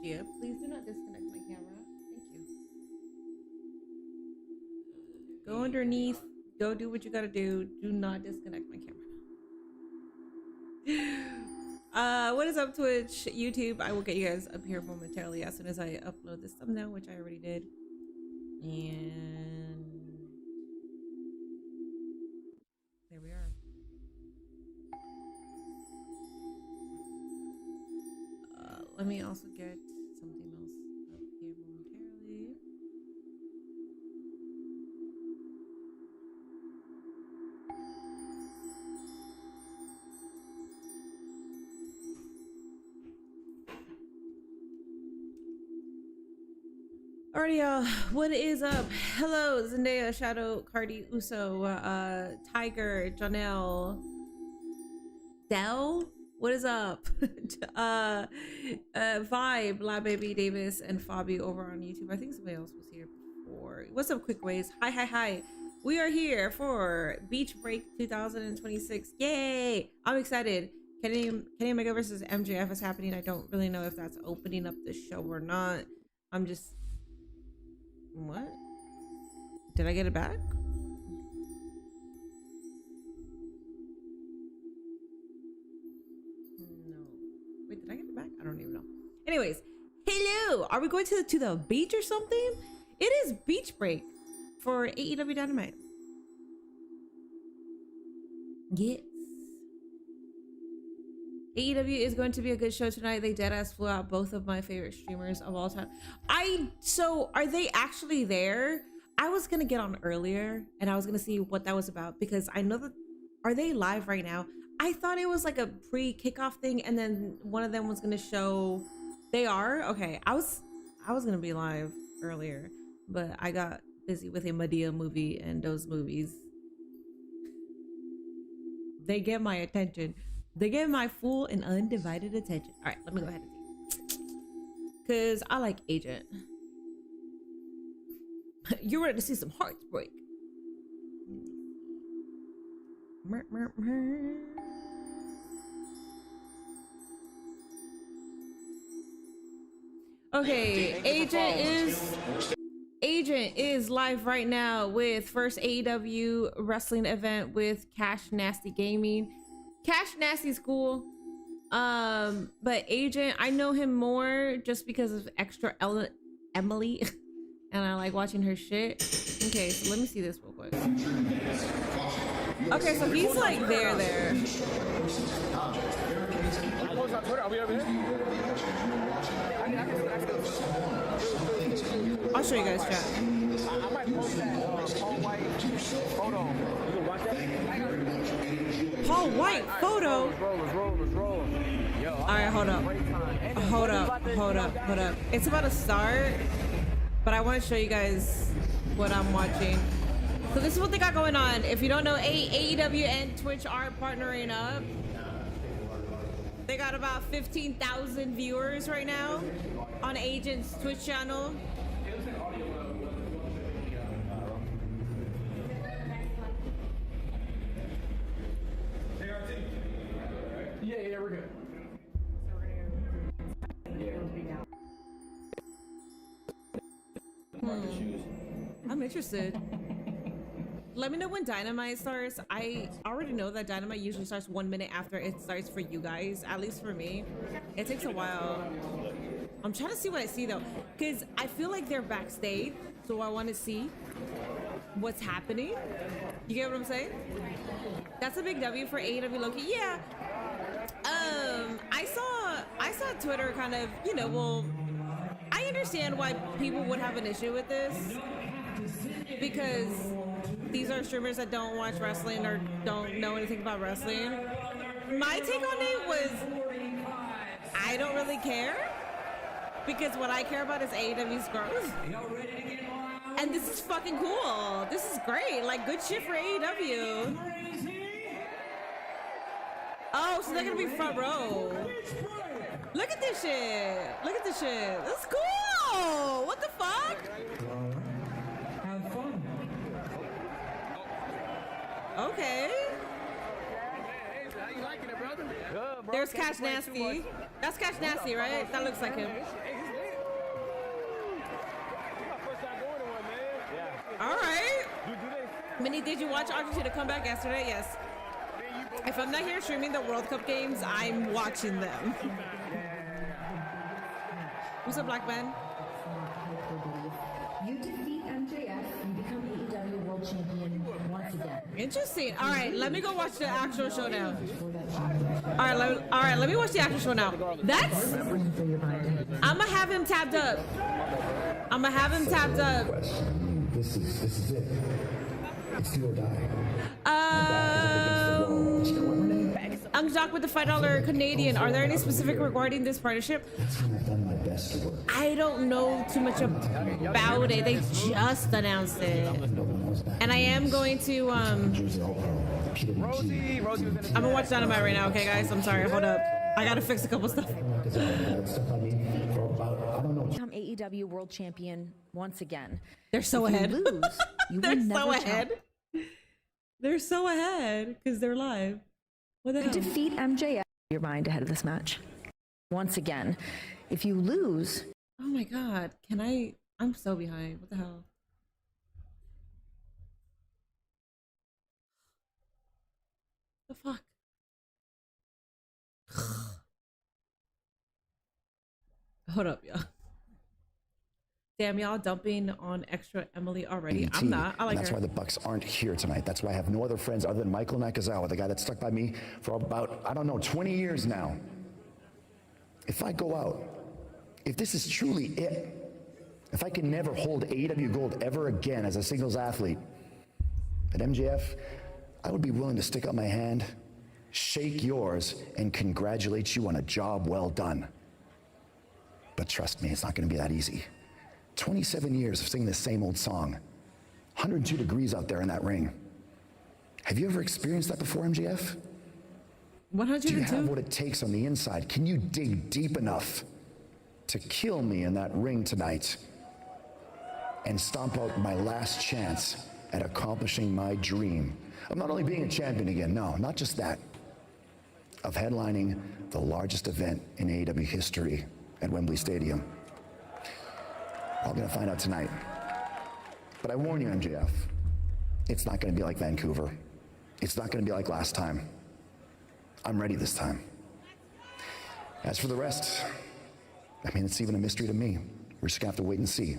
Sophia, please do not disconnect my camera. Thank you. Go underneath. Go do what you gotta do. Do not disconnect my camera. What is up, Twitch, YouTube? I will get you guys up here momentarily as soon as I upload this thumbnail, which I already did. And there we are. Let me also get something else up here momentarily. Alrighty, y'all. What is up? Hello, Zendaya, Shadow, Cardi, Uso, Tiger, Janelle, Dell. What is up? Vibe, La Baby Davis, and Fabi over on YouTube. I think somebody else was here before. What's up, Quick Ways? Hi. We are here for Beach Break 2026. Yay! I'm excited. Kenny Omega versus MJF is happening. I don't really know if that's opening up the show or not. I'm just... What? Did I get it back? No. Wait, did I get it back? I don't even know. Anyways, hello! Are we going to the beach or something? It is Beach Break for AEW Dynamite. Yes. AEW is going to be a good show tonight. They deadass flew out both of my favorite streamers of all time. So are they actually there? I was gonna get on earlier and I was gonna see what that was about because I know that, are they live right now? I thought it was like a pre-kickoff thing and then one of them was gonna show. They are? Okay, I was gonna be live earlier, but I got busy with a Madea movie and those movies, they get my attention. They get my full and undivided attention. All right, let me go ahead and see. Because I like Agent. You're ready to see some hearts break. Okay, Agent is live right now with first AEW wrestling event with Cash Nasty Gaming. Cash Nasty's cool, but Agent, I know him more just because of Extra Emily, and I like watching her shit. Okay, so let me see this real quick. Okay, so he's like there. I'll show you guys chat. I might post that Paul White photo. You can watch that? Paul White photo? Let's roll. Yo, alright, hold up. It's about to start, but I want to show you guys what I'm watching. So this is what they got going on. If you don't know, AEW and Twitch are partnering up. They got about 15,000 viewers right now on Agent's Twitch channel. Yeah, we're good. I'm interested. Let me know when Dynamite starts. I already know that Dynamite usually starts 1 minute after it starts for you guys, at least for me. It takes a while. I'm trying to see what I see though, because I feel like they're backstage, so I want to see what's happening. You get what I'm saying? That's a big W for AEW Loki. Yeah. I saw Twitter kind of, you know, well, I understand why people would have an issue with this because these are streamers that don't watch wrestling or don't know anything about wrestling. My take on it was I don't really care because what I care about is AEW's growth. And this is fucking cool. This is great. Like, good shit for AEW. Oh, so they're gonna be front row. Look at this shit. Look at this shit. This is cool. What the fuck? Have fun. Okay. How you liking it, brother? Good, bro. There's Cash Nasty. That's Cash Nasty, right? That looks like him. Hey, Minnie, did you watch Argentina come back yesterday? Yes. If I'm not here streaming the World Cup games, I'm watching them. Who's a black man? You defeat MJF and become AEW World Champion once again. Interesting. All right, let me go watch the actual show now. All right, let me watch the actual show now. That's. I'ma have him tapped up. This is it. It's do or die. Ung Jock with the $5 Canadian. Are there any specific regarding this partnership? That's when I've done my best work. I don't know too much about it. They just announced it, and I am going to Rosie was in I'm gonna watch Dynamite right now. Okay, guys. I'm sorry. Hold up. I gotta fix a couple stuff. Become AEW World Champion once again. They're so If you ahead. lose, you They're will so never ahead. They're so ahead because they're live. What the hell? defeat MJF. Your mind ahead of this match. Once again, if you lose, Oh my god. Can I? I'm so behind. What the hell? The fuck? Hold up, y'all. Damn, y'all dumping on extra Emily already. AET, I'm not. I like and that's her. why the Bucks aren't here tonight. That's why I have no other friends other than Michael Nakazawa, the guy that stuck by me for about, I don't know, 20 years now. If I go out, if this is truly it, if I can never hold AEW gold ever again as a singles athlete, at MJF, I would be willing to stick out my hand, shake yours, and congratulate you on a job well done. But trust me, it's not going to be that easy. 27 years of singing the same old song. 102 degrees out there in that ring. Have you ever experienced that before, MJF? Do you have 102. what it takes on the inside? Can you dig deep enough to kill me in that ring tonight and stomp out my last chance at accomplishing my dream of not only being a champion again, no, not just that, of headlining the largest event in AEW history at Wembley Stadium? We're all gonna find out tonight. But I warn you, MJF, it's not gonna be like Vancouver. It's not gonna be like last time. I'm ready this time. As for the rest, I mean, it's even a mystery to me. We're just gonna have to wait and see.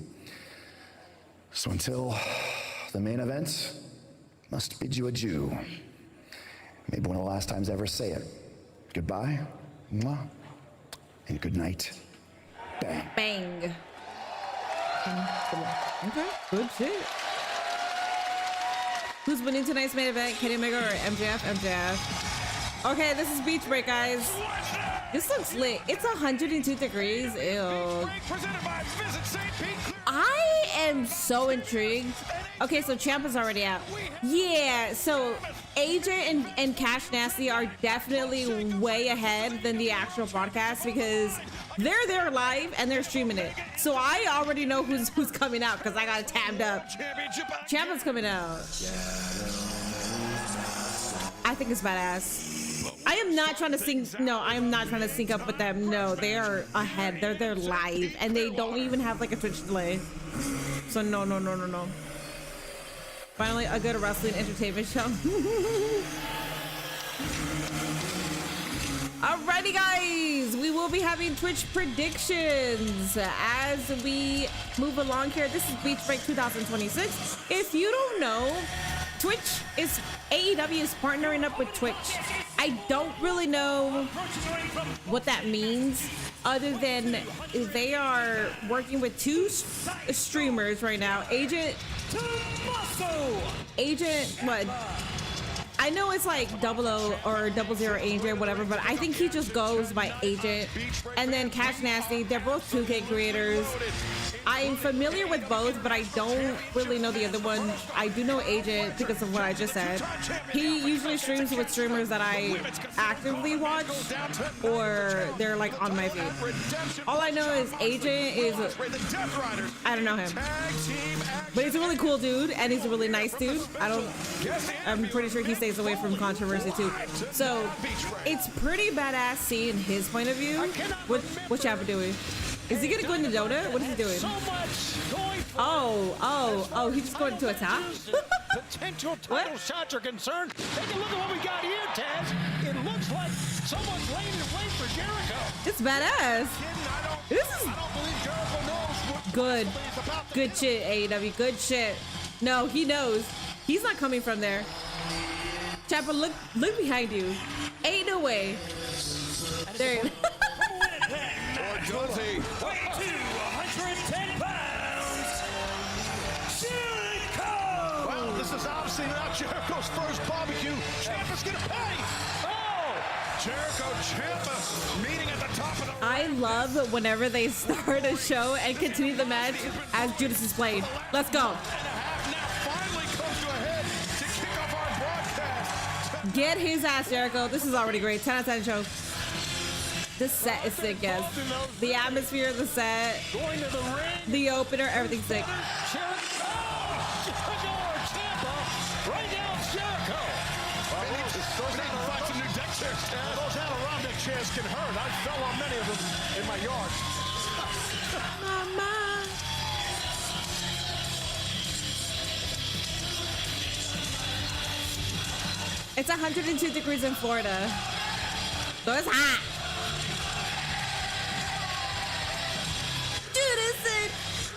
So until the main event, must bid you adieu. Maybe one of the last times I ever say it. Goodbye, mwah, and good night. Bang. Bang. Okay. Good shit. Who's winning tonight's main event? Kenny Omega or MJF? MJF. Okay, this is Beach Break, guys. This looks lit. It's 102 degrees. Ew. I am so intrigued. Okay, so Champ is already out. Yeah, so AJ and Cash Nasty are definitely way ahead than the actual broadcast because they're there live and they're streaming it. So I already know who's coming out because I got it tabbed up. Champ is coming out. I think it's badass. I am not trying to sync. No, I am not trying to sync up with them. No, they are ahead. They're live, and they don't even have like a Twitch delay. So no. Finally, a good wrestling entertainment show. Alrighty, guys, we will be having Twitch predictions as we move along here. This is Beach Break 2026. If you don't know, Twitch is AEW is partnering up with Twitch. I don't really know what that means other than they are working with two streamers right now. Agent, what? I know it's like 00 or 00 Agent, whatever, but I think he just goes by Agent. And then Cash Nasty, they're both 2K creators. I'm familiar with both, but I don't really know the other one. I do know Agent because of what I just said. He usually streams with streamers that I actively watch or they're like on my feed. All I know is Agent is, I don't know him, but he's a really cool dude and he's a really nice dude. I'm pretty sure he stays away from controversy too. So it's pretty badass seeing his point of view. What Chappa doing? Is he gonna go into Dota? What is he doing? Oh, he just going to attack? Potential title shots are concerned. Take a look at what we got here, Taz. It looks like someone's laying in wait for Jericho. It's badass. This is I don't believe Jericho knows what good. he's about to Good shit, AEW. Good shit. No, he knows. He's not coming from there. Ciampa, look behind you. Ain't no way. There. Josie. Weighing 110 pounds, Jericho! Well, this is obviously not Jericho's first barbecue. Ciampa's gonna pay. Oh! Jericho, Ciampa meeting at the top of the I love whenever they start a show and continue the match as Judas is played. Let's go. and a half now finally comes to a head to kick off our broadcast. Get his ass, Jericho. This is already great. 10 out of 10 show. This set is sick, yes. The atmosphere, the set, Going to the ring. the opener, everything's sick. Jericho! Ciampa! Right now it's Jericho! Well, those find some new deck chairs, Taz. Those Adirondack chairs can hurt. I fell on many of them in my yard. Mama. It's 102 degrees in Florida. So it's hot.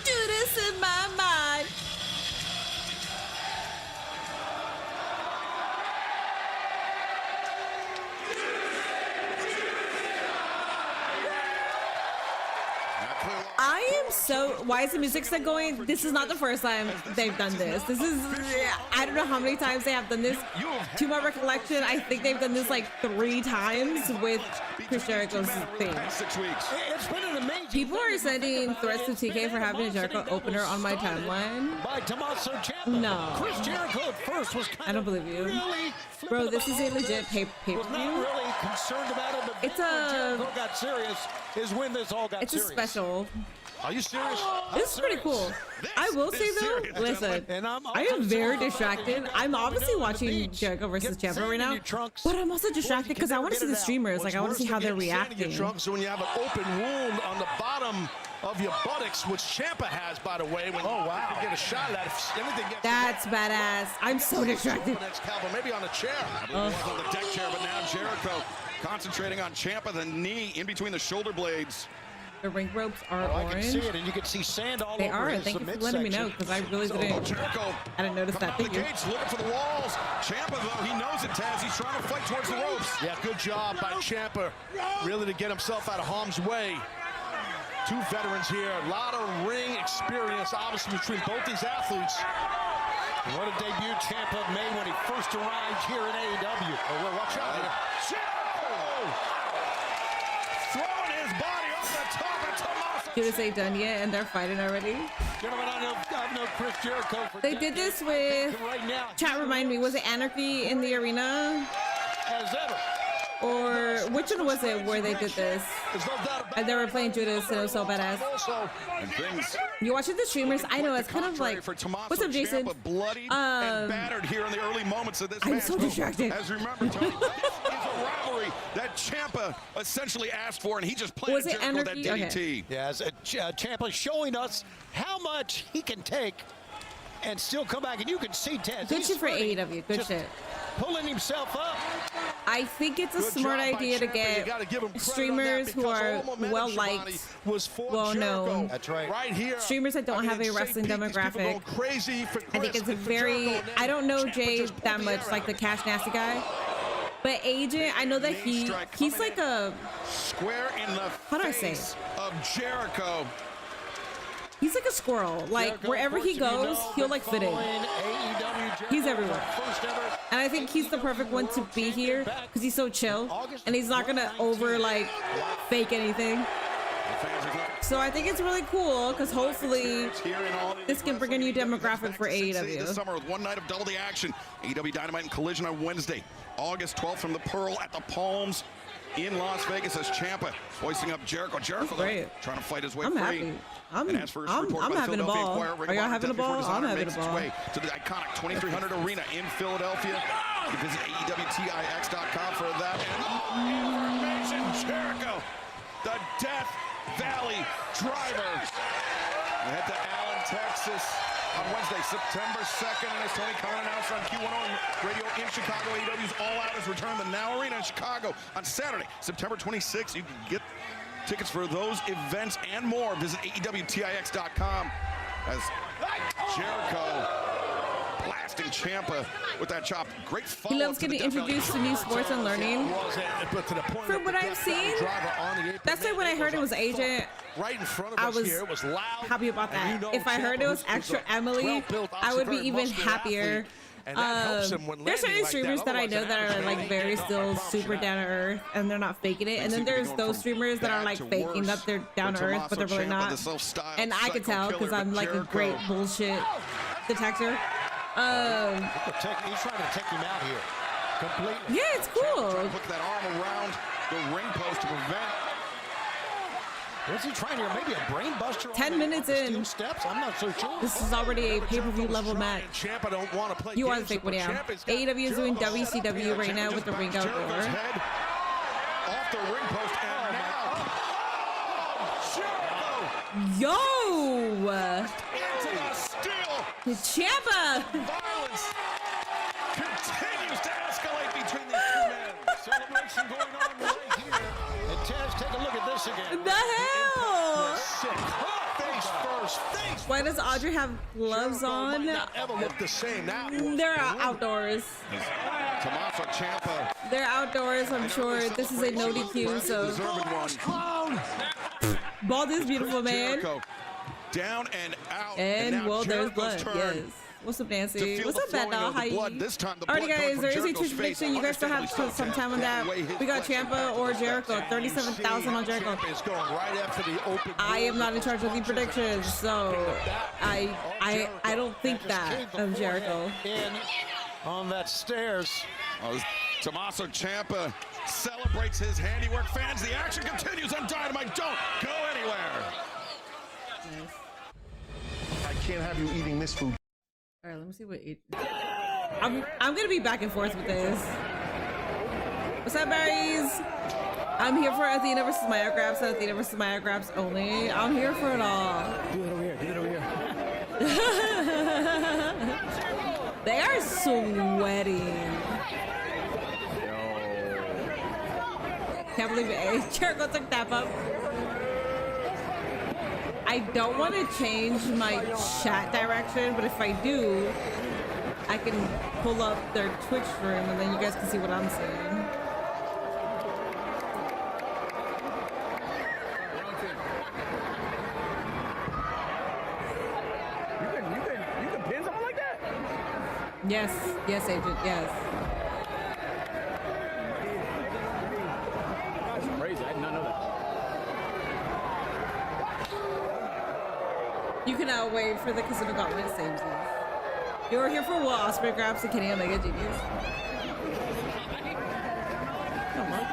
Judas in my mind. I am so. Why is the music still going? This is not the first time they've done this. This is. I don't know how many times they have done this. To my recollection, I think they've done this like 3 times with Chris Jericho's theme. 6 weeks. It's been an amazing. People are sending threats to TK for having a Jericho opener on my timeline. By Tommaso Ciampa. No. Chris Jericho at first was kind I don't believe you. really Bro, this is a legit was not pay-per-view. really concerned about it. But It's then when a- Jericho got serious is when this all got It's a serious. special. Are you serious? This is pretty cool. I will say though, listen, And I am very distracted. I'm obviously watching Jericho versus Ciampa right now, but I'm also distracted because I want to see the streamers. Like I want to see how they're reacting. So when you have an open wound on the bottom of your buttocks, which Ciampa has, by the way, when you get a shot at that, if anything gets That's badass. I'm so distracted. next Calvin, maybe on a chair. On the deck chair, but now Jericho concentrating on Ciampa, the knee in between the shoulder blades. The ring ropes are I can see orange. it, and you can see sand all They over are. his Thank you for submit letting me know section. because I really didn't. Jericho I didn't notice coming that. out the Thank you. gates, looking for the walls. Ciampa, though, he knows it, Taz. He's trying to fight towards the ropes. Yeah, good job by Ciampa, really to get himself out of harm's way. 2 veterans here, a lot of ring experience, obviously, between both these athletes. And what a debut Ciampa made when he first arrived here in AEW. Oh, well, watch out here. Jericho! Throwing his body over the top of Tommaso. Judas ain't done yet, and they're fighting already. Gentlemen, I've known Chris Jericho for They did this with. right now. Chat, remind me, was it Anarchy in the Arena? As ever. Or which one was it where they did this? There's no doubt about And they were playing Judas and it was so badass. Also, And things You watching the streamers? I know it's kind of contrary like. for Tommaso What's up, Jason? Ciampa, bloodied and battered here in the early moments of this I'm match. so distracted. As remember, Tony, this is a rivalry that Ciampa essentially asked for, and he just planted Was it Jericho with that Anarchy? DDT. Okay. yes, Ciampa showing us how much he can take and still come back. And you can see Taz. Good he's shit for sweating, AEW. Good just shit. Pulling himself up. I think it's a Good smart job by idea to Ciampa. You gotta get give him credit on that streamers who because are all momentum, well Shivani, liked, was for well Jericho. known. That's right. Right here. Streamers that don't have a St. wrestling Pete, these people demographic. going crazy for I think Chris it's a and for very. Jericho, and I don't know Ciampa Jay just pulled that the much, air like out the of Cash Nasty guy. But Agent, I know that he's like a. Square in the How do I say face of Jericho. He's like a squirrel. Like Jericho, wherever he first, you goes, know, he'll like fit in. following AEW, Jericho He's everywhere. first ever And I think he's the perfect one to be here because he's so chill and he's not gonna over like fake anything. So I think it's really cool because hopefully this can bring a new demographic for This AEW. summer with one night of double the action. AEW Dynamite and Collision on Wednesday, August 12th from the Pearl at the Palms in Las Vegas as Ciampa hoisting up Jericho. Jericho Great. trying to fight his way I'm free. happy. And as for his report I'm by the having a Philadelphia ball. Inquirer, Ring Are of y'all Honor having a Deputy ball? Fort I'm Designer having a makes its ball. way to the iconic 2300 Arena in Philadelphia. You can visit AEWTIX.com for that. And more information, Jericho, the Death Valley Driver. We head to Allen, Texas on Wednesday, September 2nd. And as Tony Khan announced on Q101 Radio in Chicago, AEW's All Out has returned to the Now Arena in Chicago on Saturday, September 26th. You can get tickets for those events and more. Visit AEWTIX.com as Jericho blasting Ciampa with that chop. Great follow-up. He loves getting introduced to new sports and learning. From what I've seen, that's like when I heard it was Agent. Right in front of I us was here. It was loud. happy about that. And you know If I heard it was Ciampa, who's extra a Emily, well-built, I would be obviously even very muscular happier. athlete, and that helps him when There's certain landing like streamers that I know Otherwise, that an are average like man very can't still bounce super it out. down to earth, and they're not faking it. And then there's those streamers that are like faking that they're down to earth, but they're really not. And I can tell because I'm like a great bullshit detector. He's trying to take him out here completely. Yeah, it's cool. Put that arm around the ring post to prevent. What's he trying here? Maybe a brain buster? 10 minutes in. Steel steps? I'm not so sure. This is already a pay-per-view level match. Ciampa don't want to play You are the games, fake one, but yeah. Ciampa's got AEW is doing Jericho set up WCW here. right now Ciampa with the just ring bounced outdoor. Jericho's head off the ring post, and now Yo! into the steel. Ciampa! Violence continues to escalate between these two men. Celebration going on right here. And Taz, take a look at this again. The hell? Sick. Face first. Face. Why does Audrey have gloves Jericho on? might not ever look the same now. They're outdoors. Tommaso Ciampa. They're outdoors, I'm sure. This is a no DQ, so. Deserving one. Bald is beautiful, man. Jericho down and out. And now well, there's Jericho's blood. turn. Yes. What's up, To Nancy? feel What's the up, Bad flowing Doll? of the How you? blood. This time the Alrighty, blood coming guys, from there is a Jericho's Twitch face. prediction. You guys still have Understandably some time on that. We got Ciampa or Jericho. 37,000 on Jericho. Ciampa is going right after the open. I am not in charge of the predictions, so I don't think that of Jericho. In on that stairs. Tommaso Ciampa celebrates his handiwork. Fans, the action continues on Dynamite. Don't go anywhere. I can't have you eating this food. All right, let me see what. I'm gonna be back and forth with this. What's up, berries? I'm here for Athena versus Maya Grabs and Athena versus Maya Grabs only. I'm here for it all. Do it over here. Do it over here. They are sweating. Can't believe it. Jericho took that up. I don't want to change my chat direction, but if I do, I can pull up their Twitch room and then you guys can see what I'm seeing. You can pin someone like that? Yes, yes, Agent, yes. That's crazy. I did not know that. You cannot wait for the Casino Gauntlet saves you. You're here for Will Ospreay grabs and Kenny Omega Genius. Come on.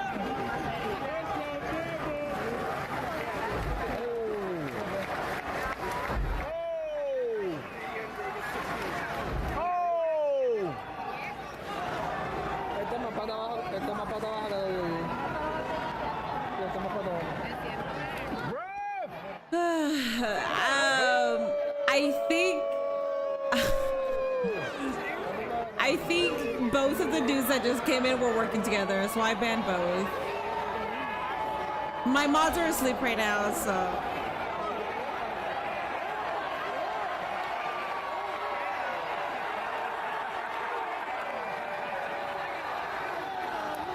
I think both of the dudes that just came in were working together, so I banned both. My mods are asleep right now, so.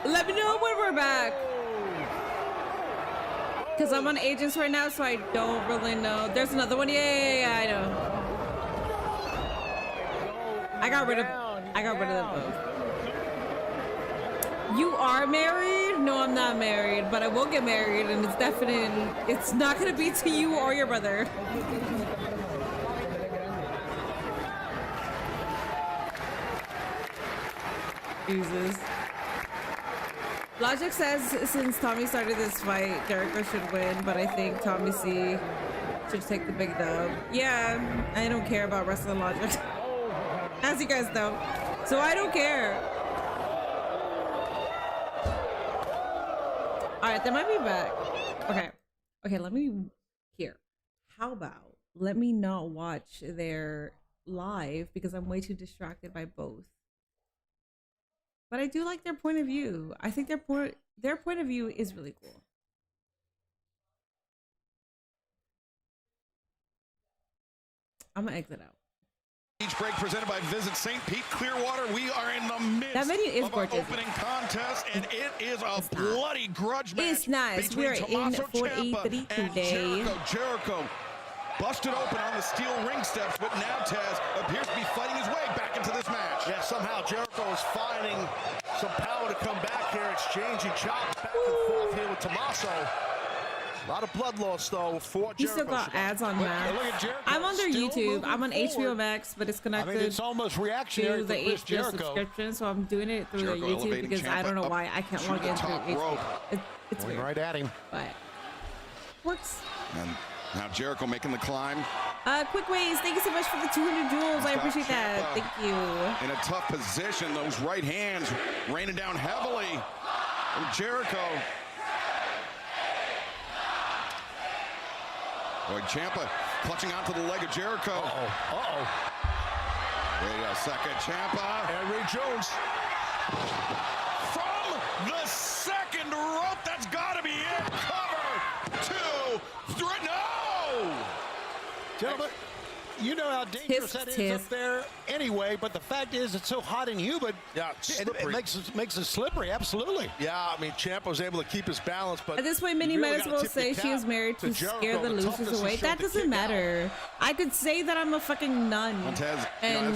Let me know when we're back. Because I'm on Agents right now, so I don't really know. There's another one. Yeah, I know. I got rid of them both. You are married? No, I'm not married, but I will get married, and it's definite. It's not gonna be to you or your brother. Jesus. Logic says since Tommy started this fight, Jericho should win, but I think Tommy C should take the big dub. Yeah, I don't care about wrestling logic. As you guys know. So I don't care. Alright, they might be back. Okay. Okay, let me here. How about let me not watch their live because I'm way too distracted by both. But I do like their point of view. I think their point of view is really cool. I'm gonna exit out. Each break presented by Visit St. Pete Clearwater. We are in the midst That venue is of our gorgeous. opening contest, and it is a bloody grudge match. It's nice. Between We're in Tommaso 43 Ciampa and today. Jericho busted open on the steel ring steps, but now Taz appears to be fighting his way back into this match. Yeah, somehow Jericho is finding some power to come back here, exchanging chops back and forth here with Tommaso. A lot of blood loss, though, for Jericho. He still got ads on Max. I'm on their YouTube. I'm on HBO Max, but it's connected it's almost reactionary to the for Chris HBO Jericho. subscription, so I'm doing it through Jericho their YouTube elevating because I Ciampa don't know up why I can't to log the in through top HBO. rope. It's Going weird, right at him. but works. And now Jericho making the climb Quick Ways, thank you so much for the 200 jewels. I appreciate that. Ciampa Thank you. in a tough position. Those right hands raining down heavily from Jericho. Boy, Ciampa clutching onto the leg of Jericho. Wait a second, Ciampa. And Ray Jones. From the second rope, that's got to be it. Cover, 2, 3, no! Gentlemen, you know how dangerous Tisk, that is tisk. up there anyway, but the fact is it's so hot and humid. Yeah, It makes it slippery, absolutely. Yeah, I mean, Ciampa was able to keep his balance, but At this point, Minnie you might really as gotta well tip the say she cap was married to Jericho, scare the toughness losers he away. showed That to doesn't kick matter. I could say that I'm a fucking nun, Montez, and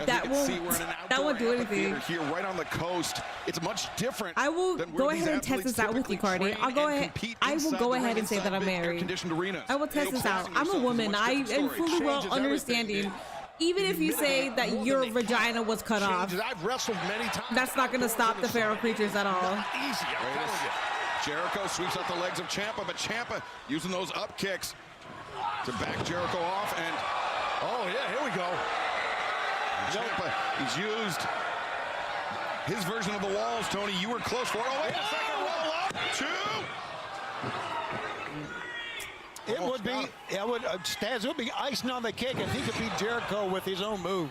that won't do anything. Here, right on the coast, it's much different. I will than where go these ahead and test athletes this out with you, typically Cardi. train I'll go and ahead. compete I will inside go the ahead ring, and say that inside I'm big married. air-conditioned arenas. I will test So this out. placing I'm a yourself is woman. much I different am story. fully well Changes everything. understanding. Even if you say that your vagina was cut off, changes. I've wrestled many times. that's not going to stop the feral creatures at all. Easy, I'm telling you. Jericho sweeps out the legs of Ciampa, but Ciampa using those up kicks to back Jericho off, and Oh, yeah, here we go. Ciampa, he's used his version of the walls, Tony. You were close for it. Oh, wait a second, roll up, 2. It would be, Staz, it would be icing on the cake if he could beat Jericho with his own move.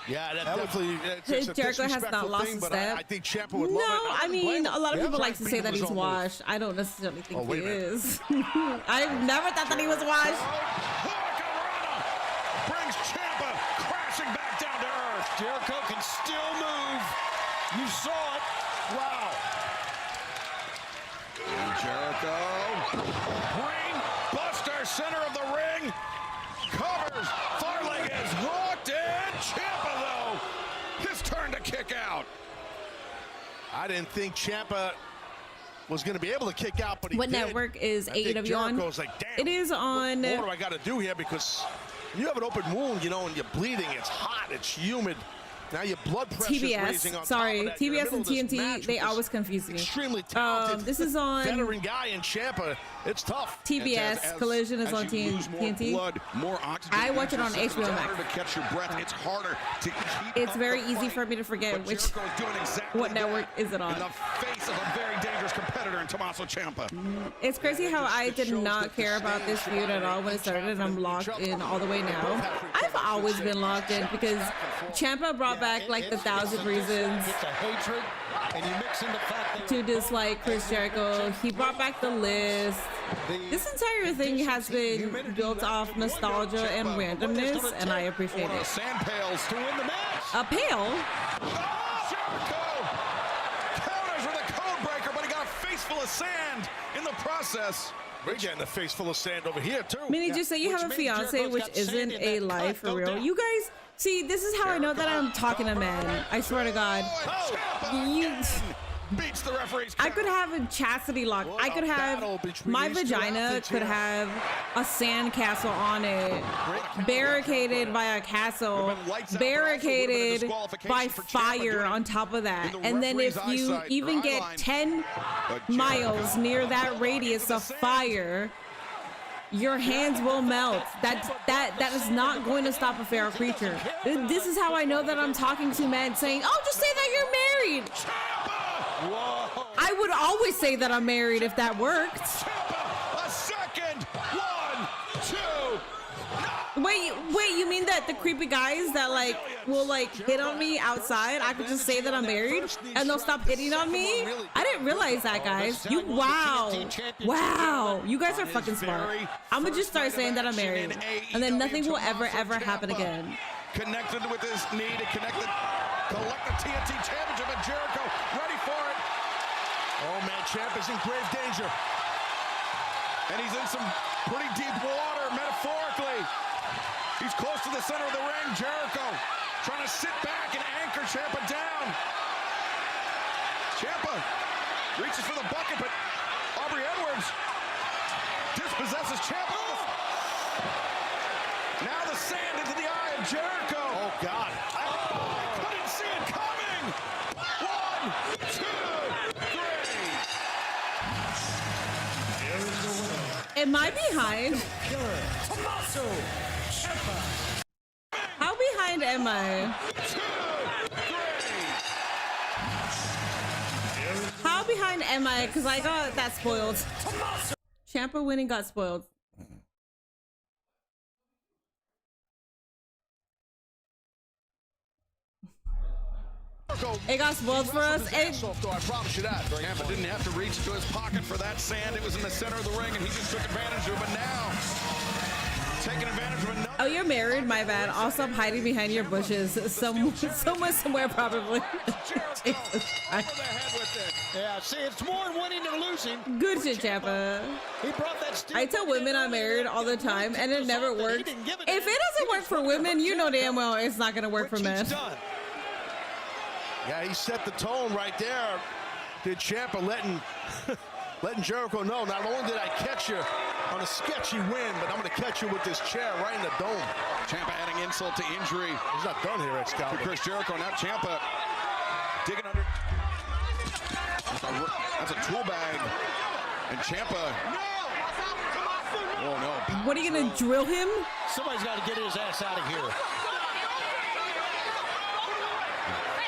Yeah, that definitely. It's a Jericho has disrespectful not lost thing, a but step. I think Ciampa would No, love it. I mean, a lot of people Yeah. like to say that he's washed. I don't necessarily think he wait a minute. is. I've never thought that he was washed. Hurricanrana brings Ciampa crashing back down to earth. Jericho can still move. You saw it. Wow. And Jericho, brain buster, center of the ring, covers, far leg is hooked, and Ciampa, though, his turn to kick out. I didn't think Ciampa was going to be able to kick out, but he What did. network is I think AEW on? Jericho's like, damn. It is on. What do I got to do here? Because when you have an open wound, you know, and you're bleeding, it's hot, it's humid. Now your blood pressure's raising on TBS. Sorry, top of that. You're in the TBS and middle of this TNT. match They with this always confuse me. extremely talented This is on veteran guy in Ciampa. It's tough. TBS. Collision is on you lose more TNT. blood, more oxygen. I watch it on into your system, HBO it's Max. harder to catch your breath. It's harder to keep It's up very the easy fight. for me to forget But which Jericho is doing exactly what network that is it on. in the face of a very dangerous competitor in Tommaso Ciampa. It's crazy how I did not care about this feud at all when it started, and I'm locked in all the way now. I've always been locked in because Ciampa brought back like the 1,000 reasons It's a hatred, and you mix in the fact that to dislike Chris Jericho. He brought back the list. This entire thing has been built off nostalgia and randomness, and I appreciate One of the it. sand pails to win the match. A pail? Jericho counters with a code breaker, but he got a face full of sand in the process. We're getting a face full of sand over here, too. Minnie, just say you have a fiance, which isn't a lie for real. You guys, see, this is how I know that I'm talking to men. I swear to God. You, Beats the referee's I count. could have a chastity lock. I could have my vagina could have a sand castle on it, barricaded by a castle, barricaded by fire on top of that. And then if you even get 10 miles near that radius of fire, your hands will melt. That is not going to stop a feral creature. This is how I know that I'm talking to men saying, "Oh, just say that you're married." I would always say that I'm married if that worked. A second. 1, 2. mean that the creepy guys that like will like hit on me outside, I could just say that I'm married and they'll stop hitting on me? I didn't realize that, guys. Wow, you guys are fucking smart. I'm gonna just start saying that I'm married, and then nothing will ever happen again. Connected with his knee to connect the TNT Championship, and Jericho ready for it. Oh man, Champ is in grave danger. And he's in some pretty deep water, metaphorically. He's close to the center of the ring. Jericho trying to sit back and anchor Ciampa down. Ciampa reaches for the bucket, but Aubrey Edwards dispossesses Ciampa. Now the sand into the eye of Jericho. Oh God. Oh, couldn't see it coming. 1, 2, 3. Am I behind? Tommaso Ciampa. How behind am I? 2, 3. How behind am I? Because I got that spoiled. Ciampa winning got spoiled. It got spoiled for us. I promise you that. Ciampa didn't have to reach into his pocket for that sand. It was in the center of the ring, and he just took advantage of it. But now, taking advantage of another. Oh, you're married? My bad. I'll stop hiding behind your bushes. Somewhere probably. Jesus Christ. Yeah, see, it's more than winning than losing. Good shit, Ciampa. He brought that steel. I tell women I'm married all the time, and it never works. If it doesn't work for women, you know damn well it's not gonna work for men. Yeah, he set the tone right there. Did Ciampa letting Jericho know, not only did I catch you on a sketchy win, but I'm going to catch you with this chair right in the dome. Ciampa adding insult to injury. He's not done here, Excalibur. For Chris Jericho. Now Ciampa digging under. That's a tool bag. And Ciampa. Oh, no. What are you gonna drill him? Somebody's got to get his ass out of here.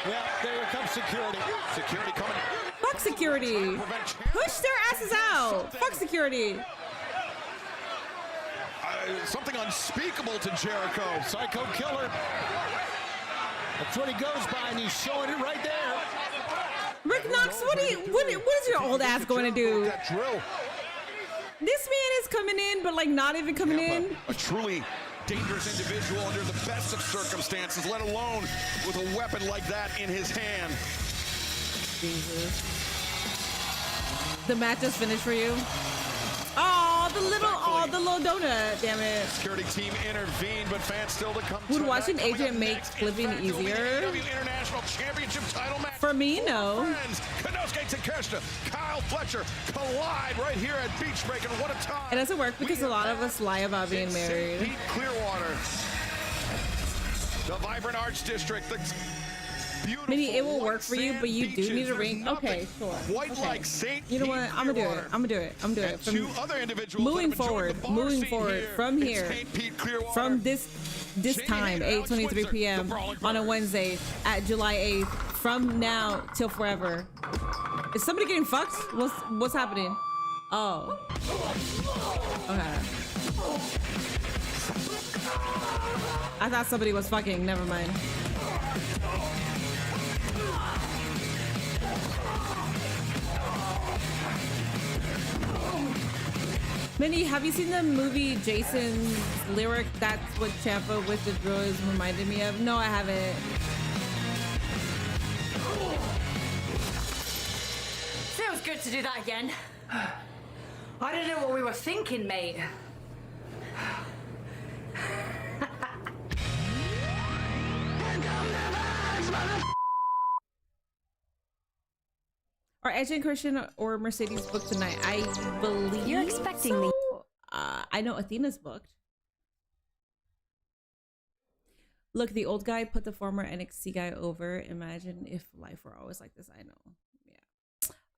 Yeah, there comes security. Security coming. Fuck security. Push their asses out. Fuck security. Something unspeakable to Jericho. Psycho killer. That's what he goes by, and he's showing it right there. Rick Knox, what is your old ass going to do? That drill. This man is coming in, but like not even coming in. A truly dangerous individual under the best of circumstances, let alone with a weapon like that in his hand. Jesus. The match is finished for you. Oh, the little donut. Damn it. Security team intervened, but fans still to come. Would watching Agent make flipping easier? International Championship title match. For me, no. Friends, Konosuke Takeshita, Kyle Fletcher collide right here at Beach Break, and what a time. It doesn't work because a lot of us lie about being married. Pete Clearwater, the vibrant Arts District, the beautiful. Maybe it will work for you, but you do need a ring. Okay, sure. White Okay. like St. You know what? I'm gonna do it. I'm gonna do it. I'm gonna do it. Two other individuals moving forward from here, from this time, 8:23 p.m. on a Wednesday at July 8th, from now till forever. Is somebody getting fucked? What's happening? Oh. Okay. I thought somebody was fucking. Never mind. Minnie, have you seen the movie Jason's Lyric? That's what Ciampa with the drill is reminded me of. No, I haven't. Feels good to do that again. I don't know what we were thinking, mate. Are Edge and Christian or Mercedes booked tonight? I believe You're expecting so. me. I know Athena's booked. Look, the old guy put the former NXT guy over. Imagine if life were always like this. I know.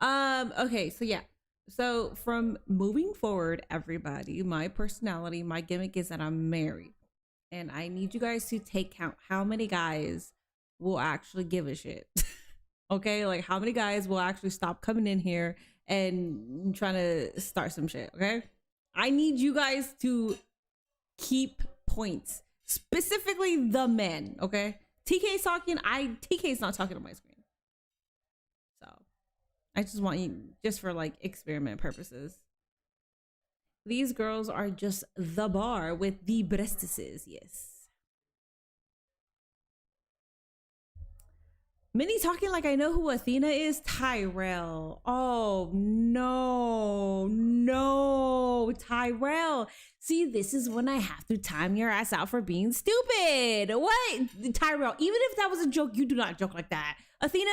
Yeah. Okay, so yeah. So from moving forward, everybody, my personality, my gimmick is that I'm married. And I need you guys to take count how many guys will actually give a shit. Okay, like how many guys will actually stop coming in here and trying to start some shit, okay? I need you guys to keep points. Specifically the men, okay? TK's talking, TK's not talking on my screen. So I just want you, just for like experiment purposes. These girls are just the bar with the breastises, yes. Minnie talking like I know who Athena is. Tyrell. Oh no, no, Tyrell. See, this is when I have to time your ass out for being stupid. What? Tyrell, even if that was a joke, you do not joke like that. Athena,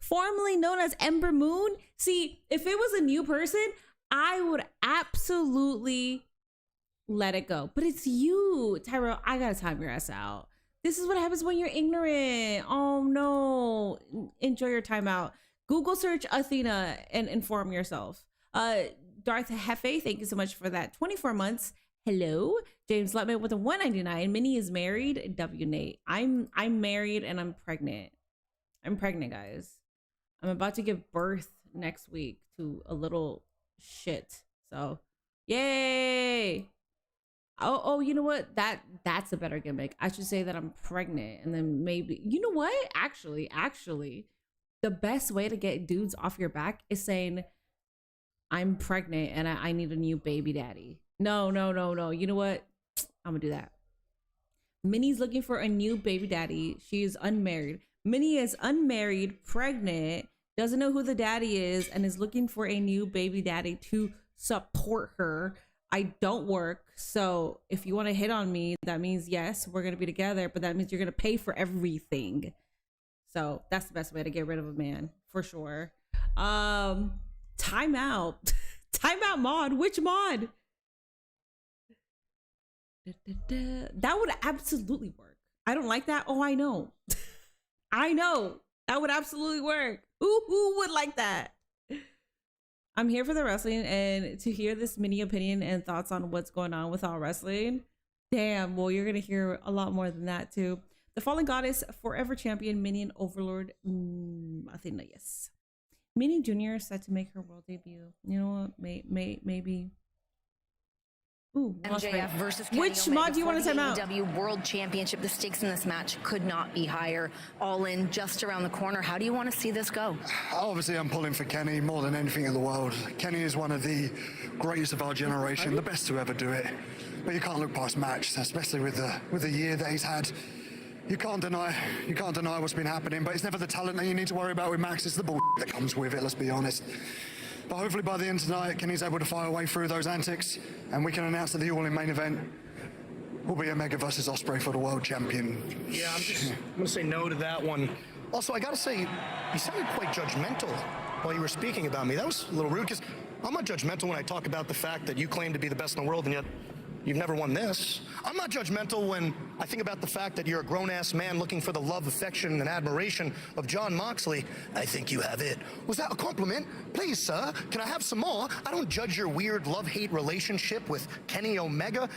formerly known as Ember Moon. See, if it was a new person, I would absolutely let it go. But it's you, Tyrell. I gotta time your ass out. This is what happens when you're ignorant. Oh no. Enjoy your time out. Google search Athena and inform yourself. Darth Hefe, thank you so much for that. 24 months. Hello. James Lutman with a 199. Minnie is married. W Nate. I'm married and I'm pregnant. I'm pregnant, guys. I'm about to give birth next week to a little shit. So yay. Oh, you know what? That's a better gimmick. I should say that I'm pregnant, and then maybe, you know what? Actually, the best way to get dudes off your back is saying, I'm pregnant and I need a new baby daddy. No. You know what? I'm gonna do that. Minnie's looking for a new baby daddy. She is unmarried. Minnie is unmarried, pregnant, doesn't know who the daddy is, and is looking for a new baby daddy to support her. I don't work, so if you want to hit on me, that means yes, we're gonna be together, but that means you're gonna pay for everything. So that's the best way to get rid of a man, for sure. Time out. Time out mod. Which mod? That would absolutely work. I don't like that. Oh, I know. I know. That would absolutely work. Who would like that? I'm here for the wrestling and to hear this mini opinion and thoughts on what's going on with all wrestling. Damn, well, you're going to hear a lot more than that too. The Fallen Goddess, Forever Champion, Minion Overlord, Athena, yes. Minnie Jr. set to make her world debut. You know what? Maybe. Ooh, MJF versus Kenny which Omega mod do you want to time out? AEW World Championship. The stakes in this match could not be higher. All in, just around the corner. How do you want to see this go? Obviously, I'm pulling for Kenny more than anything in the world. Kenny is one of the greatest of our generation, the best to ever do it. But you can't look past match, especially with the year that he's had. You can't deny what's been happening, but it's never the talent that you need to worry about with Max. It's the bull that comes with it, let's be honest. But hopefully by the end of tonight, Kenny's able to fire away through those antics, and we can announce that the All-In main event will be Omega versus Ospreay for the World Champion. Yeah, I'm going to say no to that one. Also, I got to say, you sounded quite judgmental while you were speaking about me. That was a little rude, because I'm not judgmental when I talk about the fact that you claim to be the best in the world, and yet you've never won this. I'm not judgmental when I think about the fact that you're a grown-ass man looking for the love, affection, and admiration of Jon Moxley. I think you have it. Was that a compliment? Please, sir, can I have some more? I don't judge your weird love-hate relationship with Kenny Omega.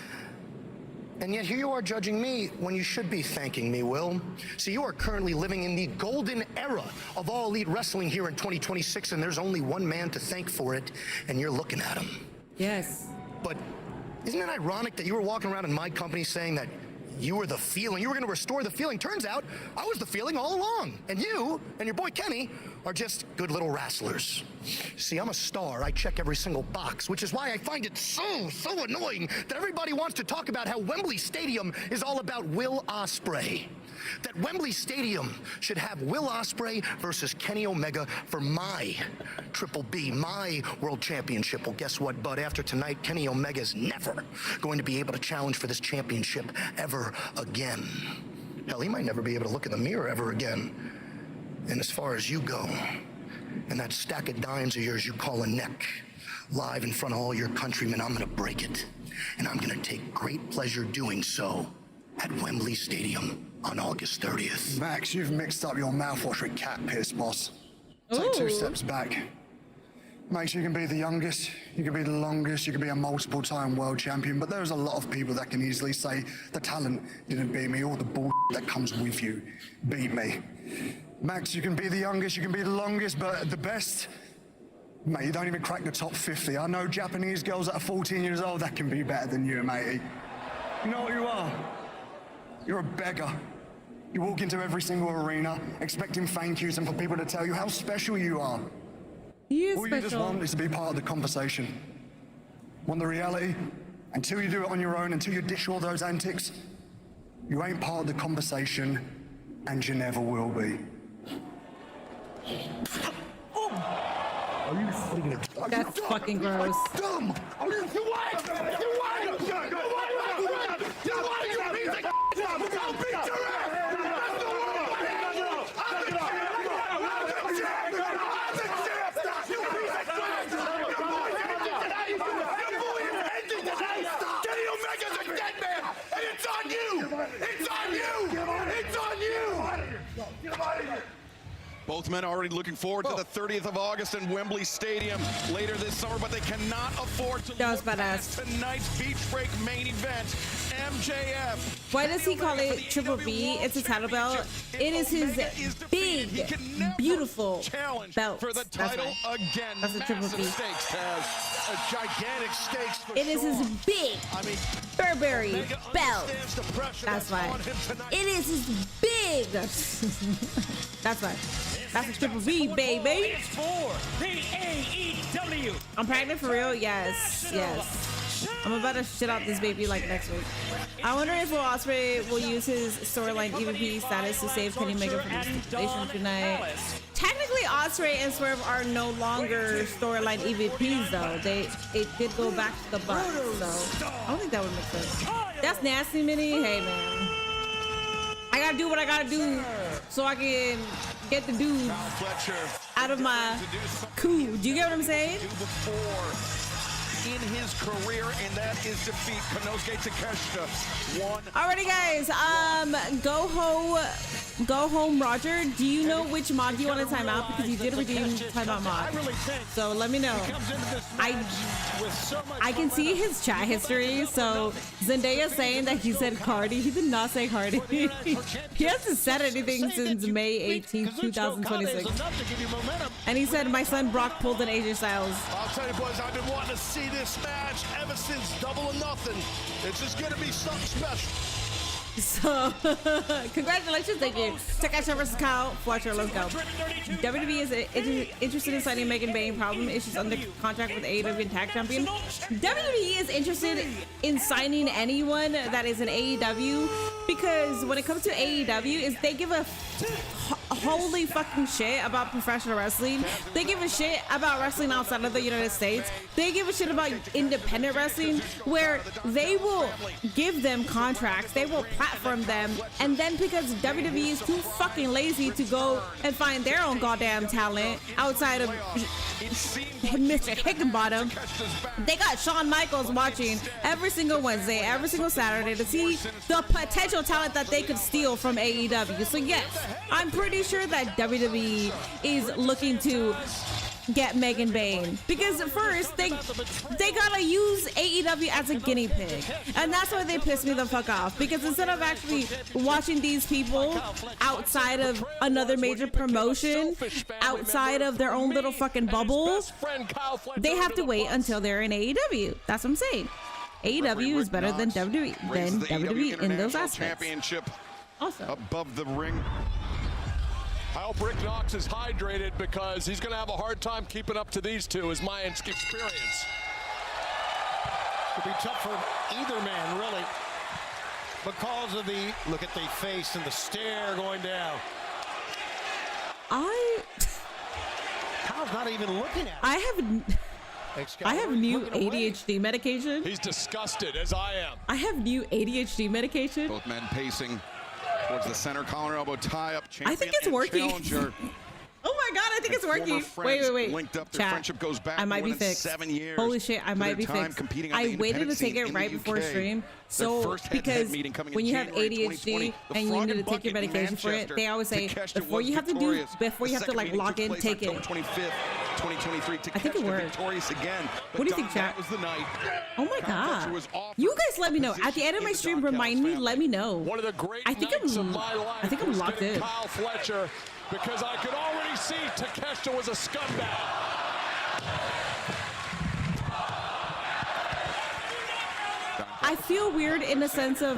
And yet here you are judging me when you should be thanking me, Will. See, you are currently living in the golden era of All Elite Wrestling here in 2026, and there's only one man to thank for it, and you're looking at him. Yes. But isn't it ironic that you were walking around in my company saying that you were the feeling, you were going to restore the feeling? Turns out I was the feeling all along. And you and your boy Kenny are just good little wrestlers. See, I'm a star. I check every single box, which is why I find it so annoying that everybody wants to talk about how Wembley Stadium is all about Will Ospreay. That Wembley Stadium should have Will Ospreay versus Kenny Omega for my Triple B, my World Championship. Well, guess what, bud? After tonight, Kenny Omega's never going to be able to challenge for this championship ever again. Hell, he might never be able to look in the mirror ever again. And as far as you go, and that stack of dimes of yours you call a neck, live in front of all your countrymen, I'm gonna break it. And I'm gonna take great pleasure doing so at Wembley Stadium on August 30th. Max, you've mixed up your mouthwash with cat piss, boss. Take 2 steps back. Max, you can be the youngest, you can be the longest, you can be a multiple-time world champion, but there's a lot of people that can easily say the talent didn't beat me, all the bull that comes with you beat me. Max, you can be the youngest, you can be the longest, but the best, mate, you don't even crack the top 50. I know Japanese girls that are 14 years old that can be better than you, matey. You know what you are? You're a beggar. You walk into every single arena expecting thank yous and for people to tell you how special you are. He is All you just special. want is to be part of the conversation. Want the reality? Until you do it on your own, until you ditch all those antics, you ain't part of the conversation, and you never will be. Are you fucking? That's fucking gross. Dumb! Are you what? You what? You Don't beat your ass! That's the word! I'm the Kenny Omega's a dead man, and it's on you! It's on you! It's on you! Get him out of here! Both men already looking forward to the 30th of August in Wembley Stadium later this summer, but they cannot afford to That was look at badass. tonight's beach break main event. MJF. Why does he call it Triple B? It's a title belt. It is his big, beautiful belt. For the That's title right. again. That's a Triple Massive B. stakes, Taz. A gigantic stakes for It is his Shawn. big I mean, Burberry Omega belt. understands the pressure That's why. on him tonight. It is his big. That's why. That's a Triple B, baby. It's for the AEW. I'm pregnant for real? Yes. Yes. I'm about to shit out this baby like next week. I wonder if Will Ospreay will use his storyline EVP status to save Kenny Omega from the stipulation tonight. Technically, Ospreay and Swerve are no longer storyline EVPs though. It did go back to the Bucks, so I don't think that would make sense. That's nasty, Minnie. Hey man, I gotta do what I gotta do so I can get the dude Fletcher out of my coup. Do you get what I'm saying? before in his career, and that is defeat Konosuke Takeshita. One. Alrighty, guys. Go home, Roger. Do you know which mod you want to time out? Because you did redeem timeout mod. So let me know. I can see his chat history. So Zendaya saying that he said Cardi. He did not say Cardi. He hasn't said anything since May 18th, 2026. And he said my son Brock pulled an AJ Styles. I'll tell you, boys, I've been wanting to see this match ever since Double or Nothing. It's just gonna be something special. So, congratulations, thank you. Takeshita versus Kyle. Fletcher, let's go. WWE is interested in signing Megan Bayne. Problem is she's under contract with AEW and Tag Champion. WWE is interested in signing anyone that is an AEW because when it comes to AEW, is they give a holy fucking shit about professional wrestling. They give a shit about wrestling outside of the United States. They give a shit about independent wrestling where they will give them contracts. They will platform them. And then because WWE is too fucking lazy to go and find their own goddamn talent outside of Mr. Higginbottom, they got Shawn Michaels watching every single Wednesday, every single Saturday to see the potential talent that they could steal from AEW. So yes, I'm pretty sure that WWE is looking to get Megan Bayne because first they gotta use AEW as a guinea pig, and that's why they piss me the fuck off, because instead of actually watching these people outside of another major promotion, outside of their own little fucking bubble, they have to wait until they're in AEW. That's what I'm saying. AEW is better than WWE in those aspects. Championship Awesome. above the ring. I hope Rick Knox is hydrated because he's going to have a hard time keeping up to these two, is my experience. Could be tough for either man, really. Because of the, look at the face and the stare going down. Kyle's not even looking at it. I have new ADHD medication. He's disgusted, as I am. I have new ADHD medication. Both men pacing towards the center, collar elbow tie up. I think it's working. Oh my god, I think it's working. Wait. Linked up. Their Chat. friendship goes back I might more be than fixed. 7 years. Holy shit, I might be fixed. I waited to take it right before stream. So because when you have ADHD and you need to take your medication for it, they always say before you have to like log in, take it. 2023. I think it worked. Victorious again. What do you think, chat? Was the night. Oh my god. You guys let me know. At the end of my stream, remind me, let me know. One of the great I think nights of my life I think I'm was locked getting in. Kyle Fletcher, because I could already see Takeshita was a scumbag. I feel weird in the sense of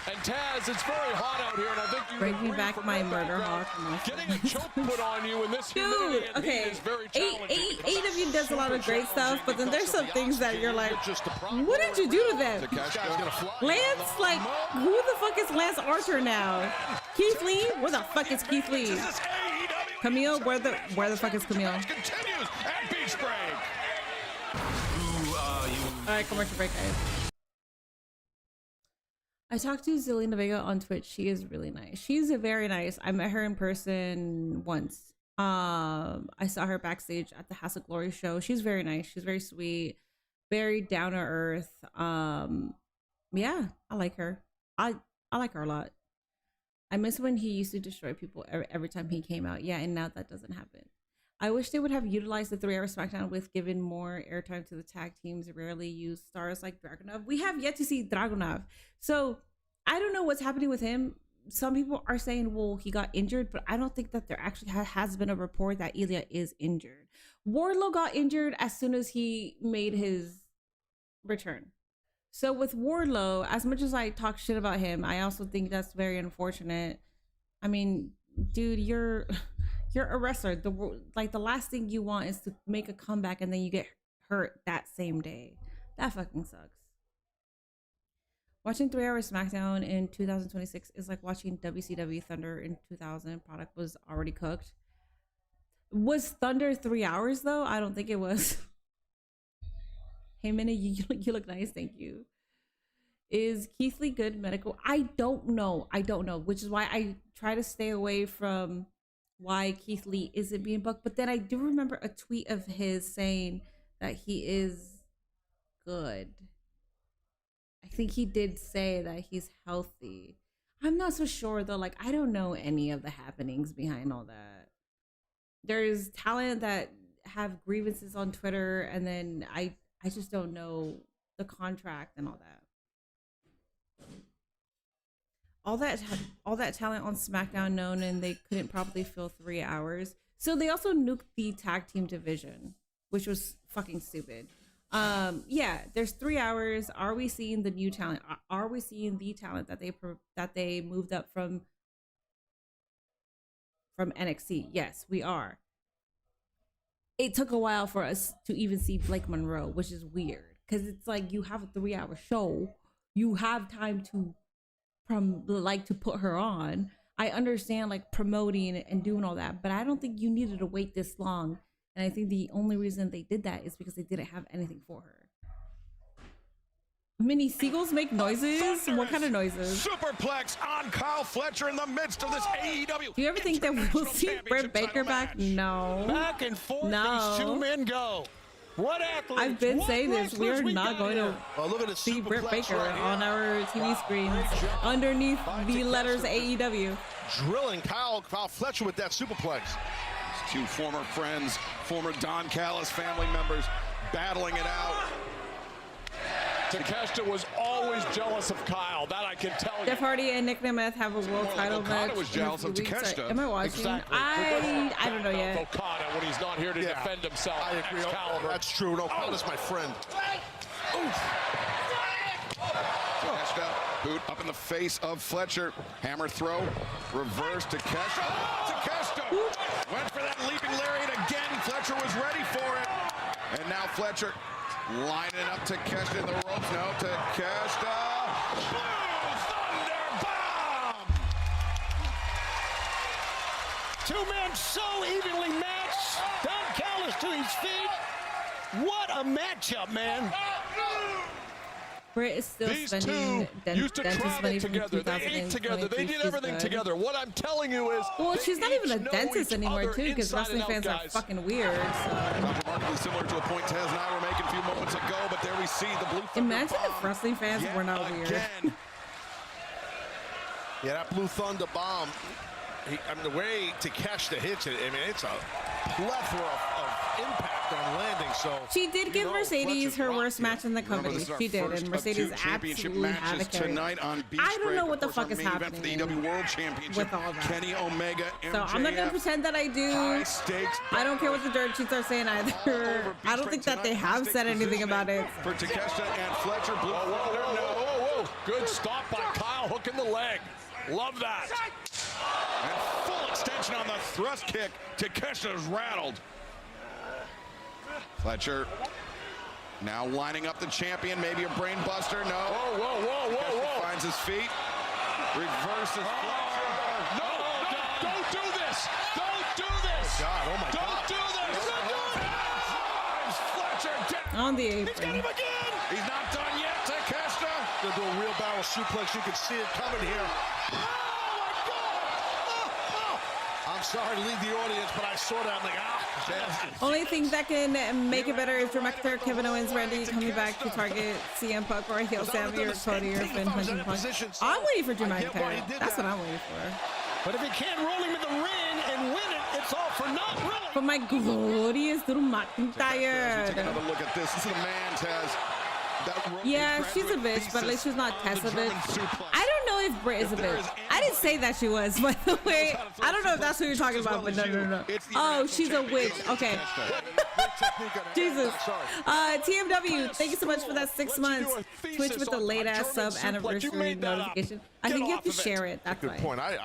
And Taz, it's very hot out here, and I think you Bringing agree back from my your murder background, hawk. getting a choke put on you in this Dude, humidity and okay, heat is very challenging. AEW does a lot of great stuff, but then there's some things that you're like, what did you do to them? Lance, like, who the fuck is Lance Archer now? Keith Lee? Where the fuck is Keith Lee? Camille? Where the fuck is Camille? Continues at Beach Break. All right, commercial break, guys. I talked to Zelina Vega on Twitch. She is really nice. She's very nice. I met her in person once. I saw her backstage at the House of Glory show. She's very nice. She's very sweet, very down to earth. Yeah, I like her. I like her a lot. I miss when he used to destroy people every time he came out. Yeah, and now that doesn't happen. I wish they would have utilized the 3-hour SmackDown with given more airtime to the tag teams. Rarely use stars like Dragunov. We have yet to see Dragunov. So I don't know what's happening with him. Some people are saying, well, he got injured, but I don't think that there actually has been a report that Ilya is injured. Wardlow got injured as soon as he made his return. So with Wardlow, as much as I talk shit about him, I also think that's very unfortunate. I mean, dude, you're a wrestler. The last thing you want is to make a comeback and then you get hurt that same day. That fucking sucks. Watching 3-hour SmackDown in 2026 is like watching WCW Thunder in 2000. Product was already cooked. Was Thunder 3 hours though? I don't think it was. Hey Minnie, you look nice, thank you. Is Keith Lee good medical? I don't know, which is why I try to stay away from why Keith Lee isn't being booked. But then I do remember a tweet of his saying that he is good. I think he did say that he's healthy. I'm not so sure though. Like, I don't know any of the happenings behind all that. There's talent that have grievances on Twitter, and then I just don't know the contract and all that. All that talent on SmackDown known, and they couldn't probably fill 3 hours. So they also nuked the tag team division, which was fucking stupid. Yeah, there's 3 hours. Are we seeing the new talent? Are we seeing the talent that they moved up from NXT? Yes, we are. It took a while for us to even see Blake Monroe, which is weird because it's like you have a 3-hour show, you have time to put her on. I understand like promoting and doing all that, but I don't think you needed to wait this long. And I think the only reason they did that is because they didn't have anything for her. Mini seagulls make noises? What kind of noises? Superplex on Kyle Fletcher in the midst of this AEW. Do you ever think that we'll see Britt Baker back? No. Back and forth, no. These two men go. What athletes? I've been saying this. We are not going to see Britt Baker on our TV screens underneath the letters AEW. Drilling Kyle Fletcher with that superplex. Two former friends, former Don Callis family members battling it out. Takeshita was always jealous of Kyle. That I can tell you. Jeff Hardy and Nick Nemeth have a world title match. Was jealous of Takeshita. Am I watching? Exactly. I don't know yet. Okada when he's not here to defend himself. I agree. That's true. No, Okada's my friend. Takeshita, boot up in the face of Fletcher. Hammer throw, reverse Takeshita. Takeshita went for that leaping lariat again. Fletcher was ready for it. And now Fletcher lining up Takeshita in the ropes. No, Takeshita. Blue Thunder Bomb! Two men so evenly matched. Don Callis to his feet. What a matchup, man. Britt is still These spending two used to travel together. They ate together. They did everything together. What I'm telling you is, well, she's not even a dentist anymore, too, because wrestling fans are fucking weird. Remarkably similar to a point Taz and I were making a few moments ago, but there we see the Blue Thunder Imagine Bomb if wrestling fans were not weird. Again. Yeah, that Blue Thunder Bomb. I mean, the way Takeshita hits it, I mean, it's a plethora of impact on landing. So she did give Mercedes her worst match in the company. She did, and Mercedes absolutely had a carry. I don't know what the fuck is happening for the AEW World Championship with all that. Kenny Omega, MJF, so I'm not gonna pretend that I do. I don't care what the dirt sheets are saying either. I don't think that they have said anything about it. For Takeshita and Fletcher, Blue Thunder. Whoa. Good stop by Kyle hooking in the leg. Love that. And full extension on the thrust kick. Takeshita's rattled. Fletcher now lining up the champion. Maybe a brain buster. No. Whoa, whoa, whoa, whoa, whoa. Finds his feet. Reverses Fletcher. No, don't do this. Don't do this. God, oh my God. Don't do this. Drives Fletcher down. On the He's got apron. him again. He's not done yet. Takeshita. Gonna do a real barrel suplex. You can see it coming here. I'm sorry to leave the audience, but I saw that. I'm like, Only thing that can make it better is Drew McIntyre, Kevin Owens, Randy coming back to target CM Punk or heel Sammy or Cody or Finn punching Punk. I'm waiting for Drew McIntyre. That's what I'm waiting for. But if he can't roll him in the ring and win it, it's all for naught, really. For my glorious Drew McIntyre. Take another look at this. This is a man, Taz. Yeah, she's a bitch, but at least she's not Tessa bitch. I don't know if Britt is a bitch. I didn't say that she was, by the way. I don't know if that's what you're talking about, but no. Oh, she's a witch. Okay. Jesus. TMW, thank you so much for that 6 months. Twitch with the late-ass sub anniversary notification. I think you have to share it. That's right.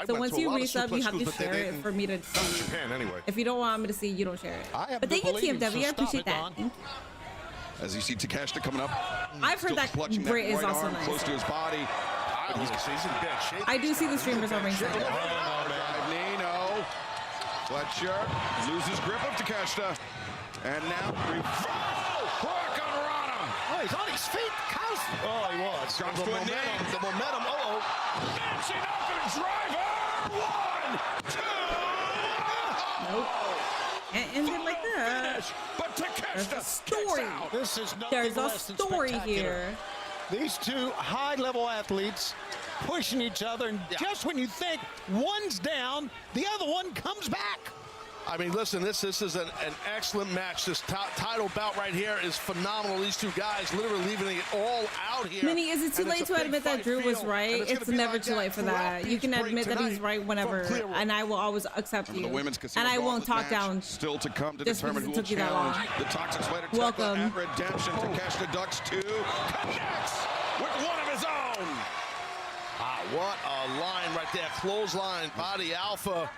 So once you resub, you have to share it for me to see. Japan anyway. If you don't want me to see, you don't share it. But thank you, TMW. I appreciate that. Thank you. As you see Takeshita coming up. I've heard that Britt is also nice. Close to his body. He's in bad shape. I do see the streamers on ringside. Nino. Fletcher loses grip of Takeshita. And now Hurricane Rana. Oh, he's on his feet. Oh, he was. Comes to a knee. The momentum. Dancing up and driver. 1, 2. Nope. And end it like that. But There's a Takeshita story. This is There's a story here. These two high-level athletes pushing each other, and just when you think one's down, the other one comes back. I mean, listen, this is an excellent match. This title bout right here is phenomenal. These two guys literally leaving it all out here. Minnie, is it too late to admit that Drew was right? It's never too late for that. You can admit that he's right whenever, and I will always accept you. And I won't talk down. Still to come to just determine who will took you that long. challenge the Toxic Slater Welcome. at Redemption. Takeshita ducks 2, connects with one of his own. What a line right there. Clothesline, body alpha.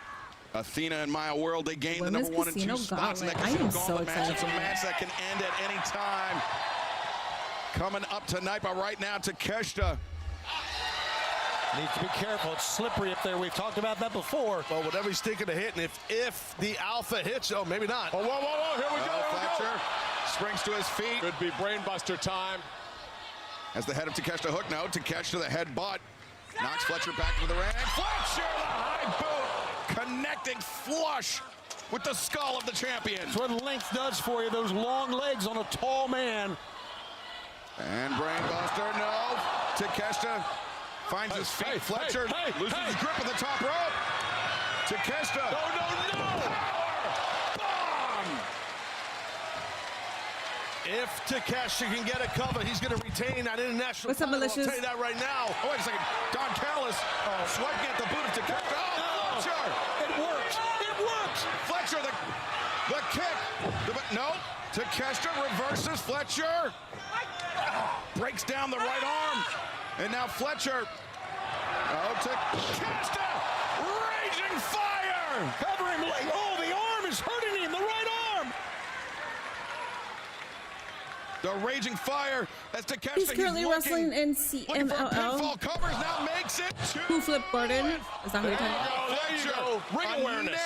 Athena and Maya World, they gained the Women's number 1 and 2 Casino spots in that Gauntlet. I am Casino so Gauntlet match. excited It's a for that. match that can end at any time. Coming up tonight, but right now, Takeshita. Needs to be careful. It's slippery up there. We've talked about that before. Well, whatever he's thinking of hitting, if the alpha hits, oh, maybe not. Oh, whoa, here we go. Fletcher springs to his feet. Could be brainbuster time. As the head of Takeshita hook, no, Takeshita the head butt. Knocks Fletcher back to the ring. Fletcher, the high boot. Connecting flush with the skull of the champion. That's what length does for you, those long legs on a tall man. And brainbuster, no. Takeshita finds his feet. Fletcher loses his grip of the top rope. Takeshita. No. Bomb! If Takeshita can get a cover, he's going to retain that international What's up, title. Malicious? I'll tell you that right now. Oh, wait a second. Don Callis swiping at the boot of Takeshita. Oh, Fletcher. It works. It works. Fletcher, the kick. No. Takeshita reverses Fletcher. Breaks down the right arm. And now Fletcher. Oh, Takeshita. Raging fire. Cover him. Oh, the arm is hurting him. The right arm. The raging fire as Takeshita. He's currently wrestling in Looking for CMLL. pinfall covers. Now makes it. Who flipped Gordon? Is that who you're talking about? There you go. Ring awareness.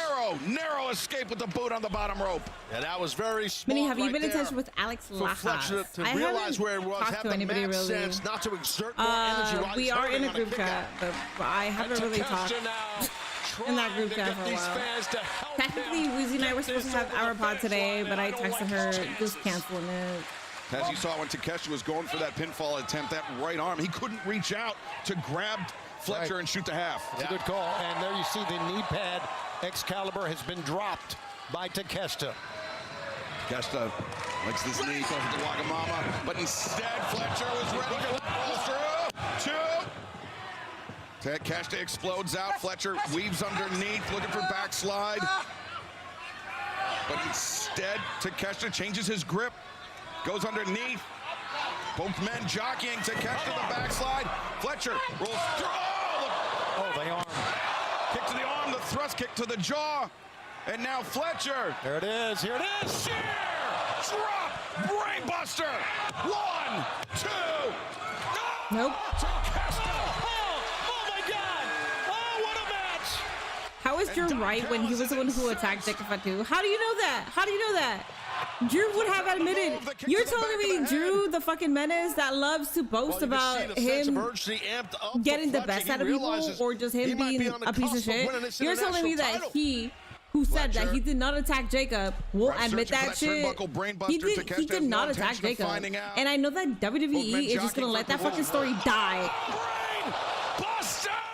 Narrow escape with the boot on the bottom rope. Yeah, that was very smart. Minnie, have you been in there touch with Alex for Fletcher Lajas? to I realize haven't where it was, talked have to the anybody match really. sense, not to exert more energy while We he's are in hurting a on group kick chat, out. but I haven't really talked in that group chat for a while. Technically, Weezy and I were supposed to have our pod today, but I texted her just canceling it. As you saw when Takeshita was going for that pinfall attempt, that right arm, he couldn't reach out to grab Fletcher and shoot the half. It's a good call. And there you see the knee pad. Excalibur has been dropped by Takeshita. Takeshita likes this knee, goes to Wagamama, but instead Fletcher was ready to pull through. 2. Takeshita explodes out. Fletcher weaves underneath, looking for backslide. But instead, Takeshita changes his grip, goes underneath. Both men jockeying. Takeshita the backslide. Fletcher rolls through. Oh, Oh, the arm. Kick to the arm, the thrust kick to the jaw. And now Fletcher. There it is. Here it is. Sheer! Drop! Brainbuster! 1, 2. Nope. Oh my God! Oh, what a match! How is Drew right when he was the one who attacked Jacob Fatu? How do you know that? How do you know that? Drew would have admitted. You're telling me Drew, the fucking menace that loves to boast about him getting the best out of people, or just him being a piece of shit? You're telling me that he, who said that he did not attack Jacob, will admit that shit? He did not attack Jacob. And I know that WWE is just gonna let that fucking story die.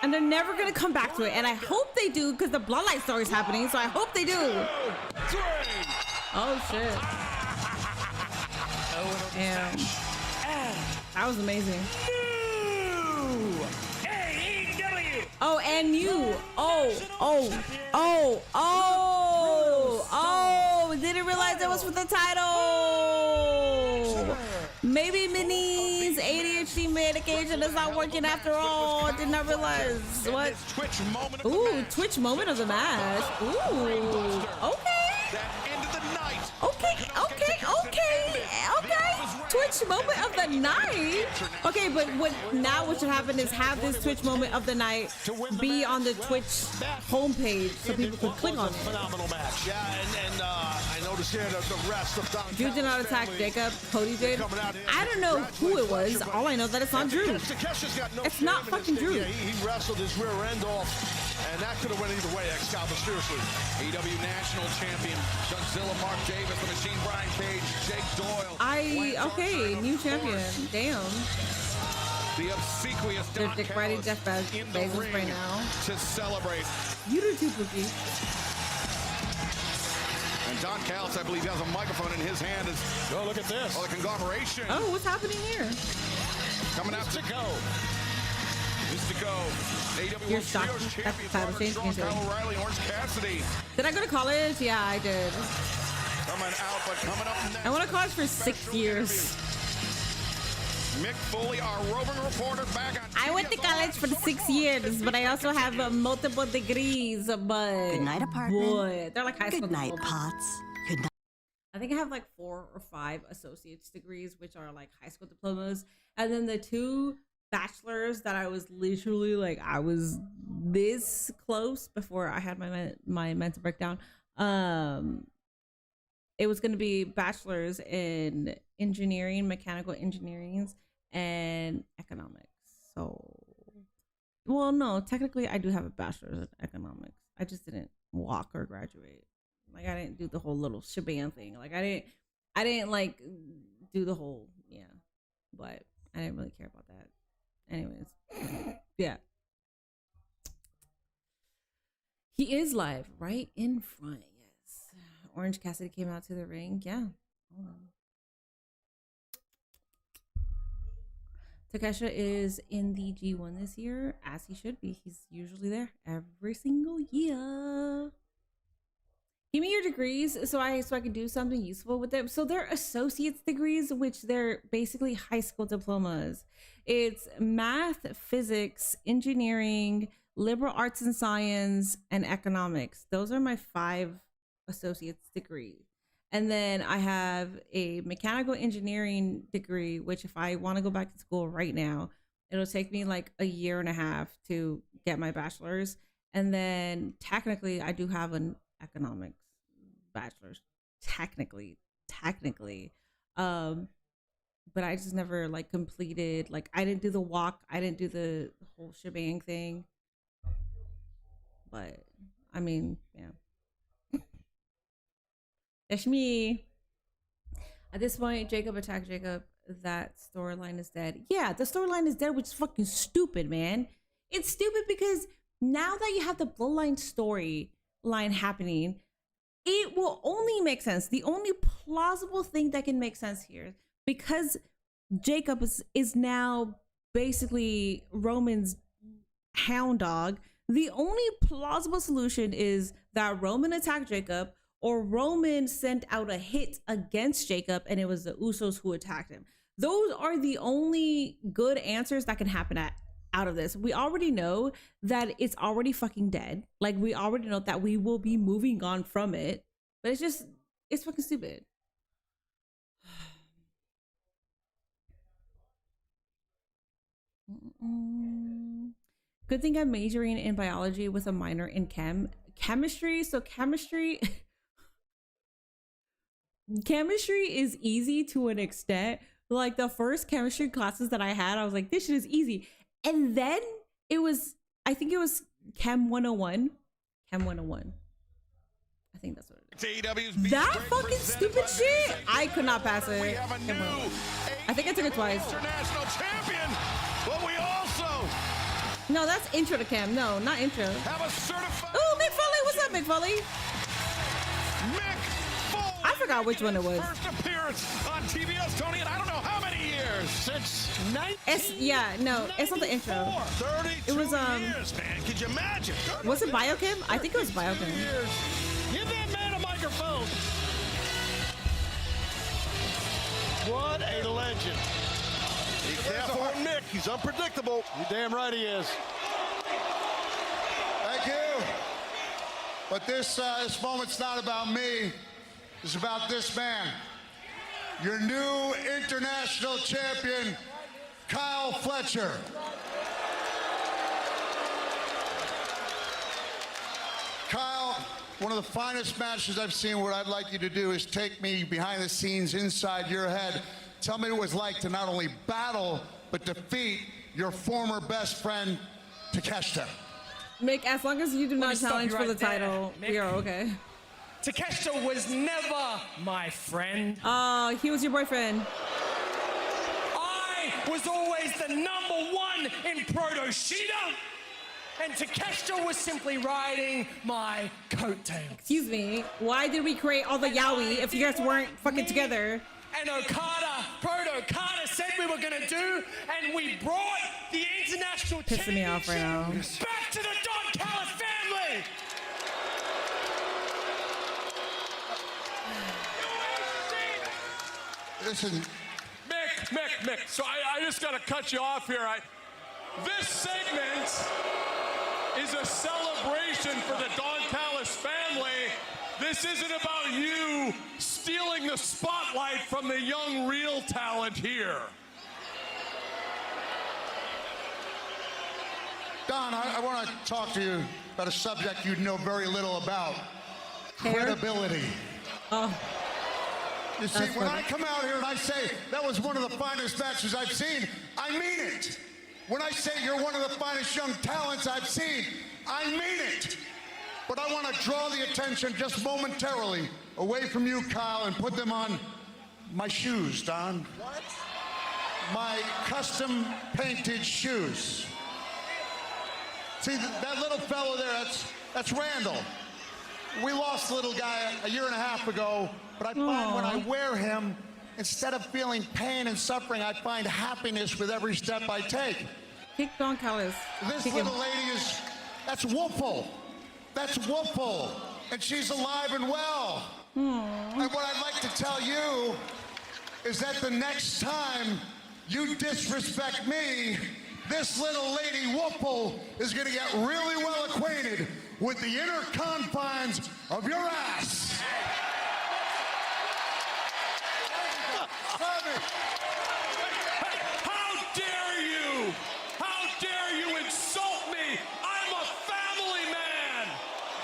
And they're never gonna come back to it. And I hope they do, because the Bloodline story is happening, so I hope they do. Oh shit. Damn. That was amazing. Oh, and you. Oh, didn't realize it was for the title. Maybe Minnie's ADHD medication is not working after all. Did not realize. What? Ooh, Twitch moment of the match. Ooh, okay. Okay. Twitch moment of the night. Okay, but what should happen is have this Twitch moment of the night be on the Twitch homepage so people can click on it. Phenomenal match. Yeah, and I noticed here the rest of Don. Drew did not attack Jacob. Cody did. I don't know who it was. All I know that it's not Drew. It's not fucking Drew. He wrestled his rear end off. And that could have went either way, Excalibur, seriously. AEW National Champion, Godzilla, Mark Davis, The Machine, Brian Cage, Jake Doyle. Okay, new champion. Damn. The obsequious They're Dick Riding Jeff Bezos right now. To celebrate. You do too, Pookie. And Don Callis, I believe, has a microphone in his hand. Oh, look at this. Oh, the conglomeration. Oh, what's happening here? Coming out to go. You're shocked at the title change. Kyle O'Reilly, Orange Cassidy. Did I go to college? Yeah, I did. Coming out, but coming up next. I went to college for 6 years. Mick Foley, our roving reporter, back on. I went to college for 6 years, but I also have multiple degrees. But good night, apartment. Boy, they're like high school. Good night, Pots. Good night. I think I have like 4 or 5 associate's degrees, which are like high school diplomas, and then the 2 bachelor's that I was literally like, I was this close before I had my mental breakdown. It was going to be bachelor's in engineering, mechanical engineering, and economics. So, well, no, technically I do have a bachelor's in economics. I just didn't walk or graduate. Like, I didn't do the whole little shebang thing. Like, I didn't like do the whole, but I didn't really care about that. Anyways, yeah. He is live right in front. Yes. Orange Cassidy came out to the ring. Yeah. Hold on. Takesha is in the G1 this year, as he should be. He's usually there every single year. Give me your degrees so I can do something useful with them. So they're associate's degrees, which they're basically high school diplomas. It's math, physics, engineering, liberal arts and science, and economics. Those are my 5 associate's degrees. And then I have a mechanical engineering degree, which if I want to go back to school right now, it'll take me like a year and a half to get my bachelor's. And then technically I do have an economics bachelor's, technically, but I just never like completed, like I didn't do the walk, I didn't do the whole shebang thing, but I mean, yeah. That's me. At this point, Jacob attacked Jacob. That storyline is dead. Yeah, the storyline is dead, which is fucking stupid, man. It's stupid because now that you have the Bloodline storyline happening, it will only make sense. The only plausible thing that can make sense here, because Jacob is now basically Roman's hound dog, the only plausible solution is that Roman attacked Jacob, or Roman sent out a hit against Jacob and it was the Usos who attacked him. Those are the only good answers that can happen at out of this. We already know that it's already fucking dead. Like, we already know that we will be moving on from it. But it's fucking stupid. Good thing I'm majoring in biology with a minor in chemistry. So chemistry is easy to an extent. Like, the first chemistry classes that I had, I was like, this shit is easy. And then I think it was Chem 101. Chem 101. I think that's what it is. That fucking stupid shit, I could not pass it. I think I took it twice. International champion, but we also No, that's intro to Chem. No, not intro. have a certified. Oh, Mick Foley, what's up, Mick Foley? Mick Foley. I forgot which one it was. First appearance on TBS, Tony, and I don't know how many years. Since It's not the intro. 32 It was years, man. Could you imagine? Was it Biochem? I think it was Biochem. Years. Give that man a microphone. what a legend. Be careful with Mick. He's unpredictable. You damn right he is. Thank you. But this moment's not about me. It's about this man. Your new international champion, Kyle Fletcher. Kyle, one of the finest matches I've seen. What I'd like you to do is take me behind the scenes inside your head. Tell me what it was like to not only battle, but defeat your former best friend, Takeshita. Mick, as long as you do not me stop challenge you for the right there, title, Mick. we are okay. Takeshita was never my friend. He was your boyfriend. I was always the #1 in Proto Shida, and Takeshita was simply riding my coattails. Excuse me. Why did we create all the yaoi if you guys weren't fucking together? And Proto Okada said we were gonna do, and we brought the international Pissing me off right now. back to the Don Callis family. Listen, Mick. So I just got to cut you off here. This segment is a celebration for the Don Callis family. This isn't about you stealing the spotlight from the young, real talent here. Don, I want to talk to you about a subject you know very little about. Credibility. Oh. You see, when I come out here and I say that was one of the finest matches I've seen, I mean it. When I say you're one of the finest young talents I've seen, I mean it. But I want to draw the attention just momentarily away from you, Kyle, and put them on my shoes, Don. What? My custom painted shoes. See, that little fellow there, that's Randall. We lost the little guy a year and a half ago, but I find when I wear him, instead of feeling pain and suffering, I find happiness with every step I take. Kick Don Callis. This little lady that's Woofle. That's Woofle. And she's alive and well. And what I'd like to tell you is that the next time you disrespect me, this little lady Woofle is going to get really well acquainted with the inner confines of your ass. How dare you? How dare you insult me? I'm a family man,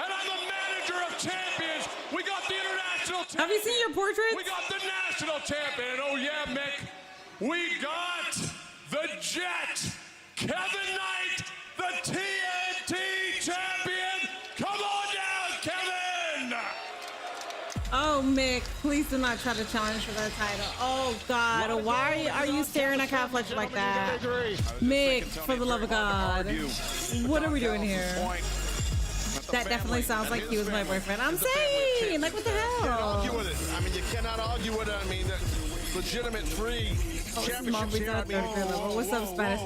and I'm the manager of champions. We got the international champion. Have you seen your portraits? We got the national champion. Oh yeah, Mick. We got the Jet, Kevin Knight, the TNT champion. Come on down, Kevin. Oh, Mick, please do not try to challenge for that title. Oh, God. Why are you staring at Kyle Fletcher like that? Mick, for the love of God. What are we doing here? That definitely sounds like he was my boyfriend. I'm saying, like, what the hell? Argue with it. I mean, you cannot argue with it. I mean, legitimate three championships here. I mean, What's up, Spanish?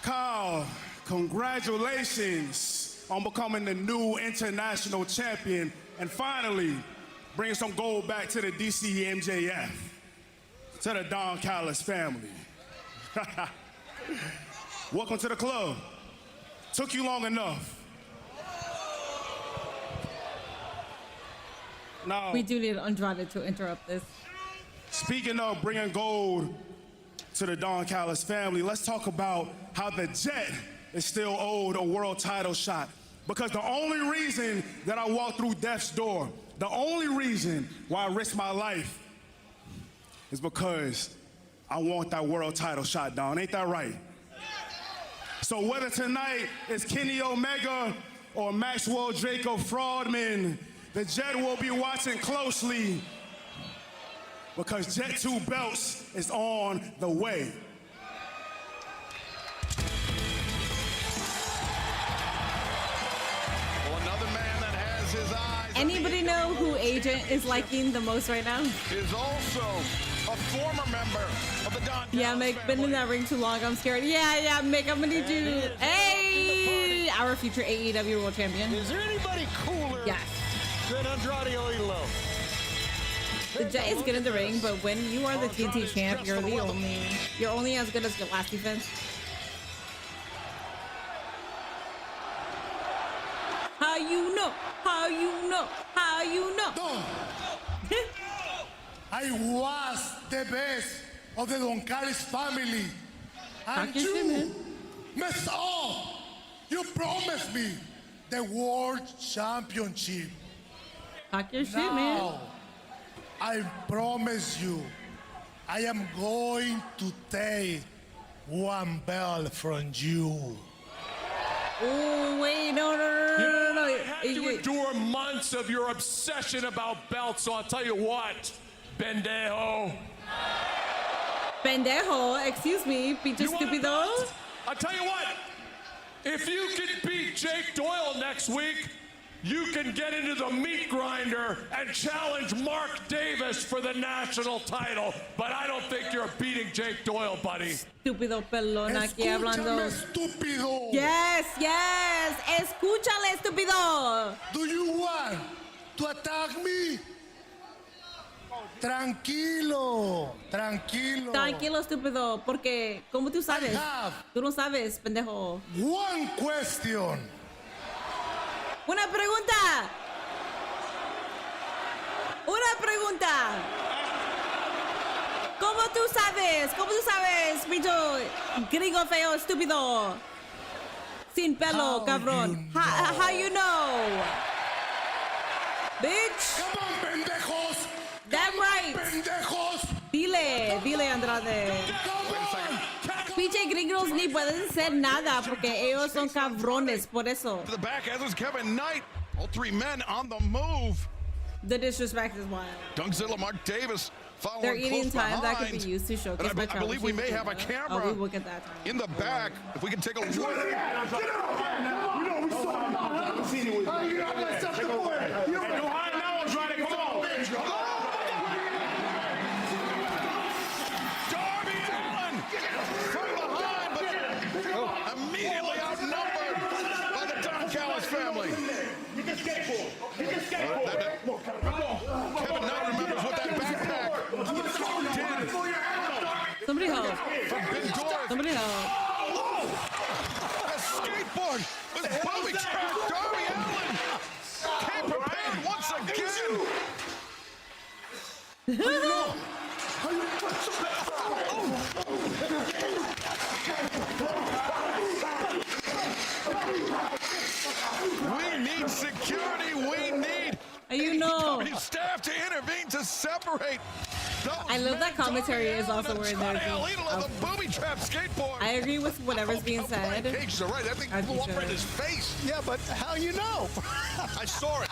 Kyle, congratulations on becoming the new international champion and finally bringing some gold back to the DC MJF, to the Don Callis family. Welcome to the club. Took you long enough. Now, We do need Andrade to interrupt this. speaking of bringing gold to the Don Callis family, let's talk about how the Jet is still owed a world title shot. Because the only reason that I walked through death's door, the only reason why I risked my life is because I want that world title shot, Don. Ain't that right? So whether tonight is Kenny Omega or Maxwell Draco Fraudman, the Jet will be watching closely because Jet 2 belts is on the way. Well, another man that has his eyes. Anybody know who Agent is liking the most right now? Is also a former member of the Don Callis Yeah, Mick, been in that ring too long. I'm scared. Yeah, Mick, I'm gonna need you. Hey, our future AEW World Champion. Is there anybody cooler Yes. than Andrade El Idolo? The Jet is good in the ring, but when you are the TNT champ, you're only as good as your last defense. How you know? How you know? How you know? I was the best of the Don Callis family. And Talk your shit, man. messed up. You promised me the world championship. Talk your shit, man. Now, I promise you, I am going to take one belt from you. Oh, wait, no. I had to endure months of your obsession about belts, so I'll tell you what, pendejo. Pendejo, excuse me, pinche You want a stupido. belt? I'll tell you what, if you can beat Jake Doyle next week, you can get into the meat grinder and challenge Mark Davis for the national title. But I don't think you're beating Jake Doyle, buddy. Estúpido pelón aquí hablando. Estúpido. Yes. Escúchale, estúpido. Do you want to attack me? Tranquilo. Tranquilo, estúpido, porque como tú sabes, tú no sabes, pendejo. One question. Una pregunta. ¿Cómo tú sabes, bicho gringo feo, estúpido? Sin pelo, cabrón. How you know? Bitch. Come on, pendejos. Damn right. Pendejos. Dile, Andrade. Pinche gringos ni pueden ser nada porque ellos son cabrones, por eso. To the back, as is Kevin Knight. All three men on the move. The disrespect is wild. Dougzilla, Mark Davis following They're eating close time that could be behind. used to showcase And my I believe we may have a camera Oh, we will get that time. in the back. If we can take a look. You know we saw it. I haven't seen it with you. You got myself the boy. You know how now, Andrade. Come on. Darby Allin from behind, but immediately outnumbered by the Don Callis family. You can skateboard. Kevin Knight remembers what that backpack did. Somebody help. Forbidden Doors. Somebody help. A skateboard with Bobby Track. Darby Allin came prepared once again. We need security. We need AEW staff to intervene to separate. I love that commentary is also where they're the booby trap skateboard. I agree with whatever's being said. Cage, you're right. I think As blew you up right in should. his face. Yeah, but how you know? I saw it.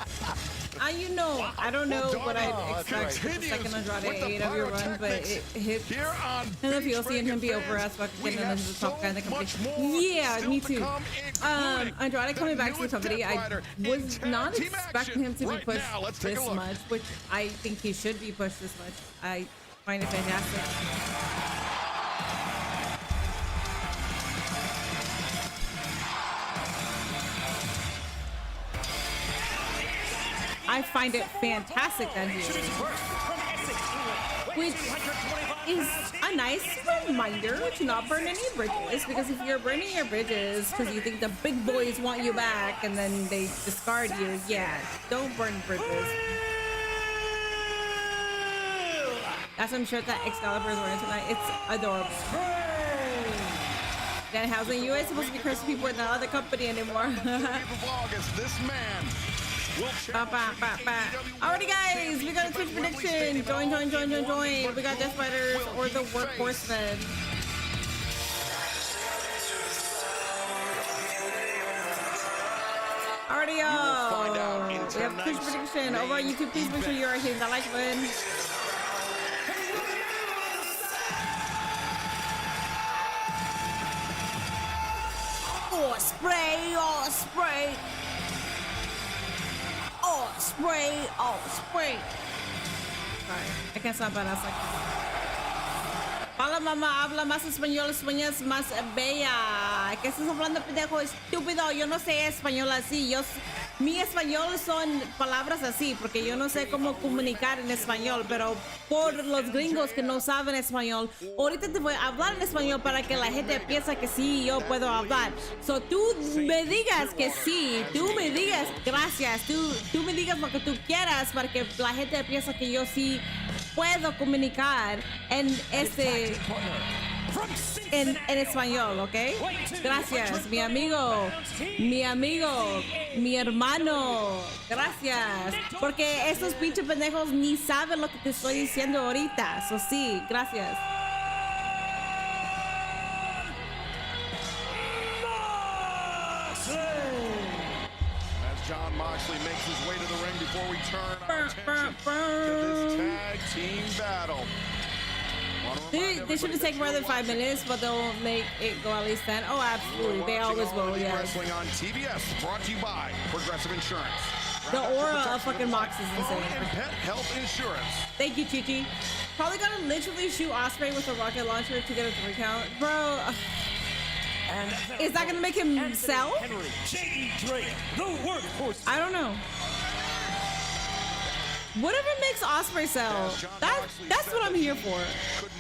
I don't know what I'd expect for the Continues second Andrade with the AEW run, but it hit. Here on And if you'll see him be over as fuck getting into the top guy in the company. Yeah, me too. Andrade coming back to the company, I was not expecting him to be pushed this much, which I think he should be pushed this much. I find it fantastic. I find it fantastic that he is. which is a nice reminder to not burn any bridges, because if you're burning your bridges because you think the big boys want you back and then they discard you, yeah, don't burn bridges. That's some shirt that Excalibur is wearing tonight. It's adorable. That housing you ain't supposed to be cursing people in the other company anymore. August, this man will Alrighty guys, we got a Twitch prediction. Join. We got Death Riders or the Workhorsemen. Alrighty y'all. We have a Twitch prediction over on YouTube. Please make sure you are hitting that like button. Ospreay. Sorry, I can't stop at us. Hola mamá, habla más español, España es más bella. ¿Qué estás hablando, pendejo? Estúpido, yo no sé español así. Mi español son palabras así, porque yo no sé cómo comunicar en español, pero por los gringos que no saben español, ahorita te voy a hablar en español para que la gente piense que sí, yo puedo hablar. So tú me digas que sí, tú me digas gracias, tú me digas lo que tú quieras para que la gente piense que yo sí puedo comunicar en español, ¿ok? Gracias, mi amigo, mi hermano, gracias, porque estos pinches pendejos ni saben lo que te estoy diciendo ahorita, so sí, gracias. As Jon Moxley makes his way to the ring before we turn our attention to this tag team battle. They shouldn't take more than 5 minutes, but they'll make it go at least 10. Oh, absolutely. They always will, yeah. Wrestling on TBS, brought to you by Progressive Insurance. The aura of fucking Mox is insane. And Pet Health Insurance. Thank you, Chichi. Probably gonna literally shoot Ospreay with a rocket launcher to get a 3 count. Bro, is that gonna make him sell? I don't know. Whatever makes Ospreay sell, that's what I'm here for.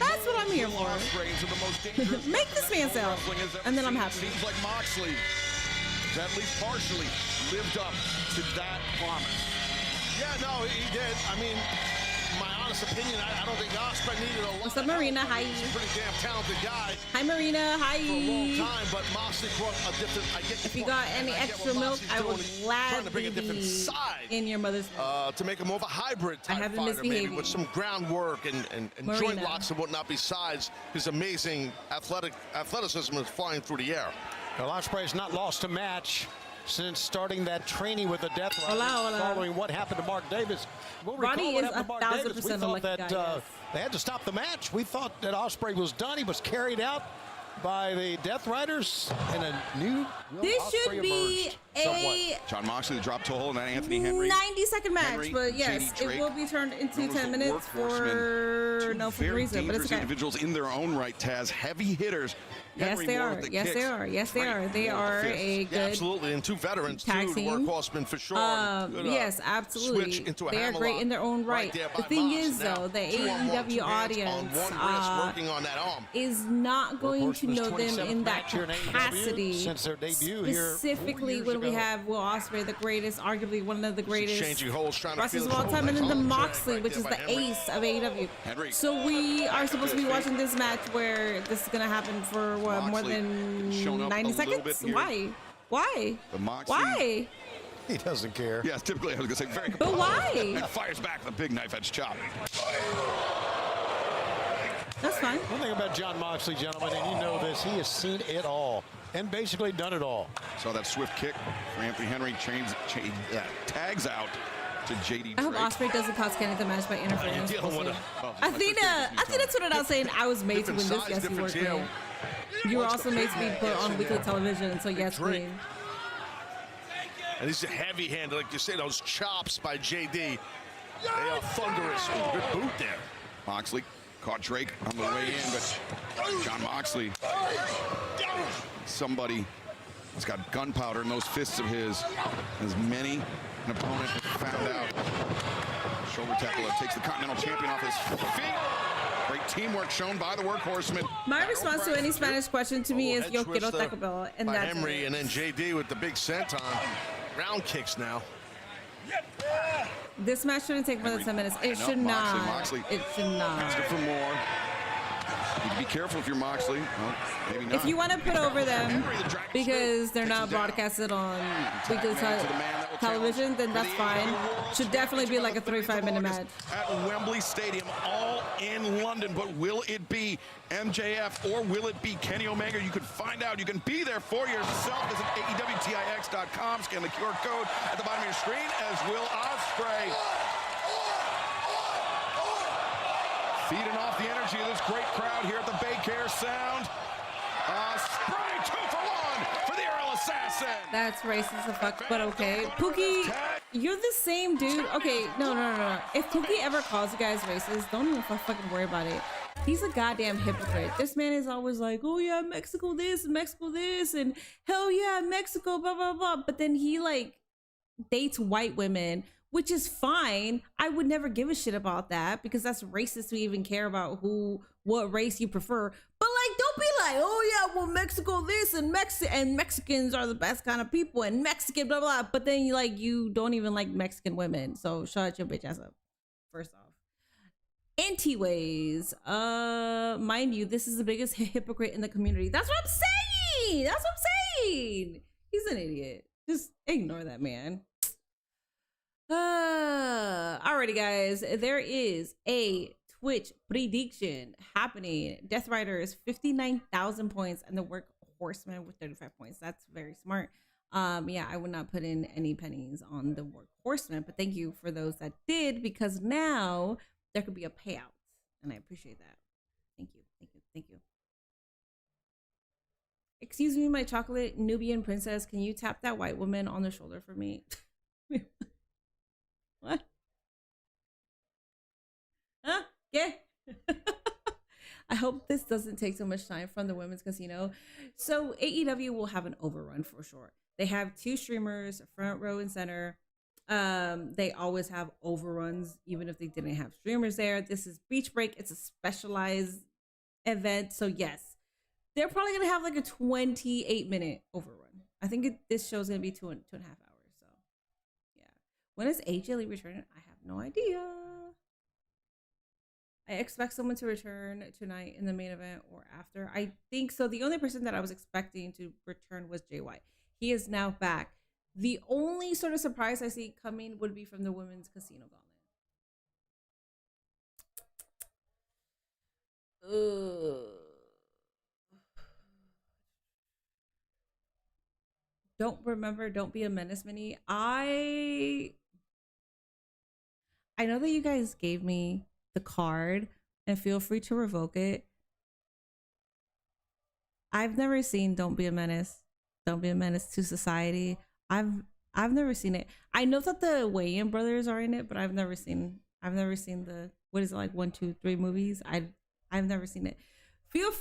That's what I'm here for. Make this man sell, and then I'm happy. Seems like Moxley has at least partially lived up to that promise. Yeah, no, he did. I mean, my honest opinion, I don't think Ospreay needed a lot. What's up, Marina? Hi. He's a pretty damn talented guy. Hi, Marina. Hi. For a long time, but Moxley brought a different. If you got any extra milk, I would gladly be in your mother's milk. To make him more of a hybrid type fighter, maybe with some groundwork and joint locks and whatnot. Besides his amazing athleticism is flying through the air. Well, Ospreay's not lost a match since starting that training with the Death Riders, following what happened to Mark Davis. We'll Roddy is 1,000% a lucky guy. Yes. They had to stop the match. We thought that Ospreay was done. He was carried out by the Death Riders, and a new this Ospreay should be emerged. Jon Moxley dropped toe hold, and Anthony Henry. 90-second match, but yes, it will be turned into 10 minutes for no reason. But it's okay. Individuals in their own right, Taz, heavy hitters. Yes, they are. Yes, they are. Yes, they are. They are a good absolutely, and 2 veterans tag too. team. Workhorsemen for sure. Yes, absolutely. Switch into a they are great in their own right. The thing is, though, the AEW audience is not going to know them in that capacity. Since their debut specifically when we have Will Ospreay, the greatest, arguably one of the greatest wrestlers of all time, and then the Moxley, which is the ace of AEW. So we are supposed to be watching this match where this is going to happen for what, more than 90 seconds? Why? Why? Why? He doesn't care. Yes, typically I was going to say very But why? And fires back the big knife edge chop. That's fine. One thing about Jon Moxley, gentlemen, and you know this, he has seen it all and basically done it all. Saw that swift kick for Anthony Henry, tags out to JD. I hope Ospreay doesn't cost Kenny the match by interference. Athena tweeted out saying, I was made to win this. Yes, you were, queen. You were also made to be put on weekly television, so yes, queen. And he's a heavy-handed, like you say, those chops by JD. They are thunderous. Ooh, good boot there. Moxley caught Drake on the way in, but Jon Moxley, somebody has got gunpowder in those fists of his, as many an opponent has found out. Shoulder tackle that takes the Continental Champion off his feet. Great teamwork shown by the Workhorsemen. My response to any Spanish question to me is Yo quiero Taco Bell, and by that's Henry, it. and then JD with the big senton. Round kicks now. This match shouldn't take more than 10 minutes. It should not. Moxley. It should not. Asking for more. You need to be careful if you're Moxley. Well, maybe not. If you want to put over them because they're not broadcasted on weekly television, then that's fine. Should definitely be like a 35 minute match. At Wembley Stadium, all in London. But will it be MJF or will it be Kenny Omega? You can find out. You can be there for yourself. Visit AEWTIX.com. Scan the QR code at the bottom of your screen, as will Ospreay. Feeding off the energy of this great crowd here at the Baycare Sound. Ospreay 2 for 1 for the Earl Assassin. That's racist as fuck, but okay. Pookie, you're the same dude. Okay, no. If Pookie ever calls you guys racist, don't even fucking worry about it. He's a goddamn hypocrite. This man is always like, oh yeah, Mexico this, and hell yeah, Mexico, blah, blah, blah. But then he like dates white women, which is fine. I would never give a shit about that because that's racist to even care about what race you prefer. But like, don't be like, oh yeah, well Mexico this and Mexicans are the best kind of people and Mexican blah blah. But then you don't even like Mexican women. So shut your bitch ass up. First off. Anti-ways. Mind you, this is the biggest hypocrite in the community. That's what I'm saying. He's an idiot. Just ignore that man. Alrighty guys, there is a Twitch prediction happening. Death Rider is 59,000 points and the Workhorseman with 35 points. That's very smart. Yeah, I would not put in any pennies on the Workhorseman, but thank you for those that did, because now there could be a payout and I appreciate that. Thank you. Excuse me, my chocolate Nubian princess, can you tap that white woman on the shoulder for me? What? Huh? Yeah. I hope this doesn't take so much time from the women's casino. So AEW will have an overrun for sure. They have 2 streamers, front row and center. They always have overruns, even if they didn't have streamers there. This is Beach Break. It's a specialized event. So yes, they're probably going to have like a 28-minute overrun. I think this show's going to be 2.5 hours. When is AJ Lee returning? I have no idea. I expect someone to return tonight in the main event or after. I think so. The only person that I was expecting to return was Jay White. He is now back. The only sort of surprise I see coming would be from the women's casino gauntlet. Don't be a menace mini. I know that you guys gave me the card and feel free to revoke it. I've never seen Don't Be a Menace. Don't Be a Menace to Society. I've never seen it. I know that the Wayans brothers are in it, but I've never seen the, what is it, like 1, 2, 3 movies? I've never seen it. Feel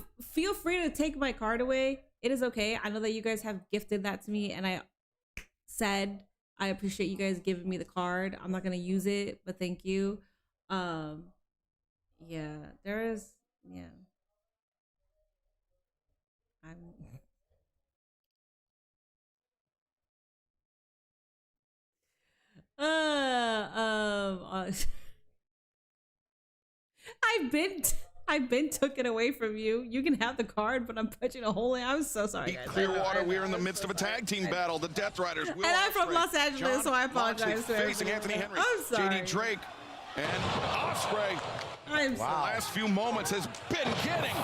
free to take my card away. It is okay. I know that you guys have gifted that to me and I said I appreciate you guys giving me the card. I'm not gonna use it, but thank you. Yeah, there is, yeah. I've been took it away from you. You can have the card, but I'm punching a hole in. I'm so sorry, guys. Clearwater, we are in the midst of a tag team battle. The Death Riders. And I'm from Los Angeles, so I apologize. Facing Anthony Henry, I'm sorry. JD Drake, and Ospreay. I'm The last few moments has been getting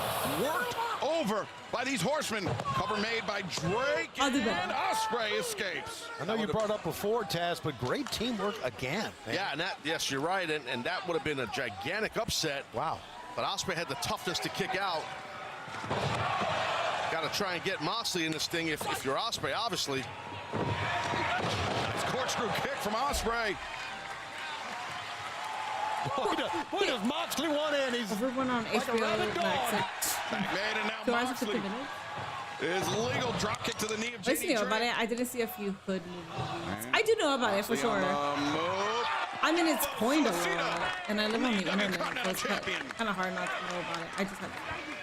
worked over by these horsemen. Cover made by Drake, and Ospreay escapes. I know you brought up before, Taz, but great teamwork again. Man. Yeah, and yes, you're right, and that would have been a gigantic upset. Wow. But Ospreay had the toughness to kick out. Got to try and get Moxley in this thing if you're Ospreay, obviously. Nice corkscrew kick from Ospreay. Boy, does Moxley want in? He's everyone on HBO Max. McMahon and now Moxley is legal. Drop kick to the knee of JD Drake. About it. I didn't see a few hood movies. I do know about it for sure. I mean, it's coined a lot, and I live on the internet, so it's kind of hard not to know about it. I just have to.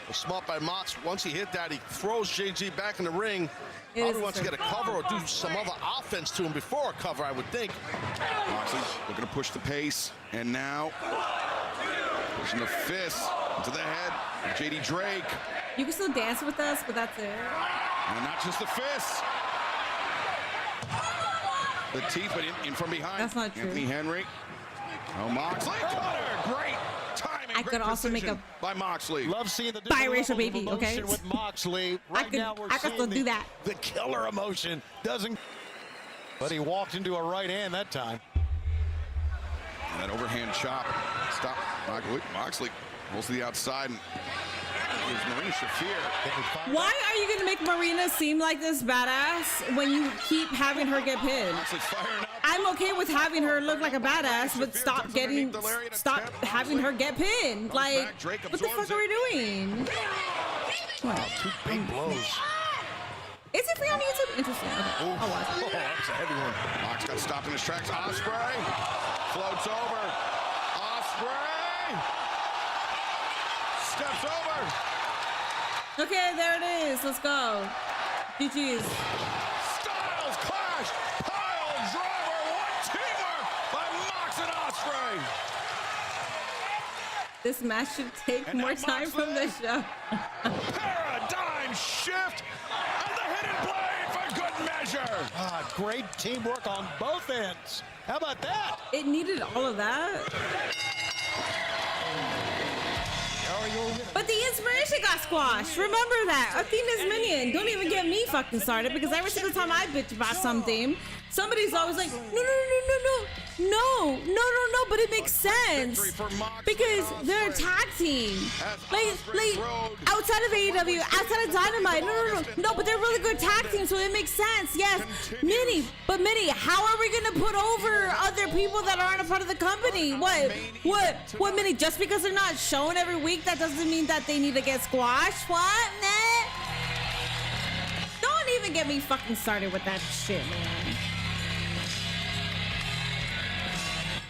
Well, smart by Mox. Once he hit that, he throws JG back in the ring. Probably wants to get a cover or do some other offense to him before a cover, I would think. Moxley looking to push the pace, and now pushing the fist into the head of JD Drake. You can still dance with us, but that's it. And not just the fist. The teeth, but in from behind. That's not true. Anthony Henry. Oh, Moxley cutter. Great timing. I could also make a by Moxley. Love seeing the biracial baby, okay? with Moxley. Right now we're I could still do that. The killer emotion doesn't. But he walked into a right hand that time. And that overhand chop. Stop. Moxley goes to the outside and gives Marina Shafir. Why are you gonna make Marina seem like this badass when you keep having her get pinned? I'm okay with having her look like a badass, but stop having her get pinned. Like, what the fuck are we doing? Wow, 2 big blows. Is it free on YouTube? Interesting. Okay. I'll watch it. Oh, that's a heavy one. Mox got stopped in his tracks. Ospreay floats over. Ospreay steps over. Okay, there it is. Let's go. GG's. Styles clash. Pile driver. What teamwork by Mox and Ospreay. This match should take more time from the show. Paradigm shift. And the hidden blade for good measure. Great teamwork on both ends. How about that? It needed all of that. But the inspiration got squashed. Remember that. Athena's minion. Don't even get me fucking started, because every single time I bitch about something, somebody's always like, no, but it makes sense because they're a tag team. Like outside of AEW, outside of Dynamite. No, but they're really good tag team, so it makes sense. Yes, Minnie, how are we gonna put over other people that aren't a part of the company? What, Minnie? Just because they're not shown every week, that doesn't mean that they need to get squashed. What, man? Don't even get me fucking started with that shit, man.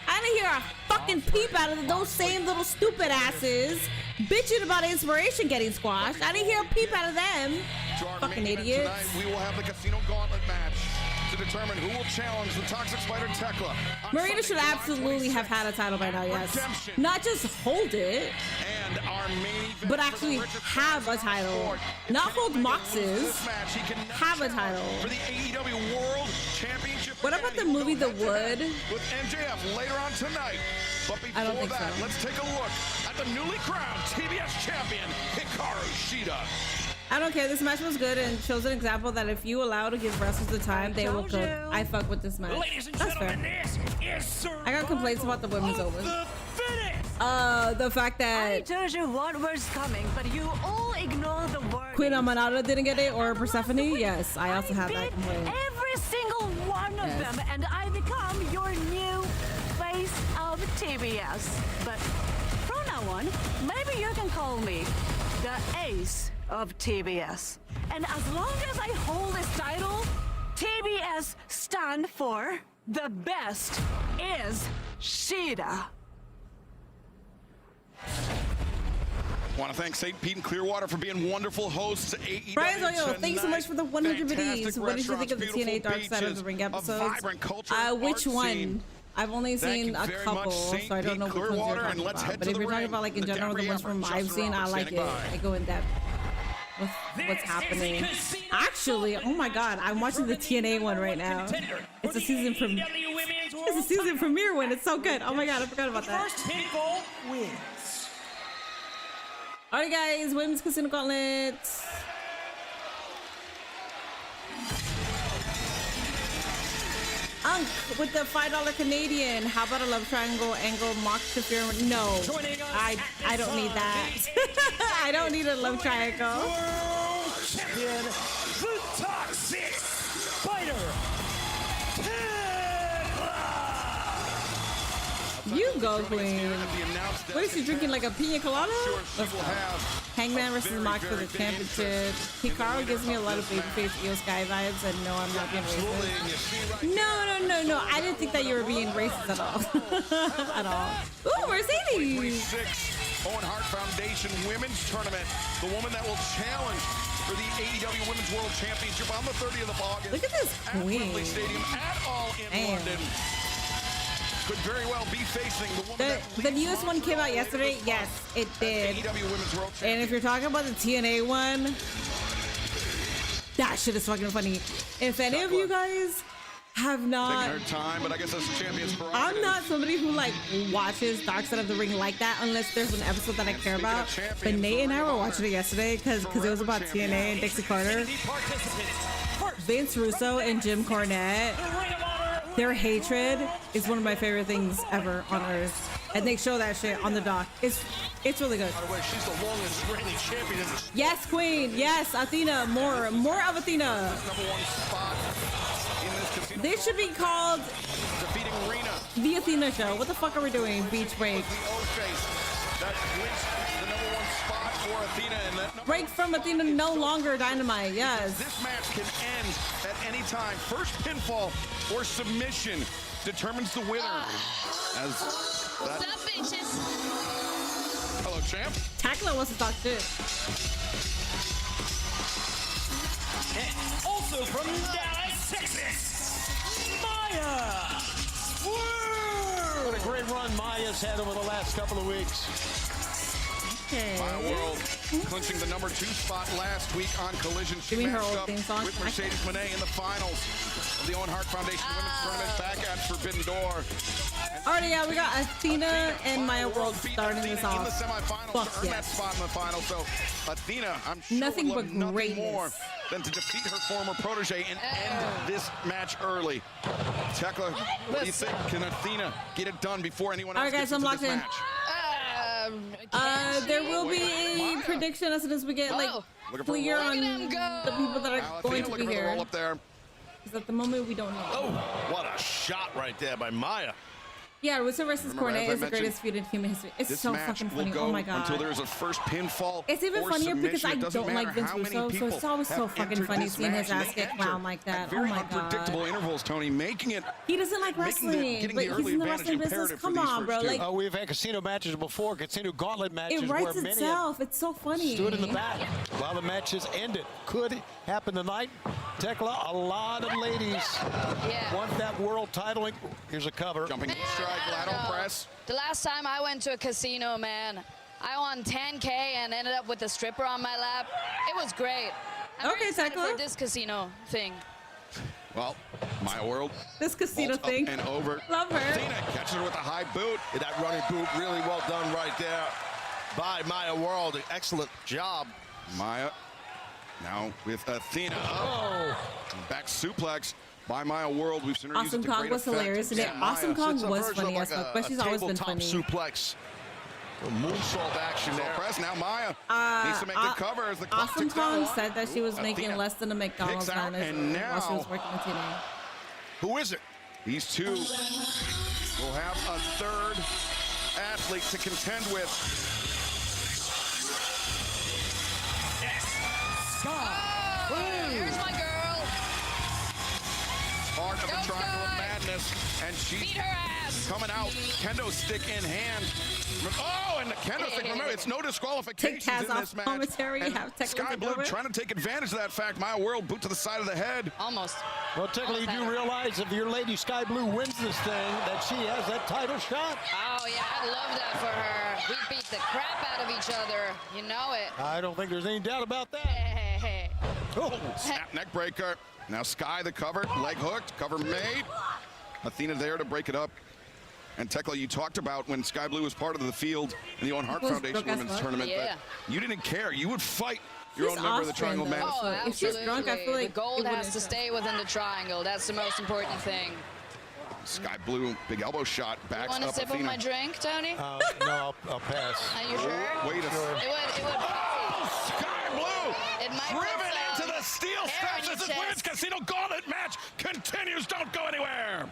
I didn't hear a fucking peep out of those same little stupid asses bitching about Inspiration getting squashed. I didn't hear a peep out of them. Fucking idiots. Tonight, we will have the Casino Gauntlet match to determine who will challenge the Toxic Spider Tekla. Marina should absolutely have had a title by now, yes. Not just hold it, and our main event but actually have a title. Not hold Mox's. Have a title. For the AEW World Championship. What about the movie The Wood? With MJF later on tonight. But I don't before think that, so. let's take a look at the newly crowned TBS champion, Hikaru Shida. I don't care. This match was good and shows an example that if you allow to give wrestlers the time, they will cook. I fuck with this match. That's fair. I got complaints about the women's open. The fact that I told you what was coming, but you all ignore the word. Queen Amanada didn't get it, or Persephone. Yes, I also have that complaint. Every single one of them, and I become your new face of TBS. But from now on, maybe you can call me the Ace of TBS. And as long as I hold this title, TBS stand for the best is Shida. Want to thank St. Pete and Clearwater for being wonderful hosts to AEW. Brian Zoyo, thank you so much for the 100 biddies. What did you think of the TNA Dark Side of the Ring episodes? Which one? I've only seen a couple, so I don't know which ones you're talking about. But if you're talking about, like, in general, the ones from I've seen, I like it. I go in depth with what's happening. Actually, oh my god, I'm watching the TNA one right now. It's a season premiere. It's a season premiere one. It's so good. Oh my god, I forgot about that. First pinfall wins. Alright guys, Women's Casino Gauntlet. Unk with the $5 Canadian. How about a love triangle angle mock Shafir? No, I don't need that. I don't need a love triangle. World champion, the Toxic Spider, Tekla. You go, Queen. What is she drinking? Like a pina colada? Let's go. Hangman versus Mox for the championship. Hikaru gives me a lot of babyface Io Sky vibes, and no, I'm not being racist. No. I didn't think that you were being racist at all. At all. Ooh, Mercedes. Owen Hart Foundation Women's Tournament. The woman that will challenge for the AEW Women's World Championship on the 30th of August. Look at this queen. At Wembley Stadium at All in London. Could very well be facing the woman The newest one came out yesterday. Yes, it did. AEW Women's World Championship. And if you're talking about the TNA one, that shit is fucking funny. If any of you guys have not, taking her time, but I guess that's the champion's prerogative. I'm not somebody who like watches Dark Side of the Ring like that unless there's an episode that I care about. But Nate and I were watching it yesterday because it was about TNA and Dixie Carter. Vince Russo and Jim Cornette, their hatred is one of my favorite things ever on earth. And they show that shit on the doc. It's really good. By the way, she's the longest reigning champion in the Yes, Queen. Yes, Athena. More of Athena. Number one spot in this casino. They should be called defeating Rena. The Athena Show. What the fuck are we doing? Beach break. The O-face that wins the number one spot for Athena. And that Break from Athena, no longer Dynamite. Yes. This match can end at any time. First pinfall or submission determines the winner. What's up, bitches? Hello, champ. Takla wants to talk shit. And also from Dallas, Texas, Maya. Woo! What a great run Maya's had over the last couple of weeks. Okay. Maya World clinching the number 2 spot last week on Collision. She Give me her matched old up theme song. with Mercedes Moné in the finals of the Owen Hart Foundation Women's Tournament back at Forbidden Door. Alright, yeah, we got Athena and Maya World starting this off. In the semifinals Fuck to earn that yes. spot in the final. So Athena, I'm sure Nothing would but love nothing greatness. more than to defeat her former protege and end this match early. Tekla, what do you think? Can Athena get it done before anyone else Alright, guys, gets I'm into locked this in. match? There will be a prediction as soon as we get like clear on the people that are going to be looking for the here. roll up there. Because at the moment we don't know. Oh, what a shot right there by Maya. Yeah, Russo versus Remember, as Cornette I is the mentioned, greatest feud in human history. It's This so match fucking will funny. go Oh my god. until there's a first pinfall. It's even or funnier because I submission. It doesn't don't like matter Vince how many Russo, so people it's always so have fucking entered funny this seeing his match. ass They get enter clowned like that. at very Oh my unpredictable god. intervals, Tony, making it. He doesn't like Making wrestling, getting but the he's early in the advantage wrestling business. imperative for Come these on, bro. first two. Like, We've had casino matches before, casino gauntlet matches it where writes many itself. It's so funny. stood in the back while the matches ended. Could happen tonight. Tekla, a lot of ladies want that world title. Here's a cover. Jumping strike, lateral press. The last time I went to a casino, man, I won 10K and ended up with a stripper on my lap. It was great. I'm very excited for this casino thing. Well, Maya World. This casino vaults up thing. and over. Love her. Athena catches her with a high boot. That running boot really well done right there by Maya World. Excellent job. Maya now with Athena. Oh, back suplex by Maya World. We've seen her use it Awesome to Kong great was effect. hilarious today. Yeah, Awesome Maya. Kong It's a was version funny of as like fuck, but she's always been tabletop funny. suplex. A moonsault action there. Press now. Maya needs to make the cover as the clock Awesome ticks down. Kong said that she was making Athena less than a McDonald's kicks out, manager and while she was now- working with TNA. Who is it? These two will have a third athlete to contend with. Here's my girl. Part of a triangle of madness, and she's coming out, kendo stick in hand. Oh, and the kendo stick. Remember, it's no disqualifications Take Taz in off this match. commentary, And have Tekla Sky take Blue over. trying to take advantage of that fact. Maya World boot to the side of the head. Almost. Well, Tekla, you do realize if your lady Sky Blue wins this thing, that she has that title shot? Oh, yeah, I love that for her. We beat the crap out of each other. You know it. I don't think there's any doubt about that. Hey. Oh, snap neck breaker. Now Sky the cover, leg hooked, cover made. Athena there to break it up. And Tekla, you talked about when Sky Blue was part of the field in the Owen Hart Was Foundation broke as Women's fuck. Tournament. Yeah. That you didn't care. You would fight your She's own member of the Austrian, Triangle though. Madness. Oh, If she's absolutely. drunk, I feel like the gold it has wouldn't to stay within the triangle. That's the most important thing. Sky Blue, big elbow shot, You backs want a up sip of Athena. my drink, Tony? No, I'll pass. Are you sure? Wait a second. It would. Sky Blue It might put driven some into the steel hair steps on your as this chest. women's casino gauntlet match continues. Don't go anywhere.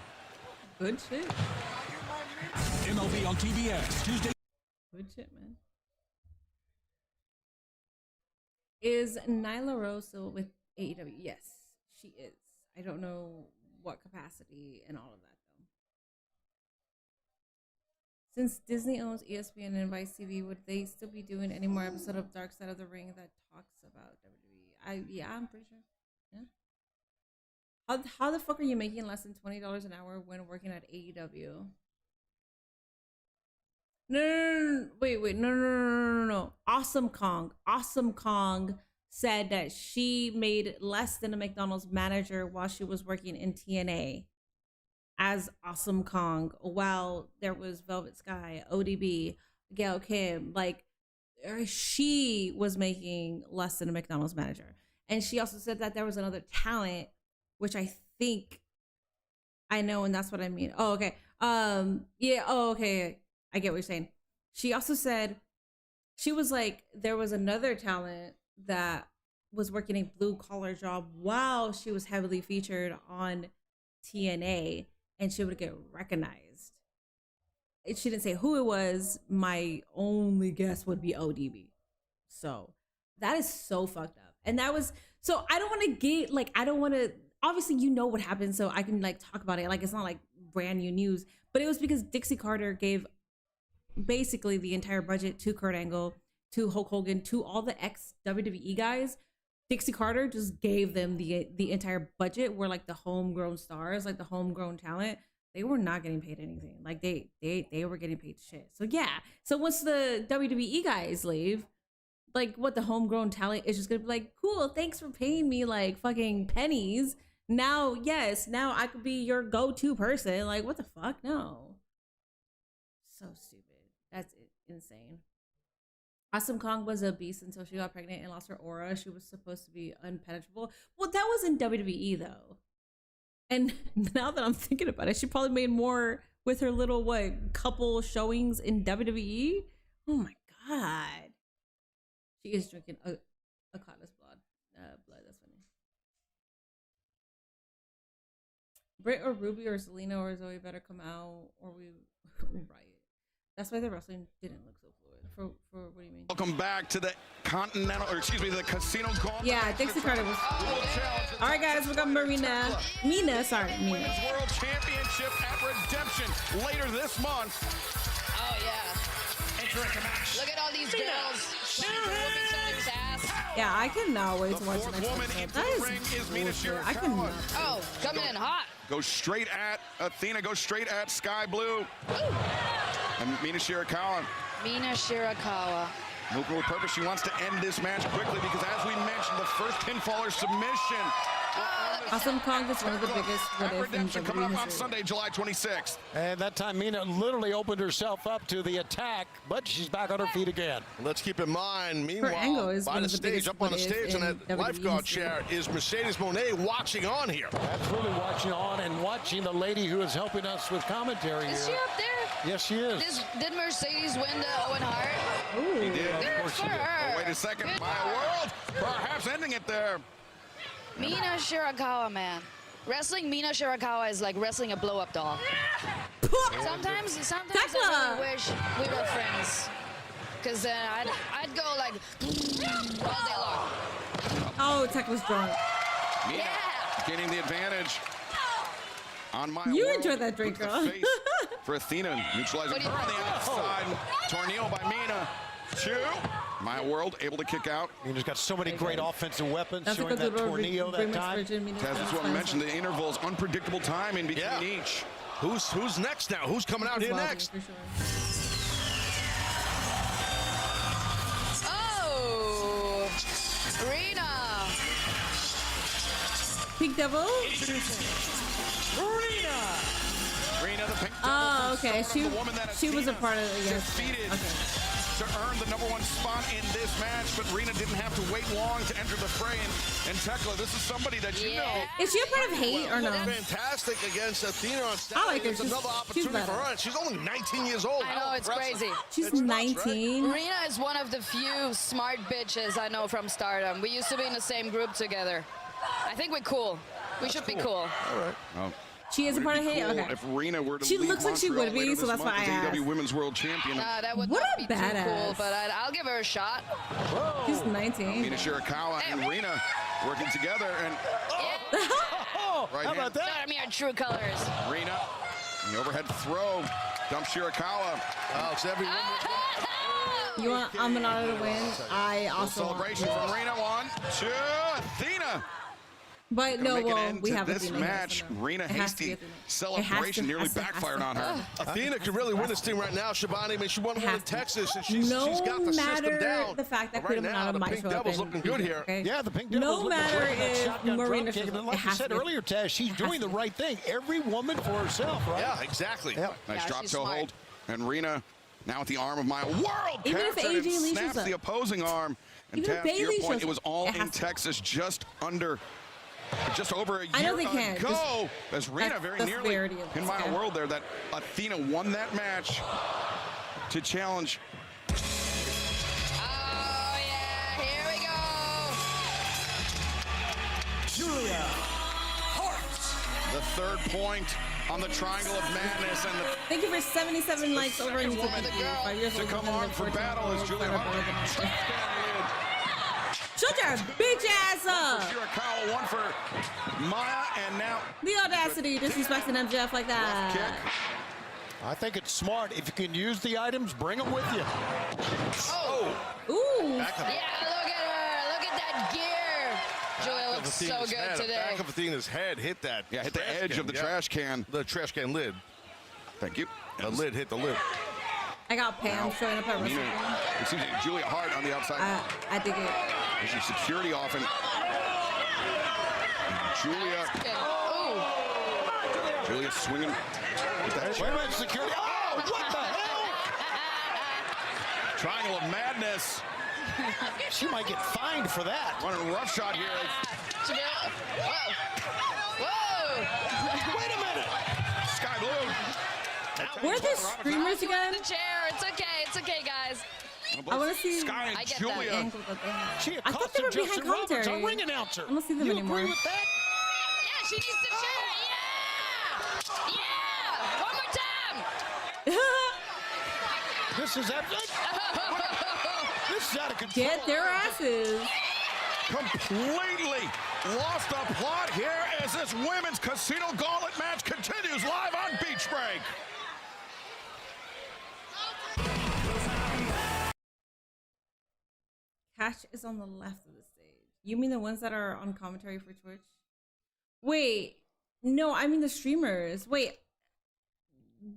Good shit. MLB on TBS Tuesday. Good shit, man. Is Nyla Rose still with AEW? Yes, she is. I don't know what capacity and all of that though. Since Disney owns ESPN and Vice TV, would they still be doing any more episode of Dark Side of the Ring that talks about WWE? Yeah, I'm pretty sure. Yeah. How the fuck are you making less than $20 an hour when working at AEW? No. Wait. No. Awesome Kong said that she made less than a McDonald's manager while she was working in TNA as Awesome Kong, while there was Velvet Sky, ODB, Gail Kim. Like, she was making less than a McDonald's manager. And she also said that there was another talent, which I think I know, and that's what I mean. Oh, okay. Yeah, okay. I get what you're saying. She also said, she was like, there was another talent that was working a blue collar job while she was heavily featured on TNA, and she would get recognized. She didn't say who it was. My only guess would be ODB. So that is so fucked up. And that was, so I don't want to get, like, I don't want to, obviously you know what happened, so I can like talk about it. Like, it's not like brand new news, but it was because Dixie Carter gave basically the entire budget to Kurt Angle, to Hulk Hogan, to all the ex-WWE guys. Dixie Carter just gave them the entire budget, where like the homegrown stars, like the homegrown talent, they were not getting paid anything. Like they were getting paid shit. So yeah. So once the WWE guys leave, like what, the homegrown talent is just gonna be like, cool, thanks for paying me like fucking pennies. Now, yes, now I could be your go-to person. Like, what the fuck? No. So stupid. That's insane. Awesome Kong was a beast until she got pregnant and lost her aura. She was supposed to be impenetrable. Well, that was in WWE though. And now that I'm thinking about it, she probably made more with her little, couple showings in WWE? Oh my God. She is drinking a cotton's blood. That's funny. Britt or Ruby or Zelina or Zoe better come out, or we riot. That's why the wrestling didn't look so fluid. For what do you mean? Welcome back to the the Casino Gauntlet. Yeah, Dixie Carter was. All right, guys, we got Mina. Women's World Championship at Redemption later this month. Oh yeah. Entering the match. Look at all these girls. Whooping each other's ass. Yeah, I cannot wait to watch the next episode. That is bullshit. I cannot. Oh, coming in hot. Go straight at Athena. Go straight at Sky Blue. And Mina Shirakawa. Mina Shirakawa. Moving with purpose. She wants to end this match quickly because, as we mentioned, the first pinfaller submission. Awesome Kong is one of the biggest what if in WWE coming up on history. Sunday, July 26th. And that time, Mina literally opened herself up to the attack, but she's back on her feet again. Let's keep in mind, Angle meanwhile, is by one the of the stage, biggest up on the what if stage, and in that WWE lifeguard history. chair is Mercedes Moné watching on here. Absolutely watching on and watching the lady who is helping us with commentary Is here. she up there? Yes, she is. Did Mercedes win the Owen Hart? He did. Good Of course for she did. her. Oh, wait a second. Good My for her. world. Perhaps ending it there. Mina Shirakawa, man. Wrestling Mina Shirakawa is like wrestling a blow-up doll. Sometimes I really wish we were friends, because then I'd go like all day long. Oh, Tech was drunk. Mina getting the advantage on my You world. enjoyed that drink, Look at girl. the face for Athena, neutralizing her on the outside. Tornado by Mina. 2. My world able to kick out. Mina's got so many great offensive weapons, That's showing like a that good tornado that remix time. version. Mina's That's fans what we fans mentioned, the intervals, unpredictable time in between each. Who's next now? Who's coming out here Wild next? for sure. Oh, Rena. Pink Devil? Rena, the pink Oh, devil okay. from Stardom, the woman that She was a part of the defeated to earn the #1 spot in this match, but Rena didn't have to wait long to enter the fray. And Tekla, this is somebody that you know. Is she a part of Hate or no? Fantastic against Athena on Saturday. I like her. It's another She's opportunity for better. her. She's only 19 years old. I know, How it's impressive. crazy. She's It's nuts, 19. right? Rena is one of the few smart bitches I know from Stardom. We used to be in the same group together. I think we're cool. We should be cool. All right. Oh, She is a part of Hey. Cool Okay. if Rena were to She leave looks like she Montreal would be, later so this that's why month I as asked. AEW Women's World Champion. That would What not a be too cool, badass. but I'll give her a shot. She's 19. Mina Shirakawa and Rena working together, and right How about hand. that? Show me our true colors. Rena, the overhead throw, dump Shirakawa. Oh, it's every woman. You want Amanada to win? I also want. Celebration from Rena. 1, 2, Athena. But Gonna no, make an well, end we to have this Athena match. here, so no. Rena It has to be hasty Athena. celebration nearly has to, backfired on her. Athena could really win this thing right now, Shibani. I mean, she won one in Has to. Texas, and she's No got the system matter down. the fact that But right Kuda now, Manada the might Pink show up Devil's and looking be good there, here. okay? Yeah, the Pink Devils No looking matter great in that if shotgun Marina drop kick. shows And up, like it you has said to be earlier, Taz, she's doing the right thing. Every woman for herself, right? Yeah, exactly. Yep. Nice Yeah, drop she's toe smart. hold. And Rena now at the arm of my world. Even if taps it and AJ Lee snaps shows the up. opposing arm. And Even if Taz, to your Bayley point, shows it was up, all it has in to. Texas just over a year I know they can, ago. As Rena that's very the nearly severity of in this, my okay? world there that Athena won that match to challenge. Oh, yeah. Here we go. Julia Hart. The third point on the Triangle of Madness, and the Thank you for 77 likes over in second woman to go 5 years to old. come armed for battle is Julia Hart. Shut your bitch ass up! Shirakawa, one for Maya, and now The audacity disrespecting MJF like that. kick. I think it's smart. If you can use the items, bring them with you. Oh, Ooh. Yeah, look at her. Look at that gear. Julia looks so good today. Back of Athena's head hit that. yeah, hit the trash edge can, of the yeah. trash can. The trash can lid. Thank you. The lid hit the lid. I got Pam showing up at Mina, WrestleMania. excuse me, Julia Hart on the outside. I dig it. She's security off, and Julia. Oh. Julia swinging with that. Wait a minute, security. Oh, what the hell? Triangle of Madness. She might get fined for that. Running a rough shot here. Whoa. Whoa. Wait a minute. Sky Blue. Where are the streamers again? The chair. It's okay. It's okay, guys. I want to see Sky and I get Julia. that. angle that they have. She I thought they were accosted behind Justin Roberts, our commentary. ring announcer. I don't see them You anymore. agree with that? Yeah, she needs to chair. Yeah. Yeah. One more time. This is this is out of control. Get their asses. Completely lost the plot here as this women's casino gauntlet match continues live on Beach Break. Cash is on the left of the stage. You mean the ones that are on commentary for Twitch? Wait, no, I mean the streamers. Wait,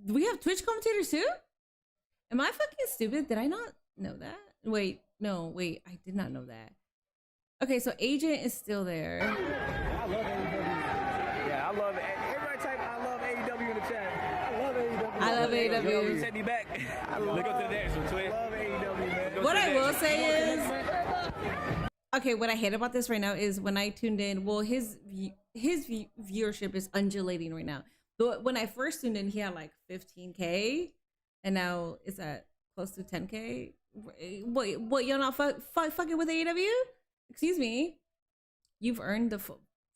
we have Twitch commentators too? Am I fucking stupid? Did I not know that? Wait, no, wait, I did not know that. Okay, so Agent is still there. I love AEW. Yeah, I love it. Everybody type I love AEW in the chat. I love AEW. I love AEW. Set me back. Look up to the next one, Twitch. I love AEW, man. What I will say is, okay, what I hate about this right now is when I tuned in, well, his viewership is undulating right now. But when I first tuned in, he had like 15K, and now it's at close to 10K. What you're not fucking with AEW? Excuse me. You've earned the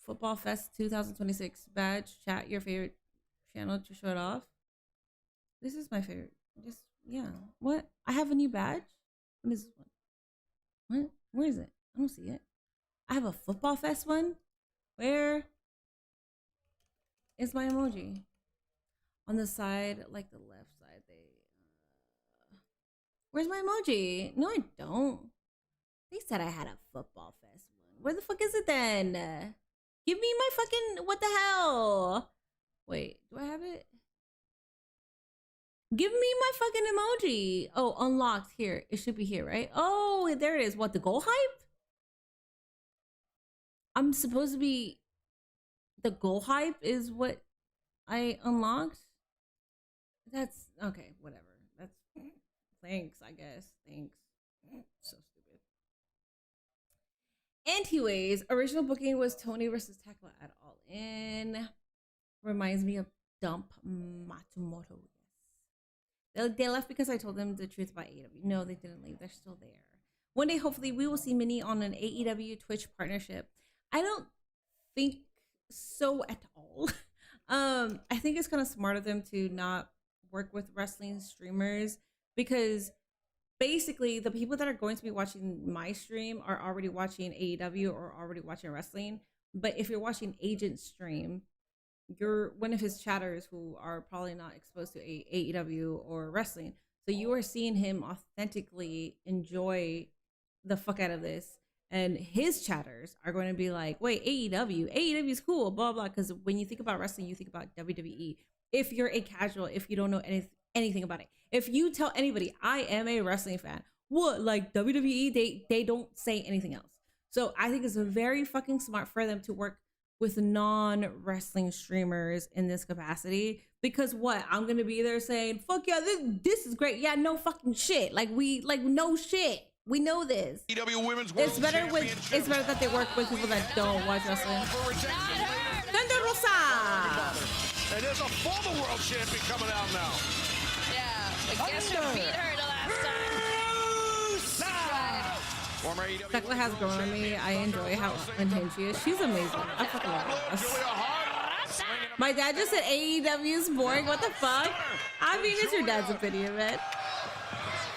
Football Fest 2026 badge. Chat your favorite channel to show it off. This is my favorite. Just yeah. What? I have a new badge. What is this one? What? Where is it? I don't see it. I have a Football Fest one. Where is my emoji? On the side, like the left side. Where's my emoji? No, I don't. They said I had a Football Fest one. Where the fuck is it then? Give me my fucking, what the hell? Wait, do I have it? Give me my fucking emoji. Oh, unlocked here. It should be here, right? Oh, there it is. What, the goal hype? I'm supposed to be, the goal hype is what I unlocked? That's, okay, whatever. That's, thanks, I guess. Thanks. So stupid. Anyways, original booking was Tony versus Tekla at All In. Reminds me of Dump Matsumoto. Yes. They left because I told them the truth about AEW. No, they didn't leave. They're still there. One day, hopefully, we will see Minnie on an AEW Twitch partnership. I don't think so at all. I think it's kind of smart of them to not work with wrestling streamers, because basically the people that are going to be watching my stream are already watching AEW or already watching wrestling. But if you're watching Agent's stream, you're one of his chatters who are probably not exposed to AEW or wrestling. So you are seeing him authentically enjoy the fuck out of this. And his chatters are going to be like, wait, AEW is cool, blah, blah. Because when you think about wrestling, you think about WWE. If you're a casual, if you don't know anything about it. If you tell anybody, I am a wrestling fan, what, like WWE, they don't say anything else. So I think it's very fucking smart for them to work with non-wrestling streamers in this capacity, because what, I'm gonna be there saying, fuck yeah, this is great. Yeah, no fucking shit. Like no shit. We know this. AEW Women's World It's better that they work with people that don't watch wrestling. Thunder Rosa. And there's a former world champion coming out now. Yeah, but guess who beat her the last time? Tekla has grown on me. I enjoy how unhinged she is. She's amazing. I fucking love her. My dad just said AEW is boring. What the fuck? I mean, it's your dad's opinion, man.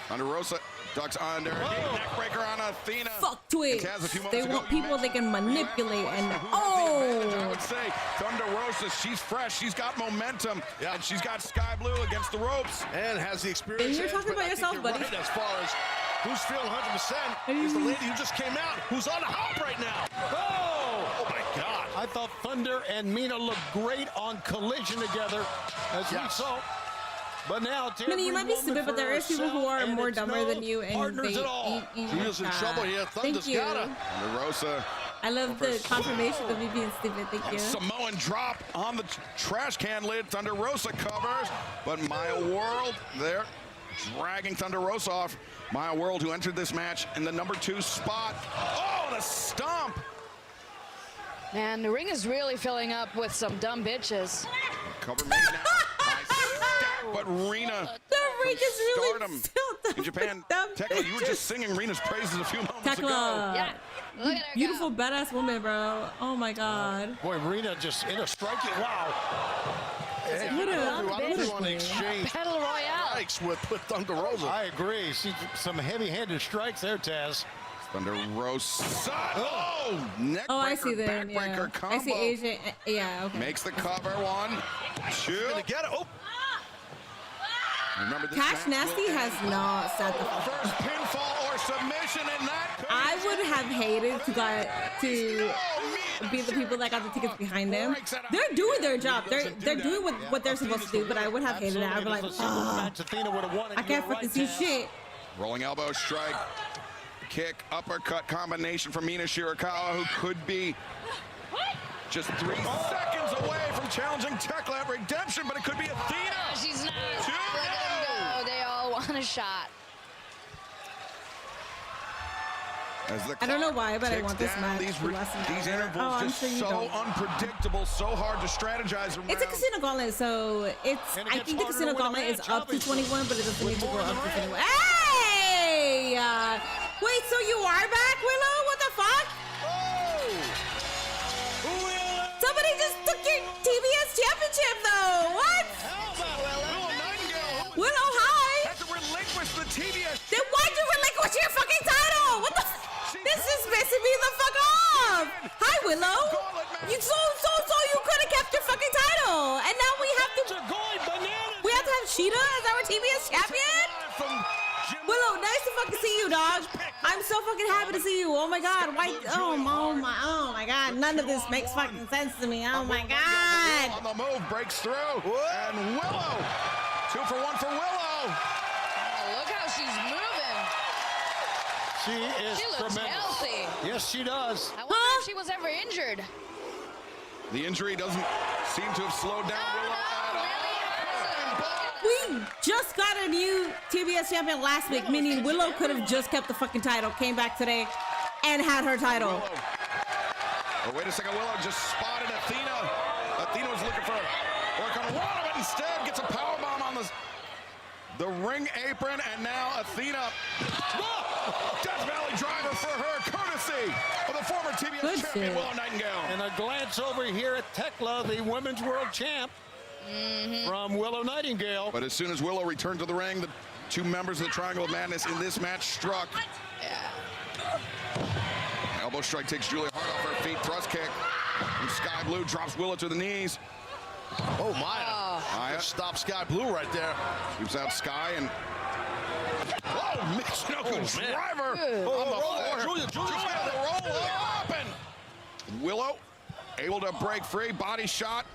Thunder Rosa ducks under. Neckbreaker on Athena. Fuck Twitch. They want people they can manipulate and I would say Thunder Rosa, she's fresh, she's got momentum, and she's got Sky Blue against the ropes. And has the experience. And you're talking about yourself, buddy. Right, as far as who's feeling 100% is the lady who just came out, who's on the hop right now. Oh my God. I thought Thunder and Mina looked great on Collision together, as we saw. But now, Minnie, you might be stupid, but there is people who are more dumber than you, and they ain't She's in trouble here. Thunder's got her. Thunder Rosa. I love the confirmation of me being stupid. Thank you. Samoan drop on the trash can lid. Thunder Rosa covers, but Maya World there dragging Thunder Rosa off. Maya World, who entered this match in the #2 spot. Oh, the stomp! Man, the ring is really filling up with some dumb bitches. Cover made now. But Rena, the ring is really Stardom in Japan. Tekla, you were just singing Rena's praises a few moments ago. Yeah, look at her Beautiful, badass woman, bro. Oh my God. Boy, Rena just in a striking. Wow. What a on the exchange. Battle Royale. Strikes with Thunder Rosa. I agree. See some heavy-handed strikes there, Taz. Thunder Rosa. Oh, neck Oh, I breaker, see them. Yeah. backbreaker combo. I see Asian. Yeah, okay. Makes the cover. 1, 2. To get it. Oh. Remember this Cash match Nasty will has end not said the first pinfall or submission, and that I would have hated to be the people that got the tickets behind them. They're doing their job. They're doing what they're supposed to do, but I would have hated it. I'd be like, I can't freaking see shit. rolling elbow strike, kick, uppercut combination from Mina Shirakawa, who could be just 3 seconds away from challenging Tekla at Redemption, but it could be Athena. No, she's not. Look at them go. They all want a shot. I don't know why, but I want this match. These intervals just so unpredictable, so hard to strategize around. It's a Casino Gauntlet, so I think the Casino Gauntlet is up to 21, but it doesn't need to go up to 21. Hey! Wait, so you are back, Willow? What the fuck? Somebody just took your TBS championship, though. What? Willow, hi. Had to relinquish the TBS. Then why'd you relinquish your fucking title? What the? This is pissing me the fuck off. Hi, Willow. You so you could have kept your fucking title, and now we have to have Sheeta as our TBS champion. Willow, nice to fucking see you, dog. I'm so fucking happy to see you. Oh my God, why? Oh my God, none of this makes fucking sense to me. Oh my God. On the move, breaks through, and Willow, 2 for 1 for Willow. Oh, look how she's moving. She is She looks tremendous. healthy. Yes, she does. I wonder if she was ever injured. The injury doesn't seem to have slowed down Willow at all. We just got a new TBS champion last week, meaning Willow could have just kept the fucking title, came back today, and had her title. Oh, wait a second, Willow just spotted Athena. Athena was looking for work on one of it. Instead, gets a powerbomb on the ring apron, and now Athena. Death Valley driver for her, courtesy of the former TBS champion Willow Nightingale. And a glance over here at Tekla, the women's world champ from Willow Nightingale. But as soon as Willow returned to the ring, the two members of the Triangle of Madness in this match struck. Elbow strike takes Julia Hart off her feet. Thrust kick from Sky Blue drops Willow to the knees. Oh, Maya. Stop Sky Blue right there. Keeps out Sky and... Oh, Michinoku driver Oh, Julia, the roll up and Willow able to break free. Body shot.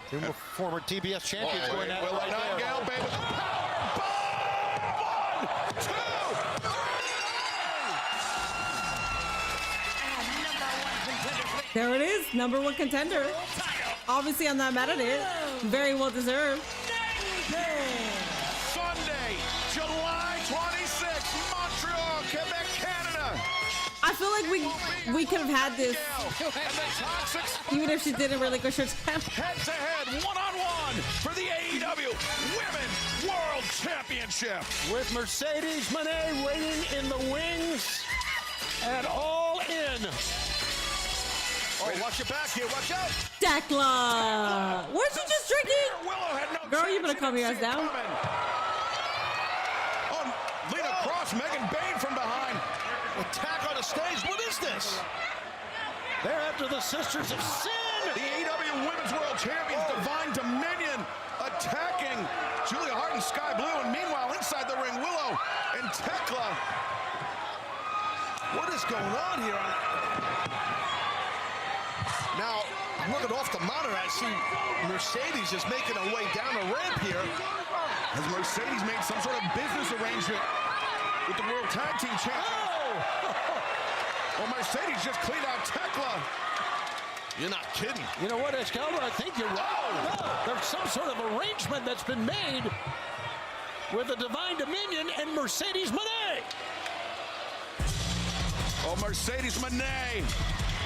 Two former TBS champions going at it Willow right Nightingale, there. baby. Power bomb! 1, 2, 3. There it is, number one contender. Obviously, I'm not mad at it. Very well deserved. Sunday, July 26th, Montreal, Quebec, Canada. I feel like we could have had this even if she didn't relinquish her title. Head-to-head, one-on-one for the AEW Women's World Championship. With Mercedes Moné waiting in the wings at All In. Oh, watch your back here. Watch out. Tekla! Weren't you just drinking? Willow had no Girl, you better calm your ass down. On Lena Cross, Megan Bain from behind. Attack on the stage. What is this? They're after the Sisters of Sin. The AEW Women's World Champions, Divine Dominion, attacking Julia Hart and Sky Blue. And meanwhile, inside the ring, Willow and Tekla. What is going on here? Now, looking off the monitor, I see Mercedes is making her way down the ramp here. Has Mercedes made some sort of business arrangement with the World Tag Team Champions? Well, Mercedes just cleaned out Tekla. You're not kidding. You know what, Excalibur? I think you're right. There's some sort of arrangement that's been made with the Divine Dominion and Mercedes Moné. Oh, Mercedes Moné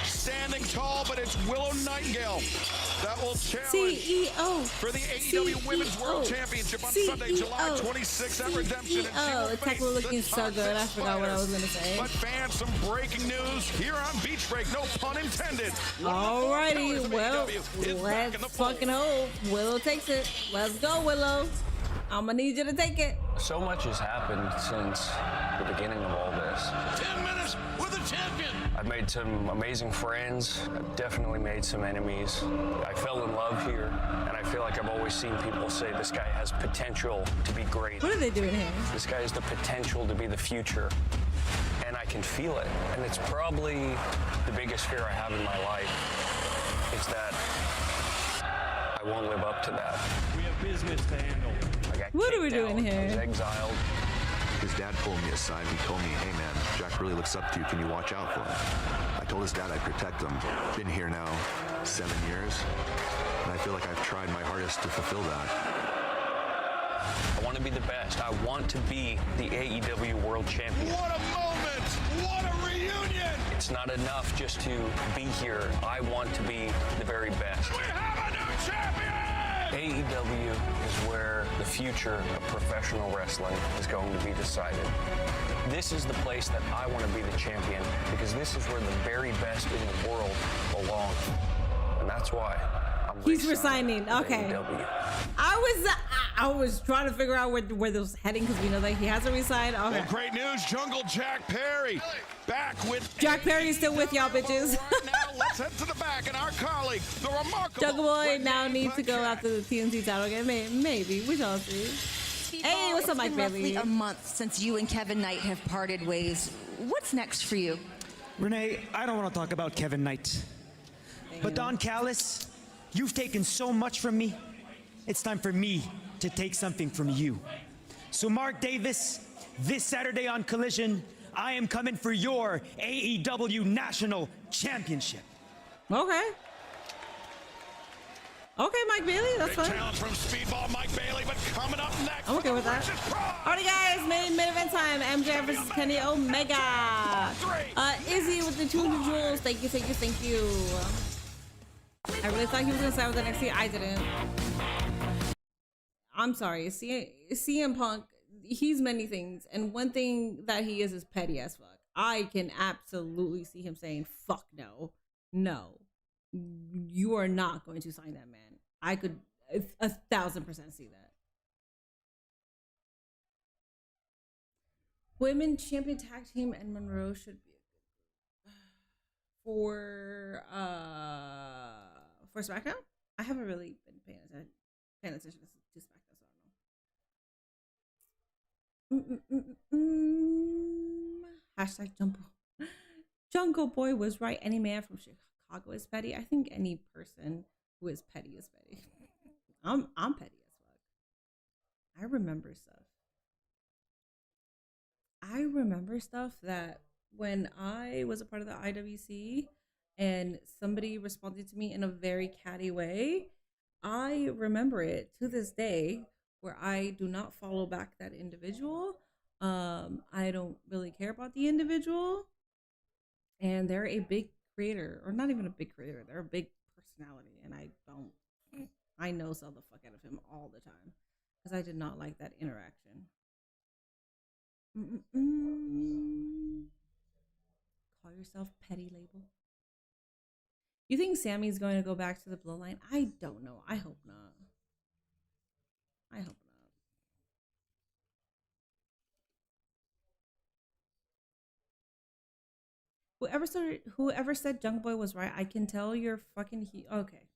standing tall, but it's Willow Nightingale that will challenge CEO for the AEW Women's World Championship on Sunday, July 26th at Redemption. Oh, Tekla looking so good. I forgot what I was going to say. But fans, some breaking news here on Beach Break. No pun intended. Alrighty, well, let's fucking hope Willow takes it. Let's go, Willow. I'm gonna need you to take it. So much has happened since the beginning of all this. 10 minutes with the champion. I've made some amazing friends. I've definitely made some enemies. I fell in love here, and I feel like I've always seen people say this guy has potential to be great. What are they doing here? This guy has the potential to be the future, and I can feel it. And it's probably the biggest fear I have in my life is that I won't live up to that. We have business to handle. What are we doing I was here? exiled. His dad pulled me aside and he told me, hey man, Jack really looks up to you. Can you watch out for him? I told his dad I'd protect him. Been here now 7 years, and I feel like I've tried my hardest to fulfill that. I want to be the best. I want to be the AEW World Champion. What a moment! What a reunion! It's not enough just to be here. I want to be the very best. We have a new champion! AEW is where the future of professional wrestling is going to be decided. This is the place that I want to be the champion because this is where the very best in the world belong. And that's why I'm He's resigning. Okay. AEW. I was trying to figure out where this was heading because we know that he hasn't resigned. Okay. Well, great news, Jungle Jack Perry back with Jack Perry's still with y'all, bitches. Now let's head to the back and our colleague, the remarkable Jungle Boy now needs to go after the TNT title again. Maybe. We shall see. Hey, what's up, Mike Bailey? Roughly a month since you and Kevin Knight have parted ways. What's next for you? Renee, I don't want to talk about Kevin Knight. But Don Callis, you've taken so much from me. It's time for me to take something from you. So Mark Davis, this Saturday on Collision, I am coming for your AEW National Championship. Okay. Okay, Mike Bailey, that's fine. challenge from Speedball Mike Bailey, but coming up next. I'm okay with that. Alrighty, guys, main event time. MJF versus Kenny Omega. Izzy with the 200 jewels. Thank you. I really thought he was gonna sign with NXT. I didn't. I'm sorry. CM Punk he's many things, and one thing that he is petty as fuck. I can absolutely see him saying, "Fuck no, you are not going to sign that man." I could 1,000% see that. Women champion tag team and Monroe should be for SmackDown. I haven't really been paying attention to SmackDown, so I don't know. Hashtag Jungle Boy was right. Any man from Chicago is petty. I think any person who is petty is petty. I'm petty as fuck. I remember stuff that when I was a part of the IWC and somebody responded to me in a very catty way, I remember it to this day, where I do not follow back that individual. I don't really care about the individual, and they're a big creator, or not even a big creator, they're a big personality, and I no sell the fuck out of him all the time because I did not like that interaction. Call yourself petty label. You think Sammy's going to go back to the Bloodline? I don't know. I hope not. I hope not. Whoever said Jungle Boy was right, I can tell you're fucking okay.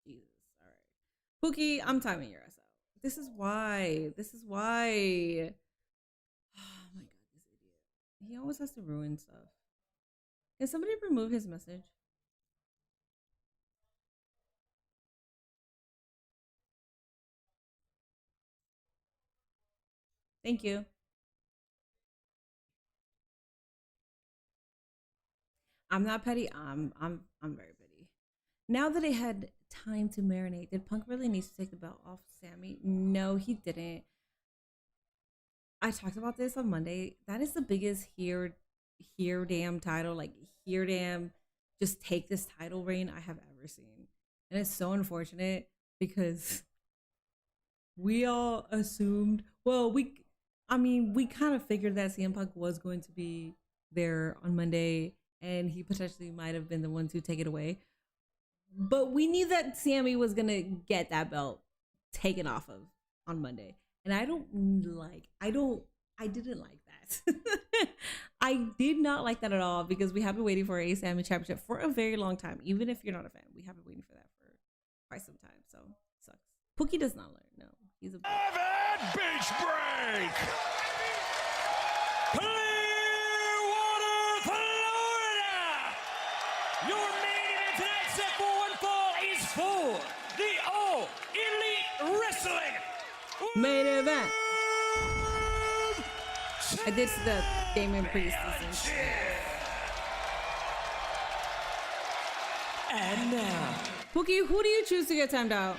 Jesus. All right. Pookie, I'm timing your ass out. This is why. Oh my god, this idiot. He always has to ruin stuff. Can somebody remove his message? Thank you. I'm not petty. I'm very petty. Now that I had time to marinate, did Punk really need to take the belt off Sammy? No, he didn't. I talked about this on Monday. That is the biggest here damn title, like here damn, just take this title reign I have ever seen. And it's so unfortunate because we all assumed, well, we kind of figured that CM Punk was going to be there on Monday and he potentially might have been the one to take it away. But we knew that Sammy was going to get that belt taken off of on Monday. And I didn't like that. I did not like that at all because we have been waiting for a Sammy Championship for a very long time. Even if you're not a fan, we have been waiting for that for quite some time. So it sucks. Pookie does not learn. No, he's a Evan Beach Break. Clearwater, Florida. Your main event tonight, set for one fall, is for the All Elite Wrestling main event. I did see the Damian Priest season. And now, Pookie, who do you choose to get timed out?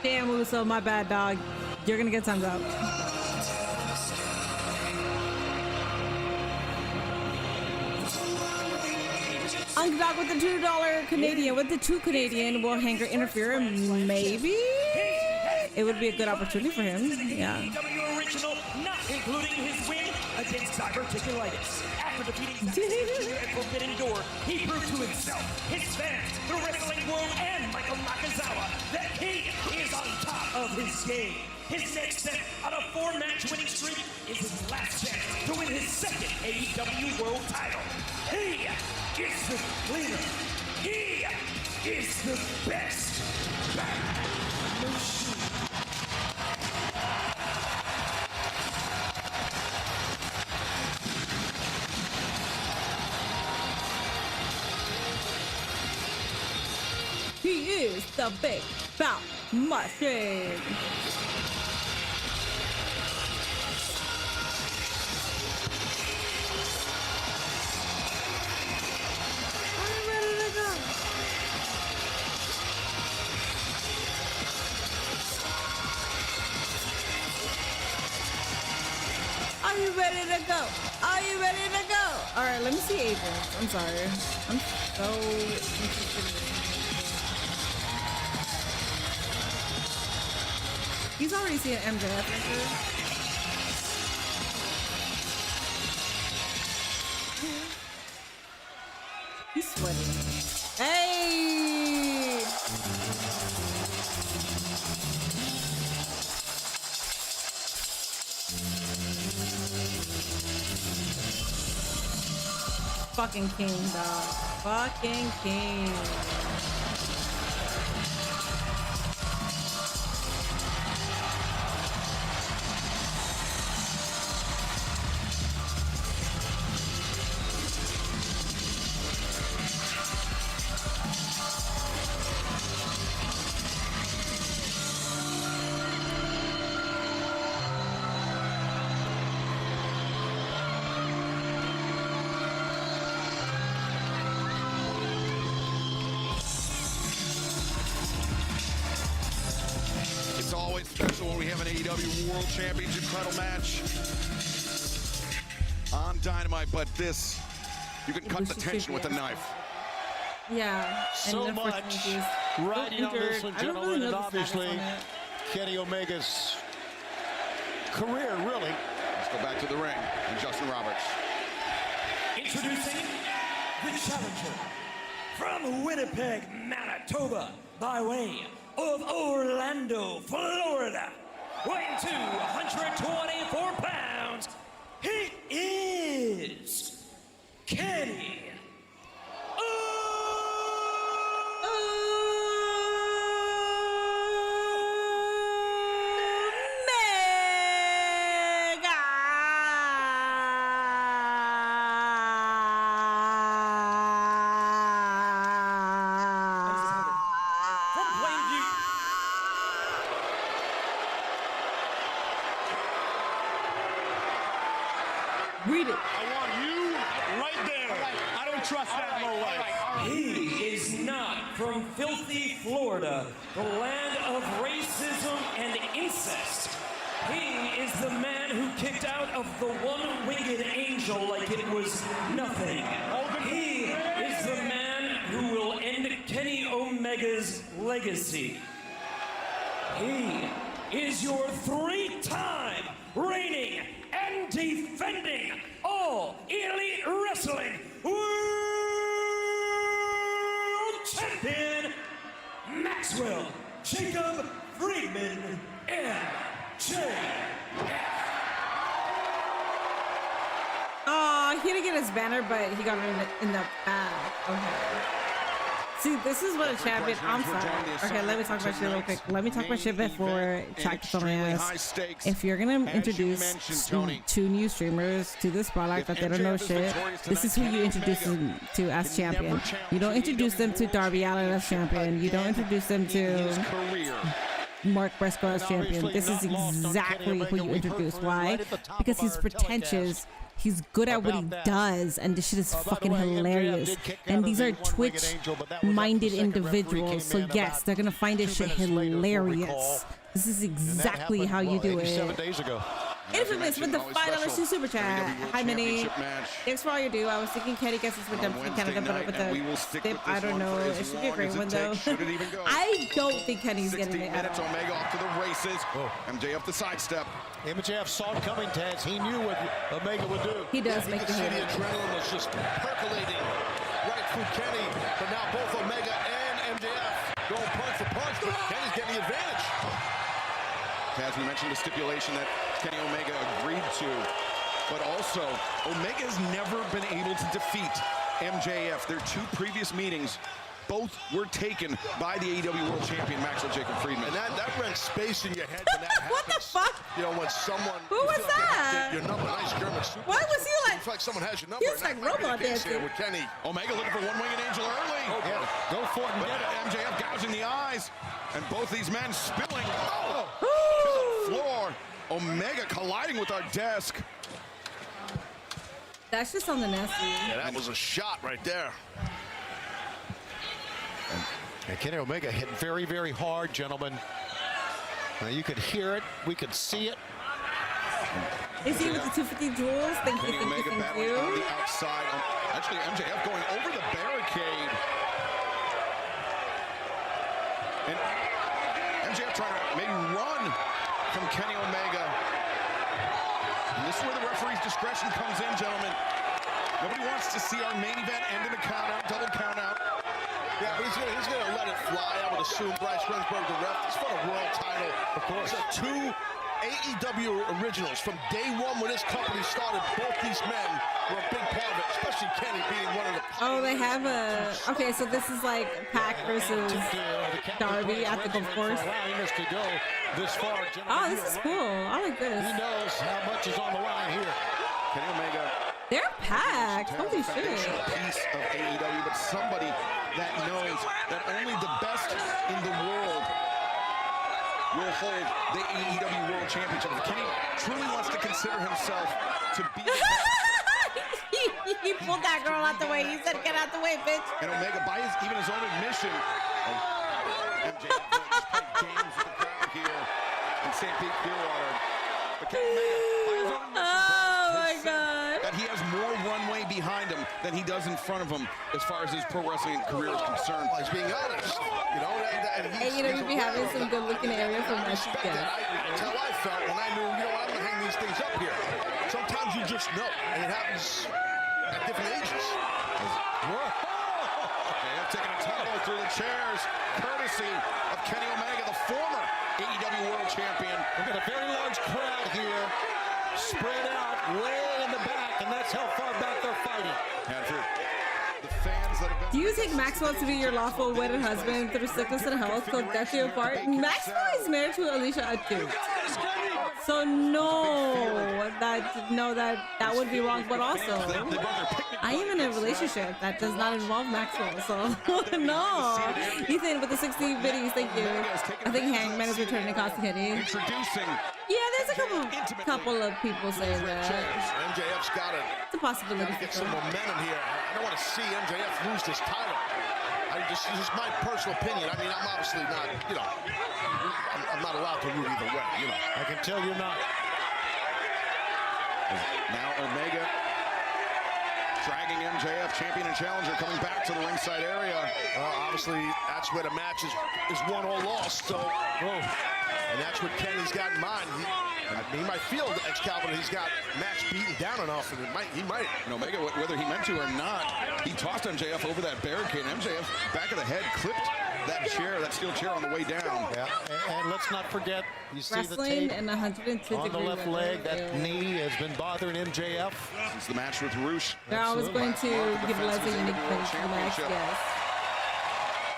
Damn, Uso, my bad, dog. You're gonna get timed out. Ungdog with the $2 Canadian, with the $2 Canadian, will Hanger interfere? Maybe it would be a good opportunity for him. Yeah. AEW original, not including his win against diverticulitis. After defeating Jr. at Forbidden Door, he proved to himself, his fans, the wrestling world, and Michael Nakazawa that he is on top of his game. His next step on a 4-match winning streak is his last chance to win his second AEW World title. He is the leader. He is the best. He is the big bout machine. I'm ready to go. Are you ready to go? Are you ready to go? All right, let me see Adrian. I'm sorry. I'm so interested in this. He's already seen MJF. He's sweating. Hey! Fucking king, dog. Fucking king. It's always special when we have an AEW World Championship title match on Dynamite, but this, you can cut the tension with a knife. Yeah. So and much riding on this one, gentlemen, and obviously Kenny Omega's career, really. Let's go back to the ring and Justin Roberts. Introducing the challenger from Winnipeg, Manitoba, by way of Orlando, Florida, weighing 224 pounds, he is Kenny Read it. I want you right there. I don't trust that low life. He is not from filthy Florida, the land of racism and incest. He is the man who kicked out of the one-winged angel like it was nothing. He is the man who will end Kenny Omega's legacy. He is your three-time reigning and defending All Elite Wrestling World Champion, Maxwell Jacob Friedman, MJF. Oh, he didn't get his banner, but he got it in the back. Okay. See, this is what a champion. I'm sorry. Okay, let me talk about shit real quick. Let me talk about shit before Chuck told me ass. If you're gonna introduce two new streamers to this product that they don't know shit, this is who you introduce them to as champion. You don't introduce them to Darby Allin as champion. You don't introduce them to Mark Briscoe as champion. This is exactly who you introduce. Why? Because he's pretentious. He's good at what he does, and this shit is fucking hilarious. And these are Twitch-minded individuals, so yes, they're gonna find this shit hilarious. This is exactly how you do it. 7 days ago. Infamous with the $5 super chat. Hi, Minnie. Thanks for all you do. I was thinking Kenny gets his redemption in Canada, but with the stip, I don't know. It should be a great one, though. I don't think Kenny's getting it at all. Omega off to the races. MJF the sidestep. MJF saw it coming, Taz. He knew what Omega would do. He does make the hit. The adrenaline was just percolating right through Kenny, but now both Omega and MJF going punch for punch, but Kenny's getting the advantage. Taz, we mentioned the stipulation that Kenny Omega agreed to, but also Omega's never been able to defeat MJF. Their two previous meetings, both were taken by the AEW World Champion, Maxwell Jacob Friedman. And that rents space in your head when that happens. What the fuck? You know, when someone... Who was that? Your number, nice German super. Why was he like... It's like someone has your number. He was like robot dancing. With Kenny. Omega looking for one-winged angel early. Yeah, go for it and get it. MJF gouging the eyes, and both these men spilling to the floor. Omega colliding with our desk. That's just on the nasty. Yeah, that was a shot right there. And Kenny Omega hit very, very hard, gentlemen. Now you could hear it. We could see it. Is he with the 250 jewels? Thank you, Kenny Omega thank battling you. on the outside. Actually, MJF going over the barricade. And MJF trying to maybe run from Kenny Omega. And this is where the referee's discretion comes in, gentlemen. Nobody wants to see our main event end in a countout, double countout. Yeah, but he's gonna let it fly. I would assume Bryce Remsburg, the ref. It's for the world title. Of course. So 2 AEW originals from day one when this company started. Both these men were a big part of it, especially Kenny being one of the. Oh, they have a. Okay, so this is like Pac versus Darby at the golf course. Oh, this is cool. I like this. He knows how much is on the line here. Kenny Omega. They're packed. Holy shit. Piece of AEW, but somebody that knows that only the best in the world will hold the AEW World Championship. If Kenny truly wants to consider himself to be the best. He pulled that girl out the way. He said, "Get out the way, bitch." And Omega, by even his own admission, MJF just played games with the crowd here in St. Pete, Clearwater. But Kenny Omega, by his own admission, that he has more runway behind him than he does in front of him as far as his pro wrestling career is concerned. He's being honest, you know. And you know, you'd be having some good-looking area for my guest. That's how I felt when I knew, you know, I'm gonna hang these things up here. Sometimes you just know, and it happens at different ages. They have taken a tumble through the chairs, courtesy of Kenny Omega, the former AEW World Champion. We've got a very large crowd here, spread out way in the back, and that's how far back they're fighting. Andrew, the fans that have been. Do you think Maxwell to be your lawful wedded husband through sickness and health till death you apart? Maxwell is married to Alicia Atu. So that would be wrong. But also, I am in a relationship that does not involve Maxwell. So no. Ethan with the 60 biddies, thank you. I think Hangman is returning to Costa Kitty. Introducing. Yeah, there's a couple of people saying that. MJF's got It's a possibility. Get some momentum here. I don't want to see MJF lose this title. This is my personal opinion. I mean, I'm obviously not, you know, I'm not allowed to root either way, you know. I can tell you're not. Now Omega dragging MJF, champion and challenger, coming back to the ringside area. Obviously, that's where the match is won or lost. So, and that's what Kenny's got in mind. He might feel Excalibur. He's got match beaten down enough, and he might. And Omega, whether he meant to or not, he tossed MJF over that barricade. MJF, back of the head, clipped that chair, that steel chair on the way down. Yeah, and let's not forget, you see Wrestling the tape in 102 on the left leg. That knee has been bothering MJF. Since the match with Roosh. They're always going to utilize a unique finish for the match, yes.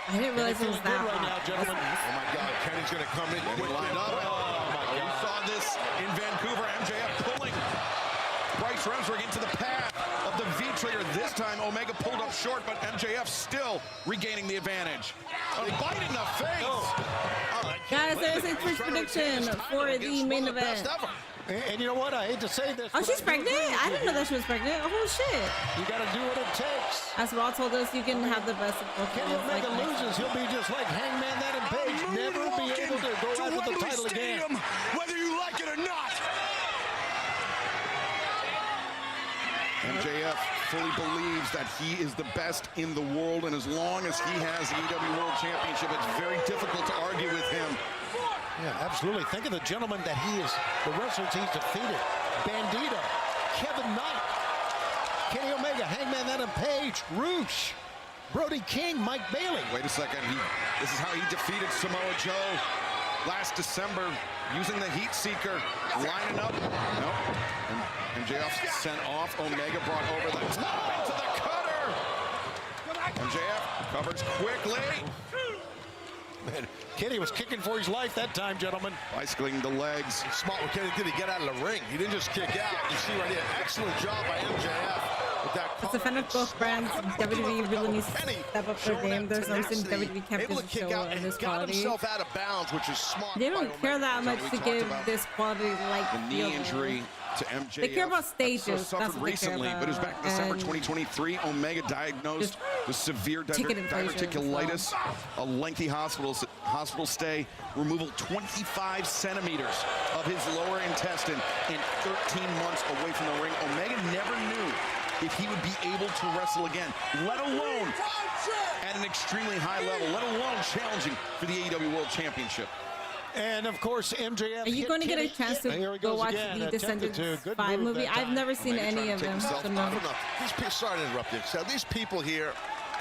I didn't realize it was that hot. Right now, gentlemen. Oh my God, Kenny's gonna come in quick. Lined up. We saw this in Vancouver. MJF pulling Bryce Remsburg into the path of the V-trigger. This time, Omega pulled up short, but MJF still regaining the advantage. A bite in the face. Guys, there's a Twitch prediction for the main event. And you know what? I hate to say this. Oh, she's pregnant? I didn't know that she was pregnant. Oh, shit. You got to do what it takes. As Raw told us, you can have the best of both worlds. Kenny Omega loses, he'll be just like Hangman Adam Page. Never be able to go after the title again. Whether you like it or not. MJF fully believes that he is the best in the world, and as long as he has the EW World Championship, it's very difficult to argue with him. Yeah, absolutely. Think of the gentleman that he is, the wrestlers he's defeated. Bandito, Kevin Knight, Kenny Omega, Hangman Adam Page, Roosh, Brody King, Mike Bailey. Wait a second. This is how he defeated Samoa Joe last December, using the Heat Seeker, lining up. Nope. And MJF sent off. Omega brought over the top into the cutter. MJF covers quickly. Man, Kenny was kicking for his life that time, gentlemen. Bicycling the legs. Smart what Kenny did. He get out of the ring. He didn't just kick out. You see right here. Excellent job by MJF. With that it's a fan of both brands. WWE really needs to step up their game. There's no reason WWE can't just show this quality. Himself out of bounds, which is smart. They don't care that much to give this quality like the knee injury to MJF. They care about stages. Suffered recently, but it was back in December 2023. Omega diagnosed with severe diverticulitis, a lengthy hospital stay, removal 25 centimeters of his lower intestine, and 13 months away from the ring. Omega never knew if he would be able to wrestle again, let alone at an extremely high level, let alone challenging for the AEW World Championship. And of course, MJF. Are you going to get a chance to go watch the Descendants 5 movie? I've never seen any of them. So no. These people, sorry to interrupt you. So these people here,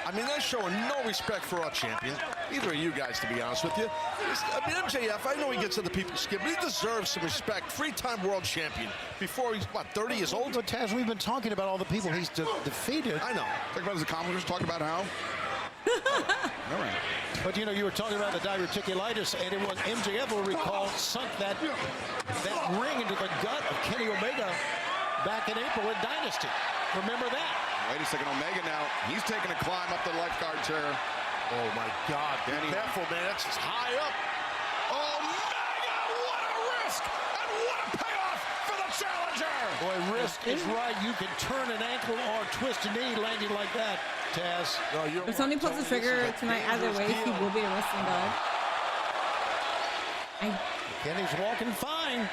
I mean, they're showing no respect for our champion. Either of you guys, to be honest with you. I mean, MJF, I know he gets other people's skin, but he deserves some respect. Three-time world champion before he's, what, 30 years old? But Taz, we've been talking about all the people he's defeated. I know. Talking about his accomplishments, talking about how. All right. But you know, you were talking about the diverticulitis, and it was MJF, will recall, sunk that ring into the gut of Kenny Omega back in April in Dynasty. Remember that? Wait a second, Omega now. He's taking a climb up the lifeguard chair. Oh my God! Be careful, man. That's just high up. Omega, what a risk and what a payoff for the challenger. Boy, risk is right. You can turn an ankle or twist a knee landing like that, Taz. No, you're if Sony pulls the trigger tonight either way, he will be a wrestling dog. Kenny's walking fine.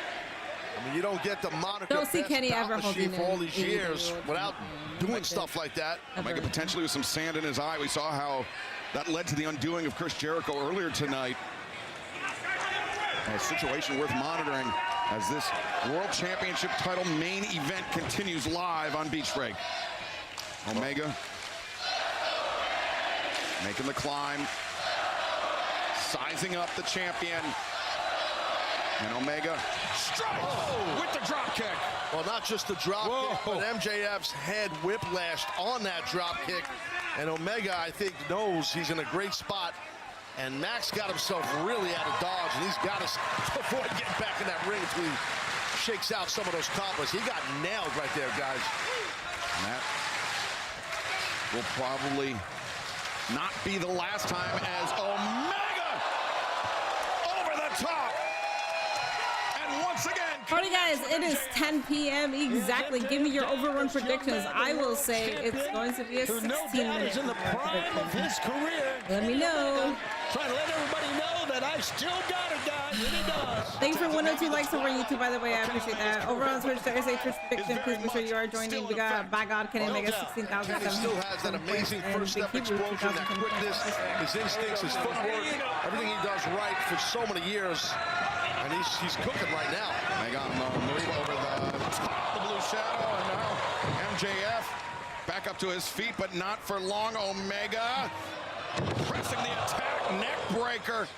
I mean, you don't get the moniker Don't see Kenny ever holding for all these years without doing stuff like that. Omega potentially with some sand in his eye. We saw how that led to the undoing of Chris Jericho earlier tonight. A situation worth monitoring as this World Championship title main event continues live on Beach Break. Omega making the climb, sizing up the champion. And Omega strikes with the drop kick. Well, not just the drop kick, but MJF's head whiplashed on that drop kick. And Omega, I think, knows he's in a great spot. And Max got himself really out of dodge, and he's got to avoid getting back in that ring until he shakes out some of those combos. He got nailed right there, guys. And that will probably not be the last time as Omega over the top. Once again. Alrighty, guys, it is 10 p.m. exactly. Give me your overrun predictions. I will say it's going to be a 16-minute in the prime of his career. Let me know. Trying to let everybody know that I still got it, guys, and he does. Thanks for 102 likes over on YouTube, by the way. I appreciate that. Over on Twitch, Thursday, Twitch prediction. Please make sure you are joining. We got, by God, Kenny Omega 16,000. Kenny still has that amazing first step explosion, that quickness, his instincts, his footwork, everything he does right for so many years. And he's cooking right now. Omega on the move over the top, the blue shadow, and now MJF back up to his feet, but not for long. Omega pressing the attack, neck breaker.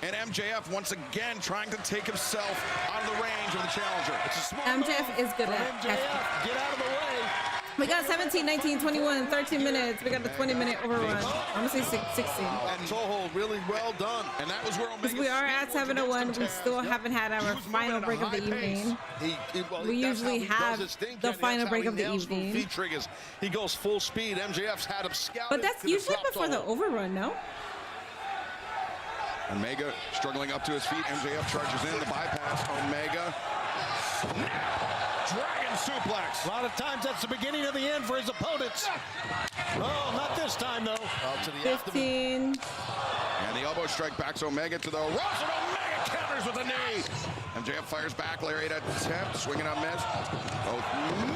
And MJF once again trying to take himself out of the range of the challenger. MJF is good at MJF, get out of the way. We got 17, 19, 21, 13 minutes. We got the 20-minute overrun. I'm going to say 16. And Toho, really well done. And that was where Omega. Because we are at 7:01. We still haven't had our final break of the evening. We usually have the final break of the evening. Feet triggers. He goes full speed. MJF's had him scouted. But that's usually before the overrun, no? Omega struggling up to his feet. MJF charges in the bypass. Omega. Dragon suplex. A lot of times that's the beginning of the end for his opponents. Oh, not this time, though. To the 15. And the elbow strike backs Omega to the ropes, and Omega counters with a knee. MJF fires back, lariat attempt, swinging on Miz. Both men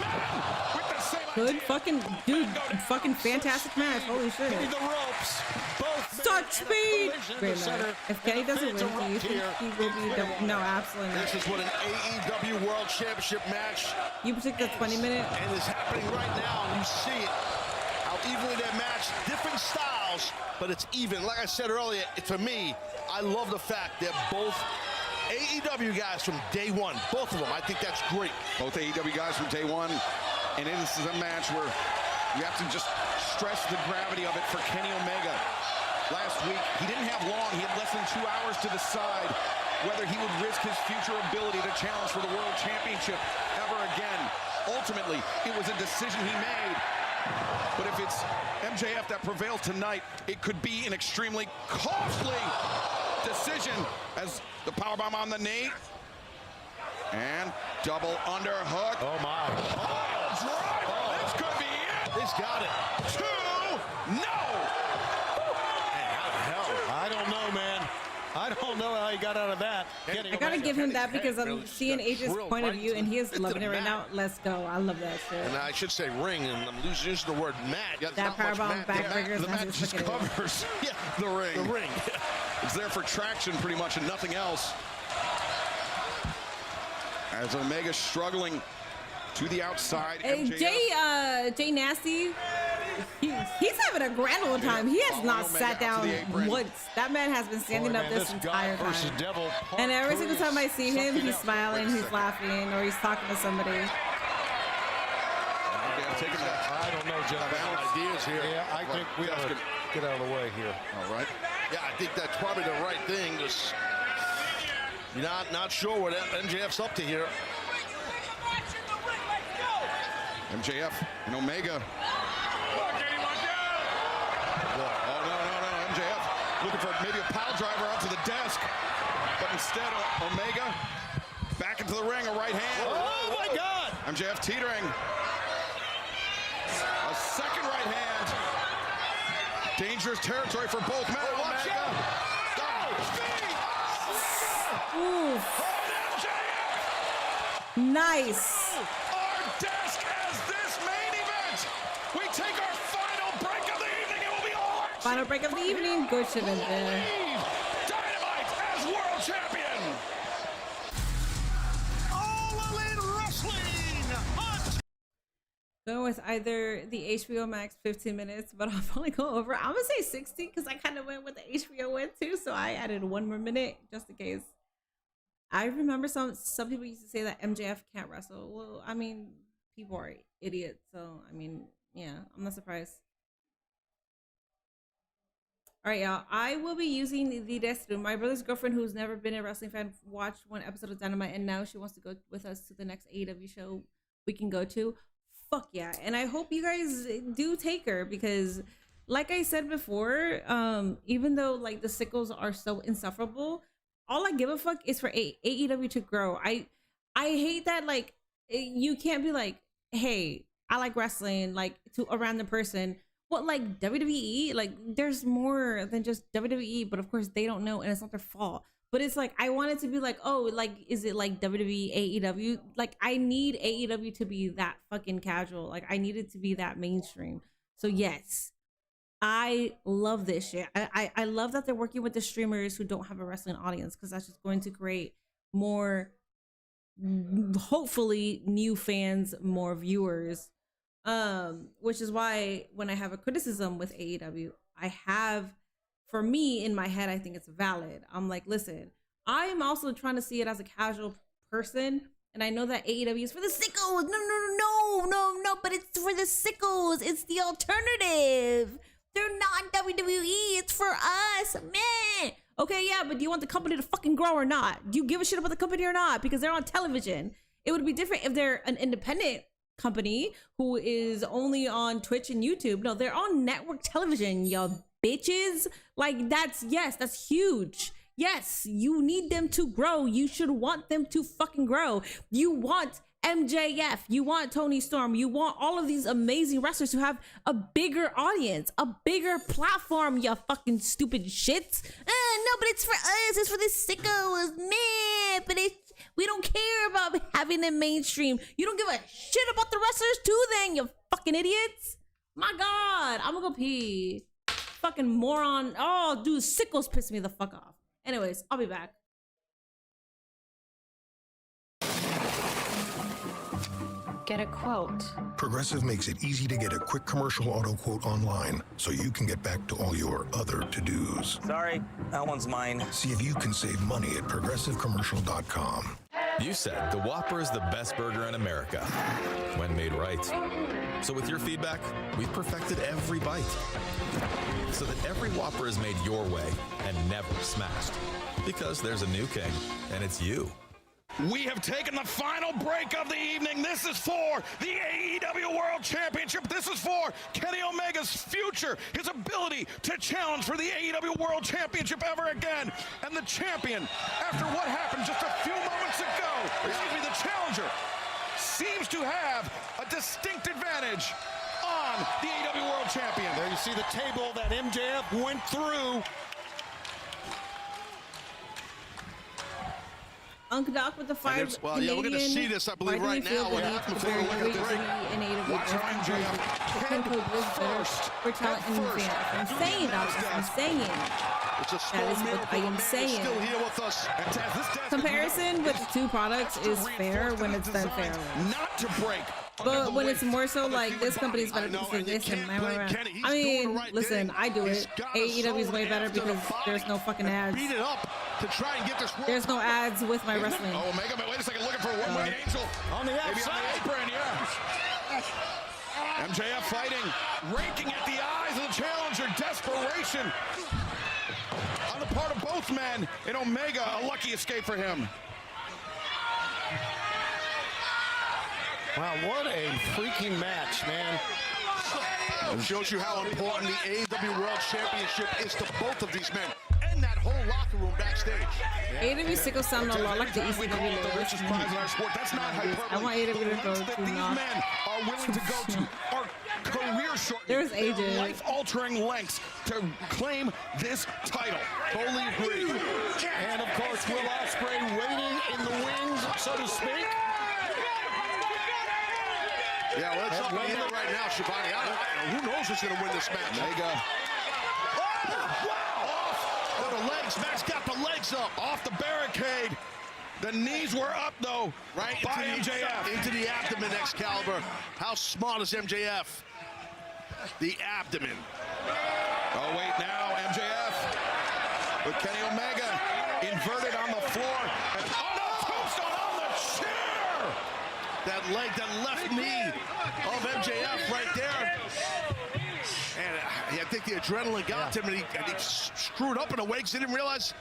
with the same Good fucking, dude, fucking fantastic match. Holy shit. The ropes. Both Such speed. Great match. If Kenny doesn't win, do you think he will be no, absolutely not. This is what an AEW World Championship match. You predict the 20-minute? And it's happening right now. You see it. How evenly they're matched. Different styles, but it's even. Like I said earlier, for me, I love the fact they're both AEW guys from day one. Both of them. I think that's great. Both AEW guys from day one. And this is a match where you have to just stress the gravity of it for Kenny Omega. Last week, he didn't have long. He had less than 2 hours to decide whether he would risk his future ability to challenge for the World Championship ever again. Ultimately, it was a decision he made. But if it's MJF that prevails tonight, it could be an extremely costly decision as the powerbomb on the knee. And double underhook. Oh, my. Oh, driver. Oh. This could be it. He's got it. 2, no. Man, how the hell? I don't know, man. I don't know how he got out of that. I gotta give him that because I'm seeing AJ's point of view and he is loving it right now. Let's go. I love that shit. And I should say ring, and I'm using the word mat. That powerbomb backbreaker. The mat just covers the ring. The ring. It's there for traction pretty much and nothing else. As Omega struggling to the outside. Jay Nasty, he's having a grand old time. He has not sat down once. That man has been standing up this entire time. And every single time I see him, he's smiling, he's laughing, or he's talking to somebody. I don't know, Jeff. Ideas here. Yeah, I think we have to get out of the way here. All right. Yeah, I think that's probably the right thing. Just not sure what MJF's up to here. MJF and Omega. Oh, no. MJF looking for maybe a pile driver out to the desk. But instead, Omega back into the ring, a right hand. Oh, my God. MJF teetering. A second right hand. Dangerous territory for both men. Watch out. Ooh. Nice. Our desk as this main event. We take our final break of the evening. It will be all. Final break of the evening. Good shit in there. Dynamite as world champion. All Elite Wrestling. Going with either the HBO Max 15 minutes, but I'll probably go over. I'm gonna say 60 because I kind of went with the HBO went too, so I added 1 more minute just in case. I remember some people used to say that MJF can't wrestle. Well, I mean, people are idiots, so I mean, yeah, I'm not surprised. All right, y'all. I will be using the desk room. My brother's girlfriend, who's never been a wrestling fan, watched 1 episode of Dynamite, and now she wants to go with us to the next AEW show we can go to. Fuck yeah. And I hope you guys do take her because, like I said before, even though like the sickles are so insufferable, all I give a fuck is for AEW to grow. I hate that like you can't be like, hey, I like wrestling like to a random person. What, like WWE? Like there's more than just WWE, but of course they don't know and it's not their fault. But it's like I want it to be like, oh, like is it like WWE, AEW? Like I need AEW to be that fucking casual. Like I need it to be that mainstream. So yes, I love this shit. I love that they're working with the streamers who don't have a wrestling audience because that's just going to create more, hopefully, new fans, more viewers. Which is why when I have a criticism with AEW, I have, for me in my head, I think it's valid. I'm like, listen, I'm also trying to see it as a casual person. And I know that AEW is for the sickos. No, but it's for the sickos. It's the alternative. They're not WWE. It's for us, man. Okay, yeah, but do you want the company to fucking grow or not? Do you give a shit about the company or not? Because they're on television. It would be different if they're an independent company who is only on Twitch and YouTube. No, they're on network television, y'all bitches. Like that's huge. Yes, you need them to grow. You should want them to fucking grow. You want MJF, you want Tony Storm, you want all of these amazing wrestlers who have a bigger audience, a bigger platform, you fucking stupid shits. No, but it's for us, it's for the sickos, man. But we don't care about having them mainstream. You don't give a shit about the wrestlers too then, you fucking idiots. My God, I'm gonna go pee. Fucking moron. Oh, dude, sickos piss me the fuck off. Anyways, I'll be back. Get a quote. Progressive makes it easy to get a quick commercial auto quote online so you can get back to all your other to-dos. Sorry, that one's mine. See if you can save money at progressivecommercial.com. You said the Whopper is the best burger in America when made right. So with your feedback, we've perfected every bite so that every Whopper is made your way and never smashed. Because there's a new king, and it's you. We have taken the final break of the evening. This is for the AEW World Championship. This is for Kenny Omega's future, his ability to challenge for the AEW World Championship ever again. And the champion, after what happened just a few moments ago, the challenger, seems to have a distinct advantage on the AEW World Champion. There you see the table that MJF went through. Uncle Doc with the 5 well, yeah, we're going to see this, I believe, right now. What happened before we look at the break. Watch MJF. Pin code was better for talent and fans. I'm saying, It's a That small is what miracle I the am man is saying. still here with us. And Taz Comparison with the two products is fair when it's done fairly. not to break. But when it's more so like this company's better for this and blah, blah, blah. I mean, listen, I do it. AEW is way better because there's no fucking ads. Beat it up to try and get this. There's no ads with my wrestling. Oh, Omega, wait a second, looking for a one-winged angel. On the outside. Maybe on the apron, yeah. MJF fighting, raking at the eyes of the challenger, desperation on the part of both men. And Omega, a lucky escape for him. Wow, what a freaking match, man. It shows you how important the AEW World Championship is to both of these men and that whole locker room backstage. AEW sickles sound a lot like the ECW logos. That's not hyperbole. I want AEW to go to These not. men are willing to go to are career-shortening, There's AJ. life-altering lengths to claim this title. Totally agree. And of course, Will Ospreay waiting in the wings, so to speak. Yeah, well, it's up in the air right now, Shivani. Who knows who's going to win this match? Omega. Oh, wow! Off the legs. Max got the legs up. Off the barricade. The knees were up, though, right by MJF. Into the abdomen, Excalibur. How smart is MJF? The abdomen. Oh, wait, now MJF with Kenny Omega inverted on the floor. And, oh, no, tombstone on the chair! That leg, that left knee of MJF right there. And I think the adrenaline got him, and he screwed up in a way because he didn't realize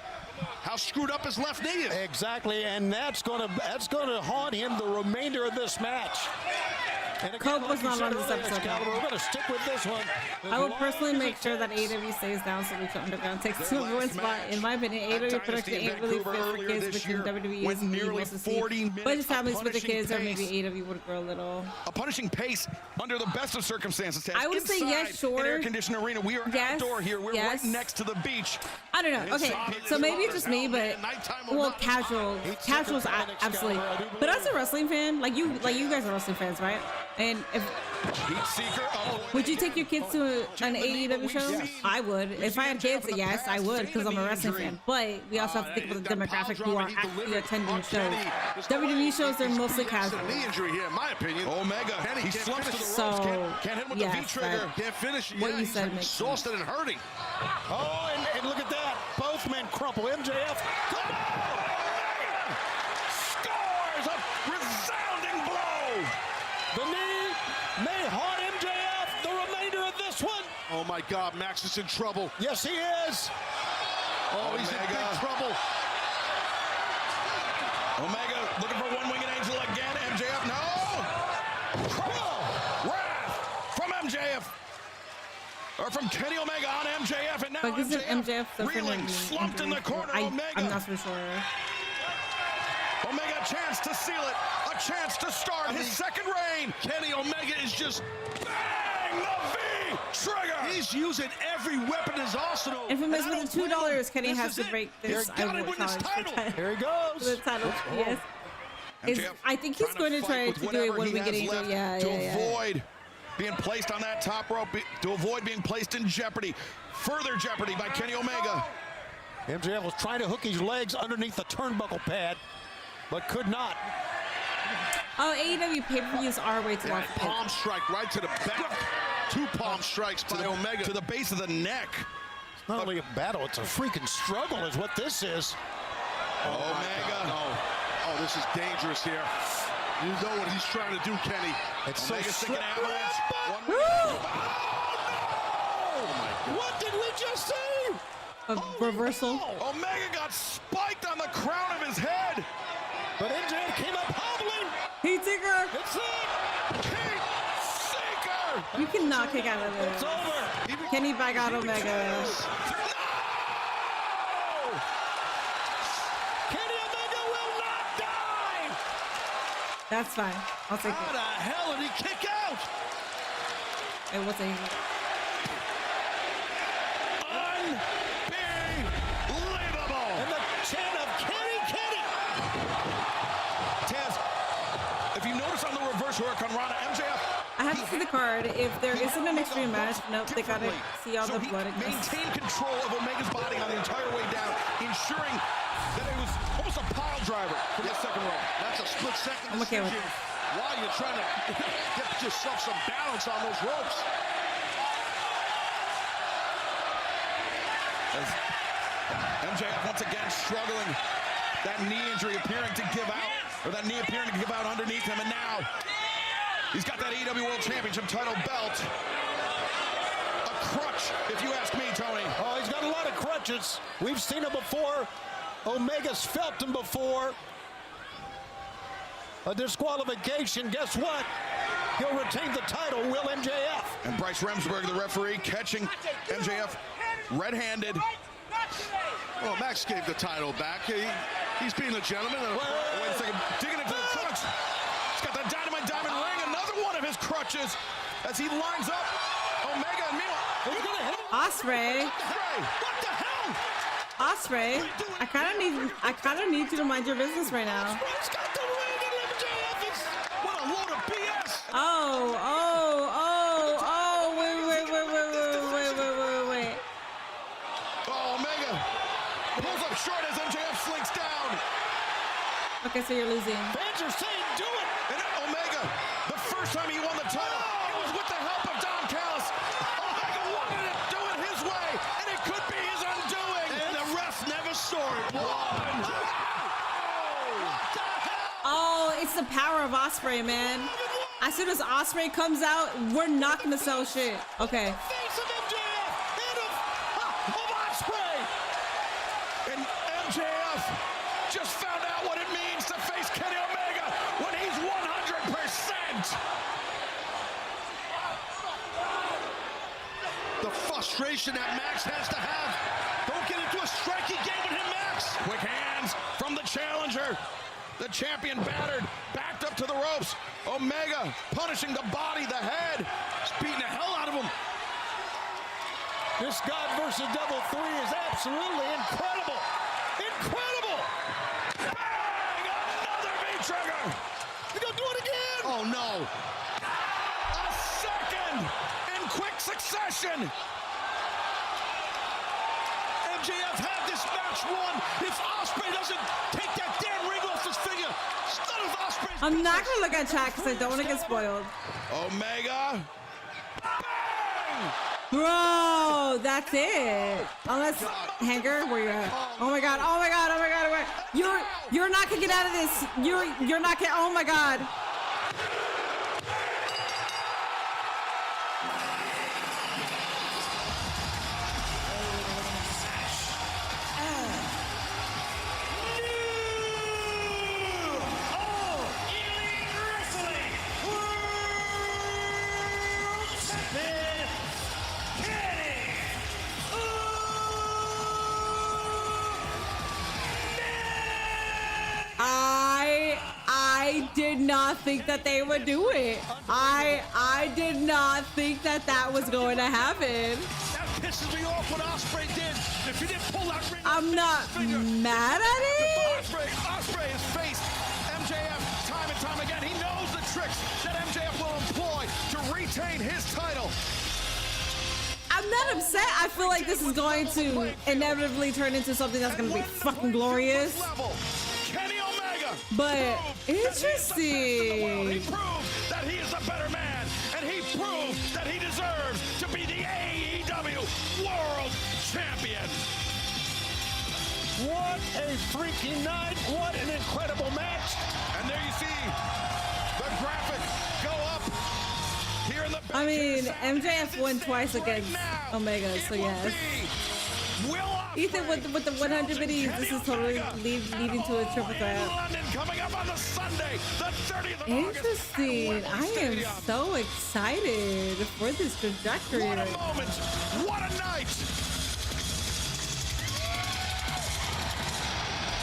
how screwed up his left knee is. Exactly, and that's gonna haunt him the remainder of this match. And again, Coke was not on this episode. We're going to stick with this one. I will personally make sure that AEW stays down so Lucha Underground takes number one spot. In my opinion, AEW production ain't really fit for kids between WWE is nearly 40 minutes. But his families with the kids, or maybe AEW would grow a little. A punishing pace under the best of circumstances. I would say yes, sure. An air-conditioned arena. We are outdoor here. We're right next to the beach. I don't know. Okay, so maybe it's just me, but well, casuals, absolutely. But as a wrestling fan, like you guys are wrestling fans, right? And if would you take your kids to an AEW show? Yes. I would. If I had kids, yes, I would, because I'm a wrestling fan. But we also have to think about the demographic who are actually attending shows. WWE shows, they're mostly casual. Knee injury here, in my opinion. Omega, he slumps to the ropes. So, can't hit him with the V-trigger. Can't finish. What you said makes sense. Exhausted and hurting. Oh, and look at that. Both men crumple. MJF. Scores a resounding blow. The knee may haunt MJF the remainder of this one. Oh my God, Max is in trouble. Yes, he is. Oh, he's in big trouble. Omega looking for one-winged angel again. MJF, no. Wrath from MJF. Or from Kenny Omega on MJF, and now but this MJF is reeling, slumped in the corner. Omega. I'm not so sure. Omega, a chance to seal it, a chance to start his second reign. Kenny Omega is just bang the V-trigger. He's using every weapon in his arsenal. Infamous with the $2, Kenny has to break this. Here he goes. The title, yes. I think he's going to try to do it when we get into avoid being placed on that top rope, to avoid being placed in jeopardy. Further jeopardy by Kenny Omega. MJF was trying to hook his legs underneath the turnbuckle pad, but could not. Oh, AEW pay-per-views are a way to watch. Palm strike right to the back. Two palm strikes by Omega to the base of the neck. It's not only a battle, it's a freaking struggle is what this is. Omega. Oh, this is dangerous here. You know what he's trying to do, Kenny. It's Omega's so taking an avalanche. What did we just see? A reversal. Omega got spiked on the crown of his head. But MJF came up hobbling. Heat Seeker. It's it. Heat Seeker. You cannot kick out of this. It's over. Kenny back out Omega. No! Kenny Omega will not die. That's fine. I'll take How it. the hell did he kick out? It was easy. Unbelievable! And the chant of Kenny. Taz, if you notice on the reverse Hurricane Rana, MJF. I have to see the card. If there isn't an extreme match, nope, they gotta see all the blood. He maintained control of Omega's body on the entire way down, ensuring that it was almost a pile driver from the second row. That's a split-second I'm okay with decision it. while you're trying to get yourself some balance on those ropes. As MJF once again struggling, that knee injury appearing to give out, or that knee appearing to give out underneath him, and now he's got that AEW World Championship title belt. A crutch, if you ask me, Tony. Oh, he's got a lot of crutches. We've seen him before. Omega's felt him before. A disqualification, guess what? He'll retain the title, will MJF. And Bryce Remsburg, the referee, catching MJF red-handed. Well, Max gave the title back. He's being a gentleman. Wait a second, digging into the crutch. He's got the Dynamite Diamond ring, another one of his crutches, as he lines up Omega, and meanwhile, Ospreay. What the hell? Ospreay. I kind of need you to mind your business right now. He's got the ring, and MJF is, what a load of BS. Wait. Oh, Omega pulls up short as MJF slinks down. Okay, so you're losing. Fans are saying do it. And Omega, the first time he won the title, it was with the help of Don Callis. Omega wanted to do it his way, and it could be his undoing. And the ref never saw it. Oh, it's the power of Ospreay, man. As soon as Ospreay comes out, we're not gonna sell shit. Okay. Face of MJF and of Ospreay. And MJF just found out what it means to face Kenny Omega when he's 100%. The frustration that Max has to have. Don't get into a striking game with him, Max. Quick hands from the challenger. The champion battered, backed up to the ropes. Omega punishing the body, the head. Just beating the hell out of him. This God versus Devil 3 is absolutely incredible. Incredible! Bang! Another V-trigger. He's gonna do it again! Oh, no. A second in quick succession. MJF had this match won. If Ospreay doesn't take that damn ring off his finger, it's none of Ospreay's I'm not gonna look at chat because I don't want to get spoiled. Omega. Bang! Bro, that's it. Unless Hanger, where you at? Oh my god! Oh my god! Oh my god! Oh my god. You're not gonna get out of this. You're not gonna. Oh my god. I did not think that they would do it. I did not think that that was going to happen. That pisses me off what Ospreay did. If he didn't pull that ring, I'm not mad at it. Ospreay has faced MJF time and time again. He knows the tricks that MJF will employ to retain his title. I'm not upset. I feel like this is going to inevitably turn into something that's going to be fucking glorious. Kenny Omega. But interesting. He proved that he is the better man, and he proved that he deserves to be the AEW World Champion. What a freaking night. What an incredible match. And there you see the graphic go up here in the I mean, MJF won twice against Omega, so yes. Ethan with the 100 biddies, this is totally leading to a triple threat. London coming up on the Sunday, the 30th of Interesting. I am so excited for this trajectory. What a moment. What a night.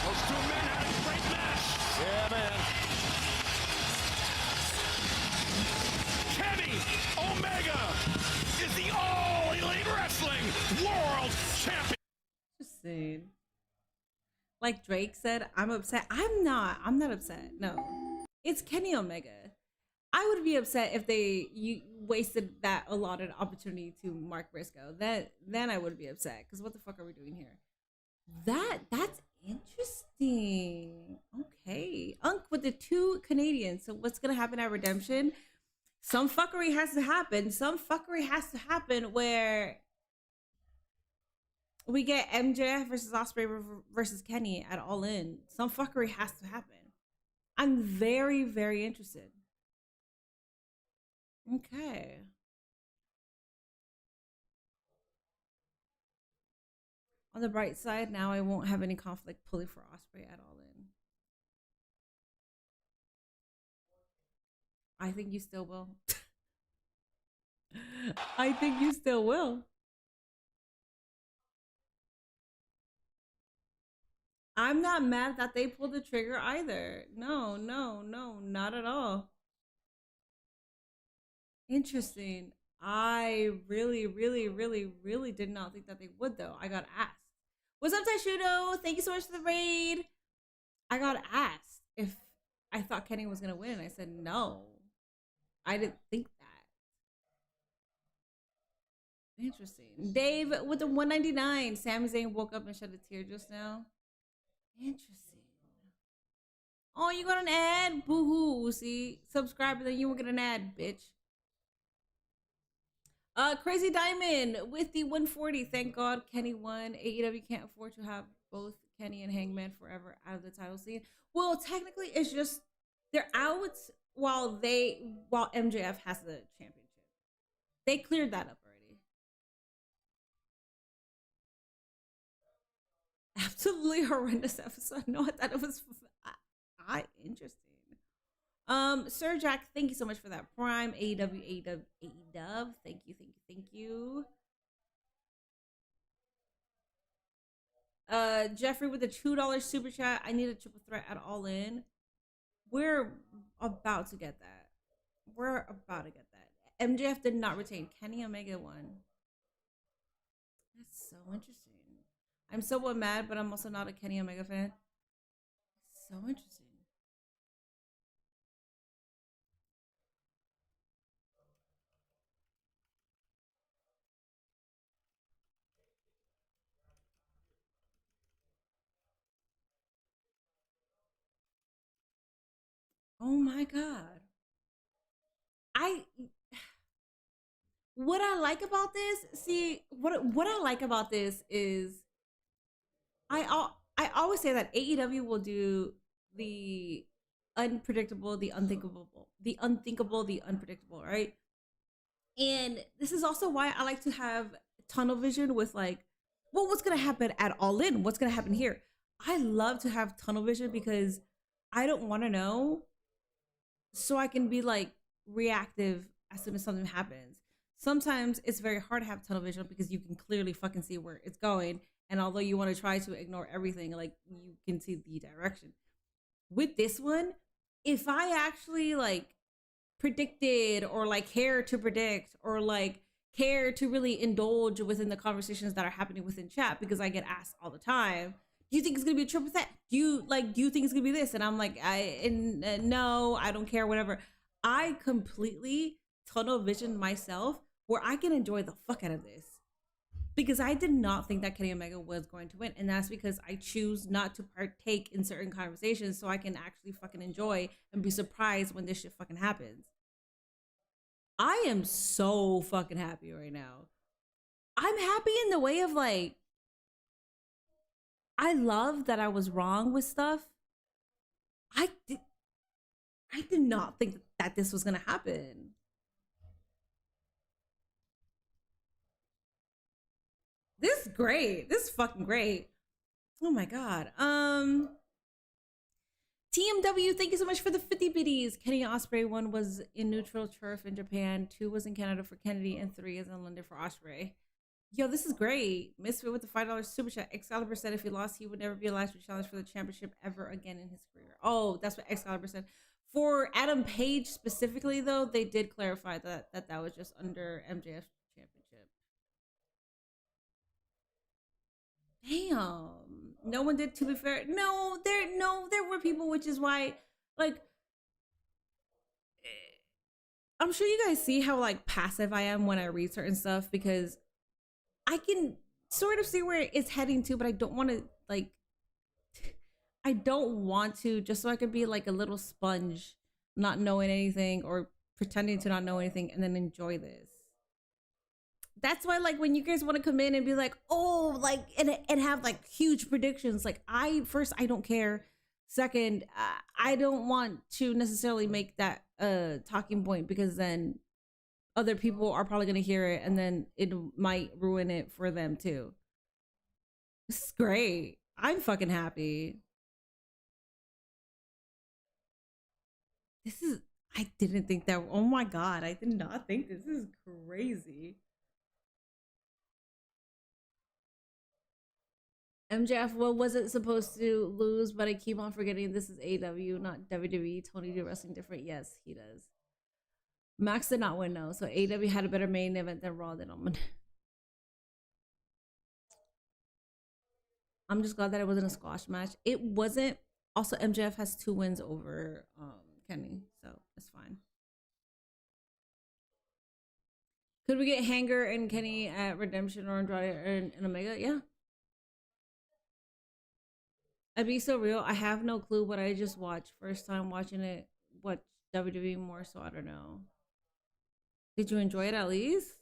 Those two men had a great match. Yeah, man. Kenny Omega is the All Elite Wrestling World Champion. Interesting. Like Drake said, I'm upset. I'm not upset. No. It's Kenny Omega. I would be upset if you wasted that allotted opportunity to Mark Briscoe. Then I would be upset because what the fuck are we doing here? That's interesting. Okay, Unk with the 2 Canadians. So what's gonna happen at Redemption? Some fuckery has to happen. Some fuckery has to happen where we get MJF versus Ospreay versus Kenny at All In. Some fuckery has to happen. I'm very, very interested. Okay. On the bright side, now I won't have any conflict pulling for Ospreay at All In. I think you still will. I think you still will. I'm not mad that they pulled the trigger either. No, not at all. Interesting. I really did not think that they would, though. I got asked. What's up, Taishudo? Thank you so much for the raid. I got asked if I thought Kenny was going to win. I said no. I didn't think that. Interesting. Dave with the 199. Sami Zayn woke up and shed a tear just now. Interesting. Oh, you got an ad? Boo-hoo. See? Subscribe and then you won't get an ad, bitch. Crazy Diamond with the 140. Thank God Kenny won. AEW can't afford to have both Kenny and Hangman forever out of the title scene. Well, technically, it's just they're out while MJF has the championship. They cleared that up already. Absolutely horrendous episode. No, I thought it was interesting. Sir Jack, thank you so much for that prime. AEW. Thank you. Jeffrey with the $2 super chat. I need a triple threat at All In. We're about to get that. MJF did not retain. Kenny Omega won. That's so interesting. I'm somewhat mad, but I'm also not a Kenny Omega fan. So interesting. Oh my God. What I like about this is I always say that AEW will do the unpredictable, the unthinkable, the unpredictable, right? And this is also why I like to have tunnel vision with like, well, what's gonna happen at All In? What's gonna happen here? I love to have tunnel vision because I don't want to know, so I can be like reactive as soon as something happens. Sometimes it's very hard to have tunnel vision because you can clearly fucking see where it's going. And although you want to try to ignore everything, like you can see the direction. With this one, if I actually like predicted or like care to predict or like care to really indulge within the conversations that are happening within chat, because I get asked all the time, do you think it's gonna be a triple threat? Do you think it's gonna be this? And I'm like, no, I don't care, whatever. I completely tunnel vision myself where I can enjoy the fuck out of this. Because I did not think that Kenny Omega was going to win. And that's because I choose not to partake in certain conversations so I can actually fucking enjoy and be surprised when this shit fucking happens. I am so fucking happy right now. I'm happy in the way of like, I love that I was wrong with stuff. I did not think that this was gonna happen. This is great. This is fucking great. Oh my God. TMW, thank you so much for the 50 biddies. Kenny Ospreay 1 was in neutral turf in Japan, 2 was in Canada for Kennedy, and 3 is in London for Ospreay. Yo, this is great. Misfit with the $5 super chat. Excalibur said if he lost, he would never be allowed to challenge for the championship ever again in his career. Oh, that's what Excalibur said. For Adam Page specifically, though, they did clarify that was just under MJF's championship. Damn. No one did, to be fair. There were people, which is why, like, I'm sure you guys see how like passive I am when I read certain stuff, because I can sort of see where it's heading to, but I don't want to just so I could be like a little sponge, not knowing anything or pretending to not know anything and then enjoy this. That's why, like, when you guys want to come in and be like, oh, like, and have like huge predictions, like, I don't care. Second, I don't want to necessarily make that talking point, because then other people are probably going to hear it and then it might ruin it for them too. This is great. I'm fucking happy. I didn't think that. Oh my God. I did not think this is crazy. MJF, what was it supposed to lose? But I keep on forgetting this is AEW, not WWE. Tony do wrestling different. Yes, he does. Max did not win, no. So AEW had a better main event than Raw did on Monday. I'm just glad that it wasn't a squash match. It wasn't. Also, MJF has 2 wins over Kenny, so it's fine. Could we get Hanger and Kenny at Redemption or Andrade and Omega? Yeah. I'd be so real. I have no clue what I just watched. First time watching it. Watch WWE more, so I don't know. Did you enjoy it at least?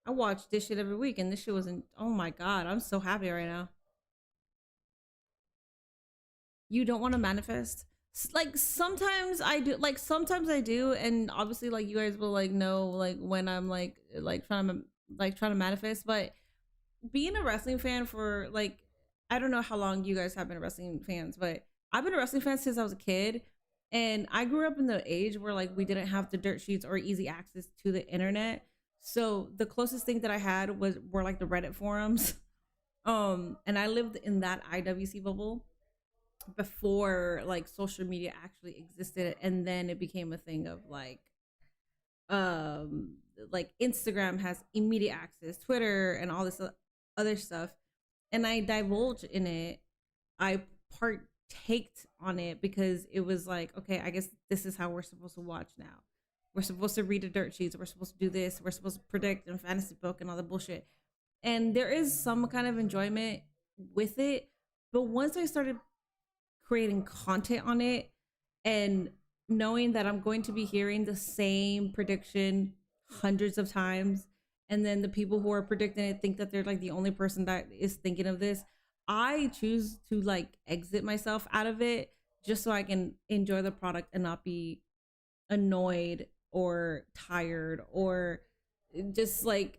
I watch this shit every week, and this shit wasn't. Oh my God, I'm so happy right now. You don't want to manifest? Like sometimes I do. Like sometimes I do, and obviously, like you guys will like know like when I'm like trying to manifest. But being a wrestling fan for like, I don't know how long you guys have been wrestling fans, but I've been a wrestling fan since I was a kid. And I grew up in the age where like we didn't have the dirt sheets or easy access to the internet. So the closest thing that I had were like the Reddit forums. And I lived in that IWC bubble before like social media actually existed. And then it became a thing of like Instagram has immediate access, Twitter and all this other stuff. And I divulged in it. I partaked on it because it was like, okay, I guess this is how we're supposed to watch now. We're supposed to read the dirt sheets. We're supposed to do this. We're supposed to predict and fantasy book and all the bullshit. And there is some kind of enjoyment with it. But once I started creating content on it and knowing that I'm going to be hearing the same prediction hundreds of times, and then the people who are predicting it think that they're like the only person that is thinking of this, I choose to like exit myself out of it just so I can enjoy the product and not be annoyed or tired or just like,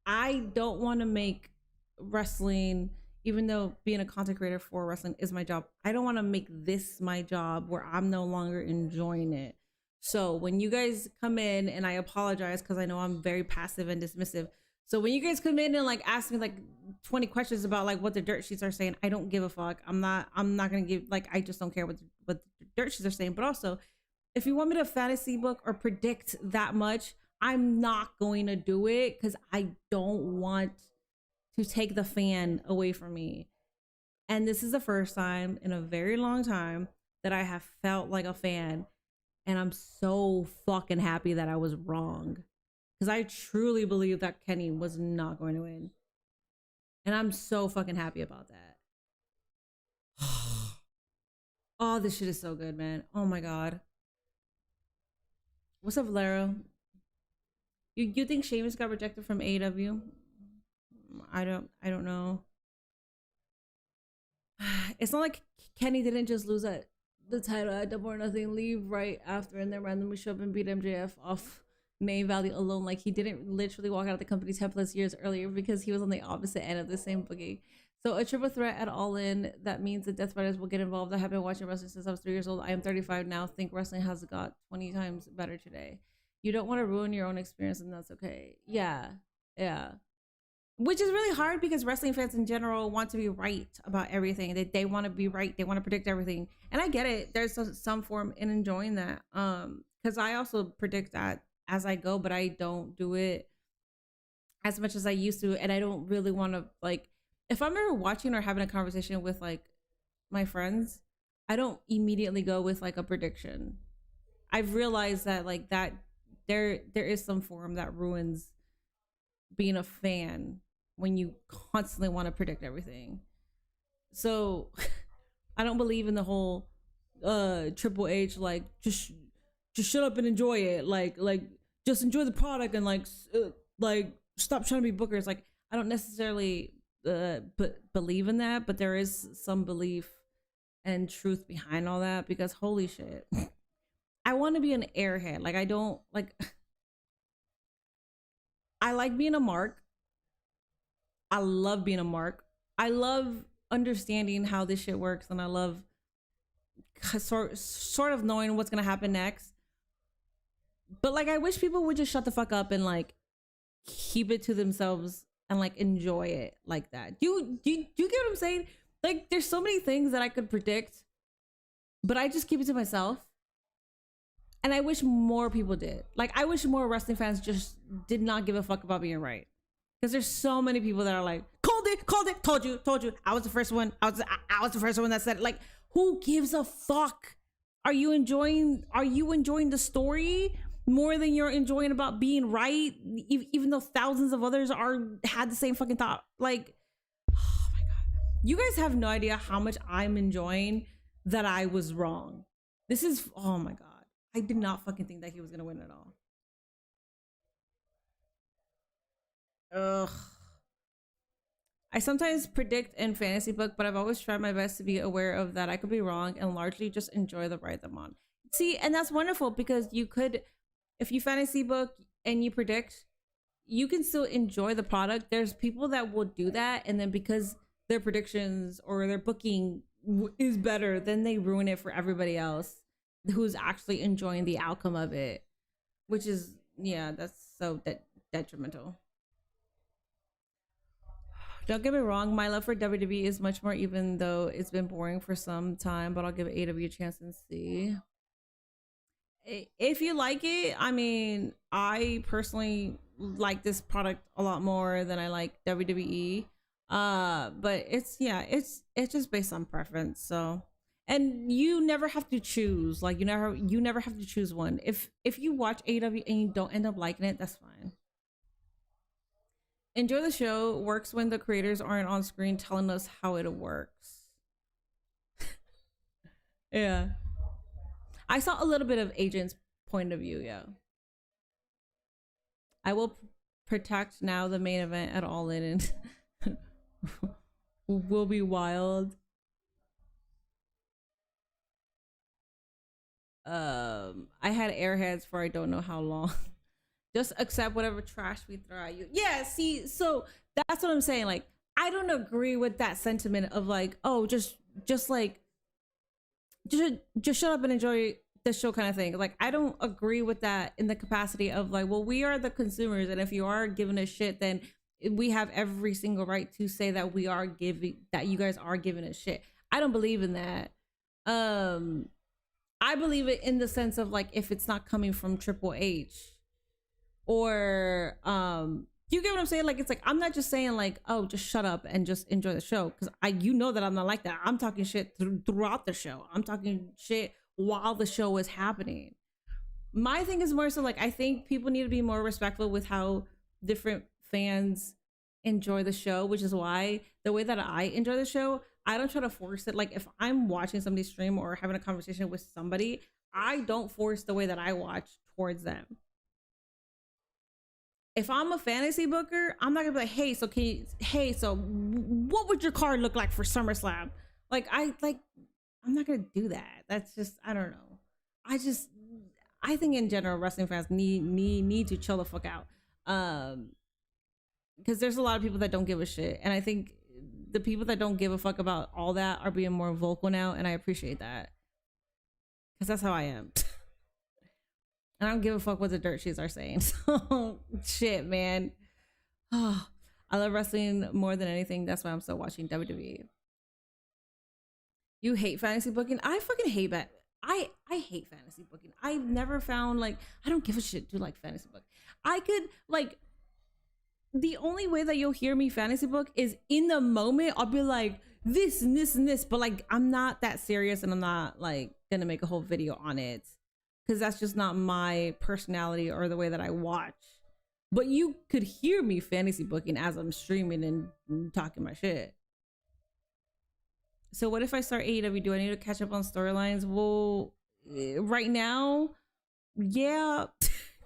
I don't want to make wrestling, even though being a content creator for wrestling is my job, I don't want to make this my job where I'm no longer enjoying it. So when you guys come in, and I apologize because I know I'm very passive and dismissive. So when you guys come in and like ask me like 20 questions about like what the dirt sheets are saying, I don't give a fuck. I'm not gonna give, like, I just don't care what the dirt sheets are saying. But also, if you want me to fantasy book or predict that much, I'm not going to do it because I don't want to take the fan away from me. And this is the first time in a very long time that I have felt like a fan. And I'm so fucking happy that I was wrong. Because I truly believe that Kenny was not going to win. And I'm so fucking happy about that. Oh, this shit is so good, man. Oh my God. What's up, Valero? You think Sheamus got rejected from AEW? I don't know. It's not like Kenny didn't just lose the title at Double or Nothing, leave right after, and then randomly show up and beat MJF off name value alone. Like, he didn't literally walk out of the company 10+ years earlier because he was on the opposite end of the same booking. So a triple threat at All In, that means the Death Riders will get involved. I have been watching wrestling since I was 3 years old. I am 35 now. Think wrestling has got 20 times better today. You don't want to ruin your own experience, and that's okay. Yeah. Which is really hard because wrestling fans in general want to be right about everything. They want to be right. They want to predict everything. And I get it. There's some form in enjoying that. Because I also predict that as I go, but I don't do it as much as I used to. And I don't really want to, like, if I'm ever watching or having a conversation with like my friends, I don't immediately go with like a prediction. I've realized that like that there is some form that ruins being a fan when you constantly want to predict everything. So I don't believe in the whole Triple H like just shut up and enjoy it, like just enjoy the product and like stop trying to be bookers. Like I don't necessarily believe in that, but there is some belief and truth behind all that, because holy shit, I want to be an airhead. Like I don't like, I like being a mark. I love being a mark. I love understanding how this shit works, and I love sort of knowing what's gonna happen next. But like I wish people would just shut the fuck up and like keep it to themselves and like enjoy it like that. Do you get what I'm saying? Like there's so many things that I could predict, but I just keep it to myself. And I wish more people did. Like I wish more wrestling fans just did not give a fuck about being right. Because there's so many people that are like, called it, told you, I was the first one. I was the first one that said it. Like, who gives a fuck? Are you enjoying the story more than you're enjoying about being right? Even though thousands of others had the same fucking thought. Like, oh my God. You guys have no idea how much I'm enjoying that I was wrong. This is, oh my God. I did not fucking think that he was gonna win at all. Ugh. I sometimes predict in fantasy book, but I've always tried my best to be aware of that I could be wrong and largely just enjoy the ride I'm on. See, and that's wonderful, because you could, if you fantasy book and you predict, you can still enjoy the product. There's people that will do that, and then because their predictions or their booking is better, then they ruin it for everybody else who's actually enjoying the outcome of it, which is, yeah, that's so detrimental. Don't get me wrong, my love for WWE is much more, even though it's been boring for some time, but I'll give AEW a chance and see. If you like it, I mean, I personally like this product a lot more than I like WWE. But it's just based on preference. So, and you never have to choose. Like you never have to choose one. If you watch AEW and you don't end up liking it, that's fine. Enjoy the show works when the creators aren't on screen telling us how it works. Yeah. I saw a little bit of Agent's point of view, yeah. I will protect now the main event at All In and will be wild. I had airheads for I don't know how long. Just accept whatever trash we throw at you. Yeah, see, so that's what I'm saying. Like, I don't agree with that sentiment of like, oh, just shut up and enjoy the show kind of thing. Like, I don't agree with that in the capacity of like, well, we are the consumers, and if you are giving a shit, then we have every single right to say that we are giving, that you guys are giving a shit. I don't believe in that. I believe it in the sense of like, if it's not coming from Triple H, or you get what I'm saying? Like, it's like, I'm not just saying like, oh, just shut up and just enjoy the show, because you know that I'm not like that. I'm talking shit throughout the show. I'm talking shit while the show is happening. My thing is more so like, I think people need to be more respectful with how different fans enjoy the show, which is why the way that I enjoy the show, I don't try to force it. Like, if I'm watching somebody stream or having a conversation with somebody, I don't force the way that I watch towards them. If I'm a fantasy booker, I'm not gonna be like, so what would your card look like for SummerSlam? I'm not gonna do that. That's just, I don't know. I think in general, wrestling fans need to chill the fuck out. Because there's a lot of people that don't give a shit. And I think the people that don't give a fuck about all that are being more vocal now. And I appreciate that. Because that's how I am. I don't give a fuck what the dirt sheets are saying. So, shit, man. Oh, I love wrestling more than anything. That's why I'm still watching WWE. You hate fantasy booking? I fucking hate that. I hate fantasy booking. I've never found, like, I don't give a shit to like fantasy book. I could, like, the only way that you'll hear me fantasy book is in the moment. I'll be like, this and this and this. But, like, I'm not that serious, and I'm not, like, gonna make a whole video on it. because that's just not my personality or the way that I watch. But you could hear me fantasy booking as I'm streaming and talking my shit. So what if I start AEW? Do I need to catch up on storylines? Well, right now, yeah,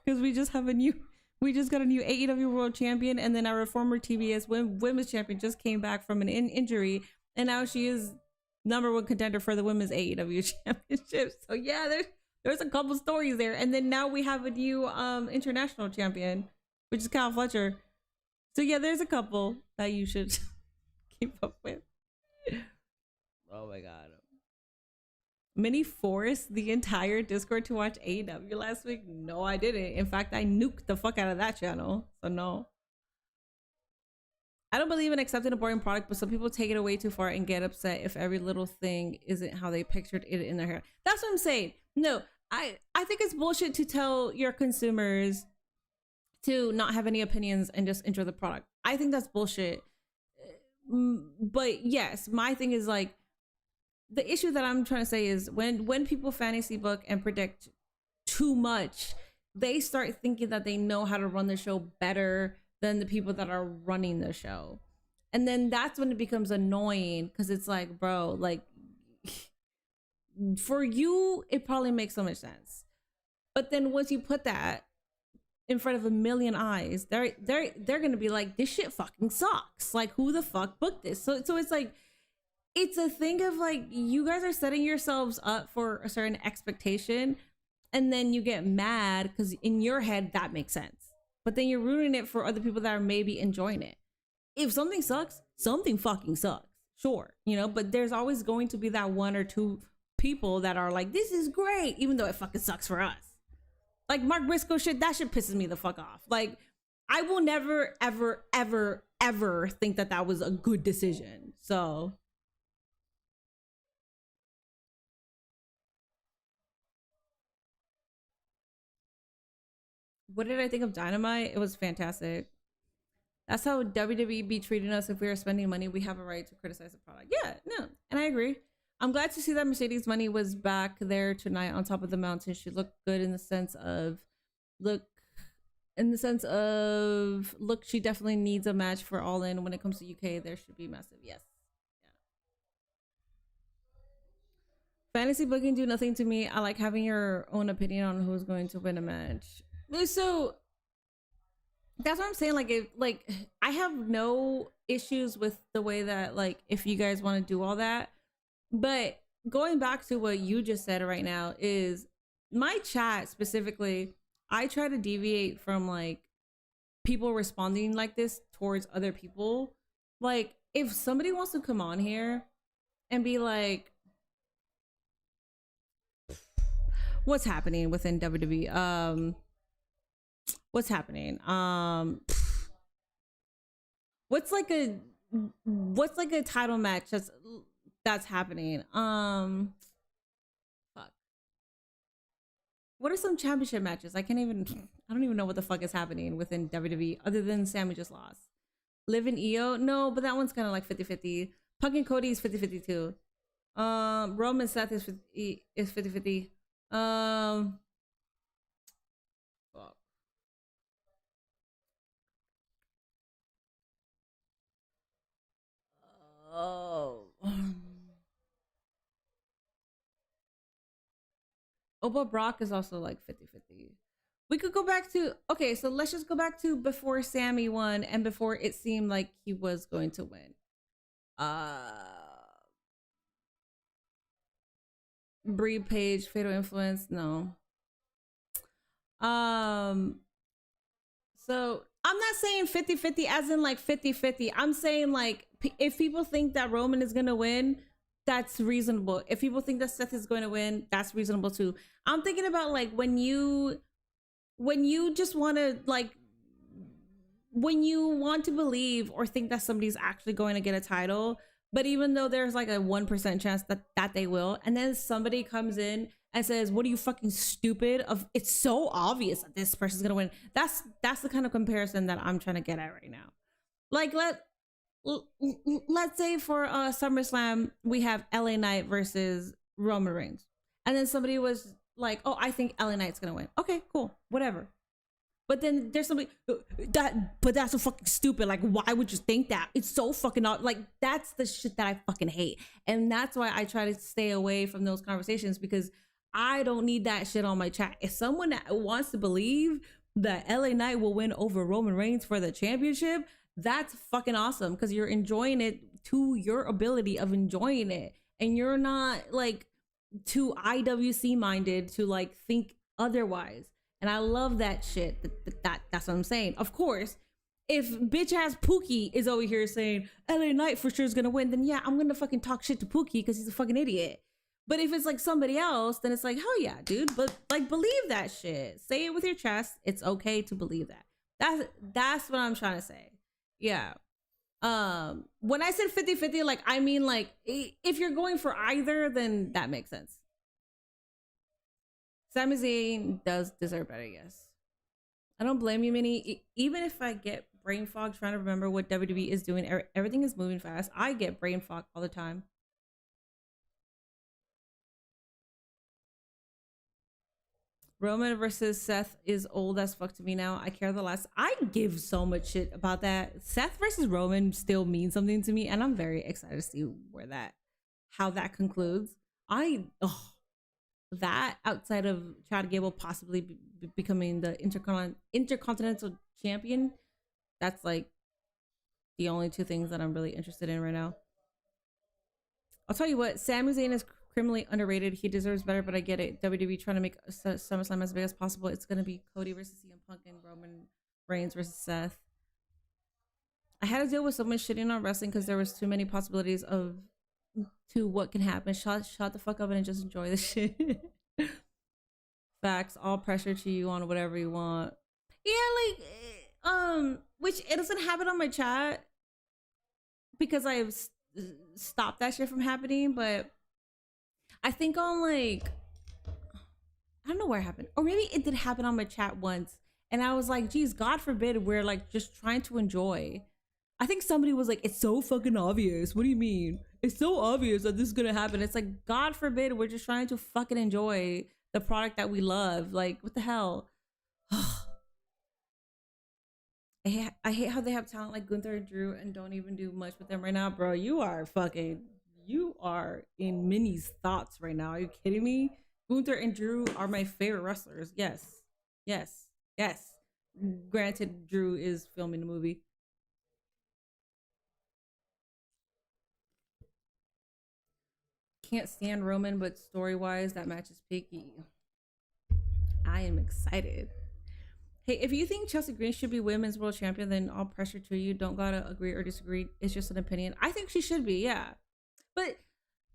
because we just got a new AEW World Champion, and then our former TBS Women's Champion just came back from an injury, and now she is #1 contender for the Women's AEW Championship. So yeah, there's a couple stories there, and then now we have a new international champion, which is Kyle Fletcher. So yeah, there's a couple that you should keep up with. Oh my god. Minnie forced the entire Discord to watch AEW last week? No, I didn't. In fact, I nuked the fuck out of that channel. So no. I don't believe in accepting a boring product, but some people take it away too far and get upset if every little thing isn't how they pictured it in their head. That's what I'm saying. No, I think it's bullshit to tell your consumers to not have any opinions and just enjoy the product. I think that's bullshit. But yes, my thing is like, the issue that I'm trying to say is when people fantasy book and predict too much, they start thinking that they know how to run the show better than the people that are running the show. And then that's when it becomes annoying, because it's like, bro, like, for you, it probably makes so much sense. But then once you put that in front of a million eyes, they're gonna be like, this shit fucking sucks. Like, who the fuck booked this? So it's like, it's a thing of like, you guys are setting yourselves up for a certain expectation, and then you get mad because in your head that makes sense, but then you're ruining it for other people that are maybe enjoying it. If something sucks, something fucking sucks, sure, you know, but there's always going to be that 1 or 2 people that are like, this is great, even though it fucking sucks for us. Like Mark Briscoe shit, that shit pisses me the fuck off. Like, I will never ever ever ever think that that was a good decision. So what did I think of Dynamite? It was fantastic. That's how WWE be treating us. If we are spending money, we have a right to criticize the product. Yeah, no, and I agree. I'm glad to see that Mercedes Money was back there tonight on top of the mountain. She looked good in the sense of look, she definitely needs a match for All In. When it comes to UK, there should be massive. Yes. Yeah. Fantasy booking do nothing to me. I like having your own opinion on who's going to win a match. So that's what I'm saying. Like I have no issues with the way that, like, if you guys want to do all that, but going back to what you just said right now is my chat specifically, I try to deviate from like people responding like this towards other people. Like, if somebody wants to come on here and be like, what's happening within WWE? What's happening? What's like a title match that's happening? Fuck. What are some championship matches? I don't even know what the fuck is happening within WWE other than Sammy just lost. Liv and Io? No, but that one's kind of like 50-50. Punk and Cody is 50-50 too. Roman Seth is 50-50. Oh. But Brock is also like 50-50. We could go back to, okay, so let's just go back to before Sammy won and before it seemed like he was going to win. Brie Page, Fatal Influence, no. So I'm not saying 50-50 as in like 50-50. I'm saying like, if people think that Roman is gonna win, that's reasonable. If people think that Seth is going to win, that's reasonable too. I'm thinking about like when you just want to like, when you want to believe or think that somebody's actually going to get a title, but even though there's like a 1% chance that they will, and then somebody comes in and says, what are you, fucking stupid? It's so obvious that this person's gonna win. That's the kind of comparison that I'm trying to get at right now. Like, let's say for SummerSlam we have LA Knight versus Roman Reigns, and then somebody was like, oh, I think LA Knight's gonna win. Okay, cool, whatever. But then there's somebody but that's so fucking stupid. Like, why would you think that? It's so fucking like, that's the shit that I fucking hate. And that's why I try to stay away from those conversations, because I don't need that shit on my chat. If someone that wants to believe that LA Knight will win over Roman Reigns for the championship, that's fucking awesome, because you're enjoying it to your ability of enjoying it. And you're not like too IWC minded to like think otherwise. And I love that shit. That's what I'm saying. Of course, if bitch ass Pookie is over here saying LA Knight for sure is gonna win, then yeah, I'm gonna fucking talk shit to Pookie because he's a fucking idiot. But if it's like somebody else, then it's like, hell yeah, dude. But like, believe that shit. Say it with your chest. It's okay to believe that. That's what I'm trying to say. Yeah. When I said 50-50, like, I mean, like, if you're going for either, then that makes sense. Sami Zayn does deserve better, yes. I don't blame you, Minnie. Even if I get brain fog trying to remember what WWE is doing, everything is moving fast. I get brain fog all the time. Roman versus Seth is old as fuck to me now. I care the less. I give so much shit about that. Seth versus Roman still means something to me, and I'm very excited to see how that concludes. That outside of Chad Gable possibly becoming the Intercontinental Champion, that's like the only two things that I'm really interested in right now. I'll tell you what, Sami Zayn is criminally underrated. He deserves better, but I get it. WWE trying to make SummerSlam as big as possible. It's going to be Cody versus CM Punk and Roman Reigns versus Seth. I had to deal with someone shitting on wrestling because there was too many possibilities to what can happen. Shut the fuck up and just enjoy the shit. Facts. All pressure to you on whatever you want. Yeah, like, which it doesn't happen on my chat because I've stopped that shit from happening, but I think on like, I don't know where it happened, or maybe it did happen on my chat once, and I was like, geez, God forbid we're like just trying to enjoy. I think somebody was like, it's so fucking obvious. What do you mean? It's so obvious that this is gonna happen. It's like, God forbid we're just trying to fucking enjoy the product that we love. Like, what the hell? I hate how they have talent like Gunther and Drew and don't even do much with them right now. Bro, you are in Minnie's thoughts right now. Are you kidding me? Gunther and Drew are my favorite wrestlers. Yes. Granted, Drew is filming the movie. Can't stand Roman, but story-wise, that match is picky. I am excited. Hey, if you think Chelsea Green should be women's world champion, then all pressure to you. Don't gotta agree or disagree. It's just an opinion. I think she should be, yeah. But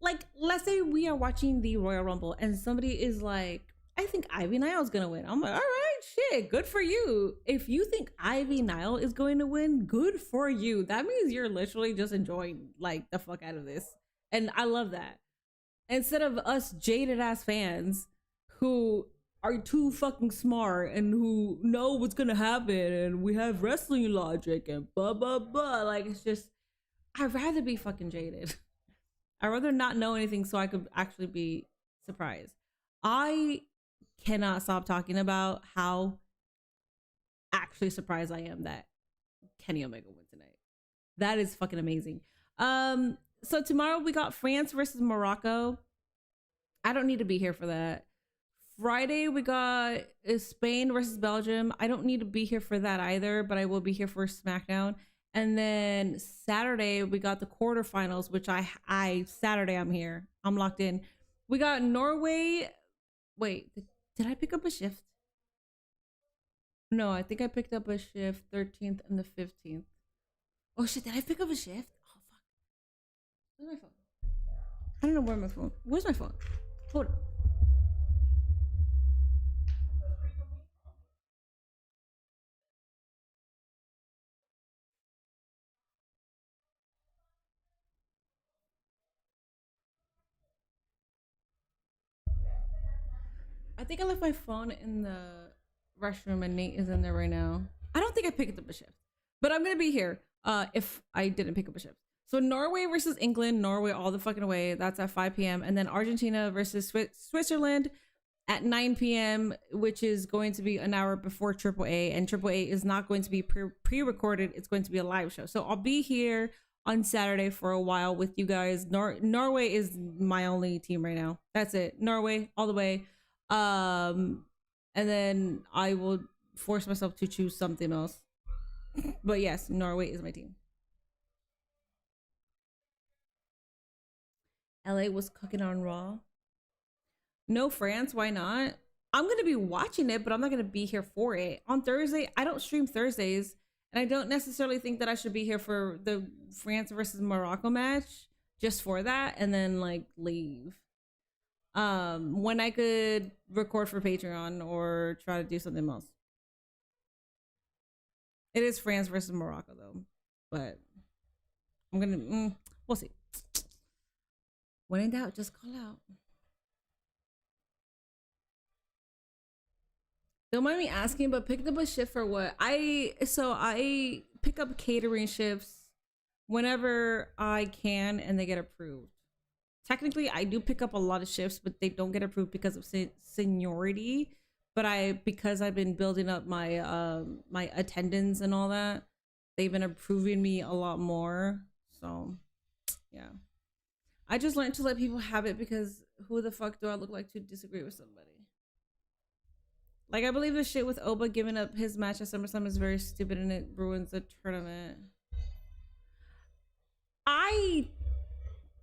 like, let's say we are watching the Royal Rumble and somebody is like, I think Ivy Nile's gonna win. I'm like, all right, shit, good for you. If you think Ivy Nile is going to win, good for you. That means you're literally just enjoying like the fuck out of this. And I love that. Instead of us jaded ass fans who are too fucking smart and who know what's gonna happen and we have wrestling logic and blah blah blah. Like, it's just, I'd rather be fucking jaded. I'd rather not know anything so I could actually be surprised. I cannot stop talking about how actually surprised I am that Kenny Omega won tonight. That is fucking amazing. So tomorrow we got France versus Morocco. I don't need to be here for that. Friday we got Spain versus Belgium. I don't need to be here for that either, but I will be here for SmackDown. And then Saturday we got the quarterfinals, which Saturday I'm here. I'm locked in. We got Norway. Wait, did I pick up a shift? No, I think I picked up a shift 13th and the 15th. Oh shit, did I pick up a shift? Oh fuck. Where's my phone? I don't know where my phone. Where's my phone? Hold on. I think I left my phone in the restroom and Nate is in there right now. I don't think I picked up a shift, but I'm gonna be here if I didn't pick up a shift. So Norway versus England, Norway all the fucking way. That's at 5 p.m. And then Argentina versus Switzerland at 9 p.m., which is going to be an hour before AAA, and AAA is not going to be pre-recorded. It's going to be a live show. So I'll be here on Saturday for a while with you guys. Norway is my only team right now. That's it. Norway all the way. And then I will force myself to choose something else. But yes, Norway is my team. LA was cooking on Raw. No France, why not? I'm going to be watching it, but I'm not going to be here for it. On Thursday, I don't stream Thursdays, and I don't necessarily think that I should be here for the France versus Morocco match just for that and then like leave. When I could record for Patreon or try to do something else. It is France versus Morocco though, but I'm going to, we'll see. When in doubt, just call out. Don't mind me asking, but picked up a shift for what? I pick up catering shifts whenever I can and they get approved. Technically, I do pick up a lot of shifts, but they don't get approved because of seniority. But because I've been building up my my attendance and all that, they've been approving me a lot more. So, yeah. I just learned to let people have it because who the fuck do I look like to disagree with somebody? Like, I believe the shit with Oba giving up his match at SummerSlam is very stupid and it ruins the tournament.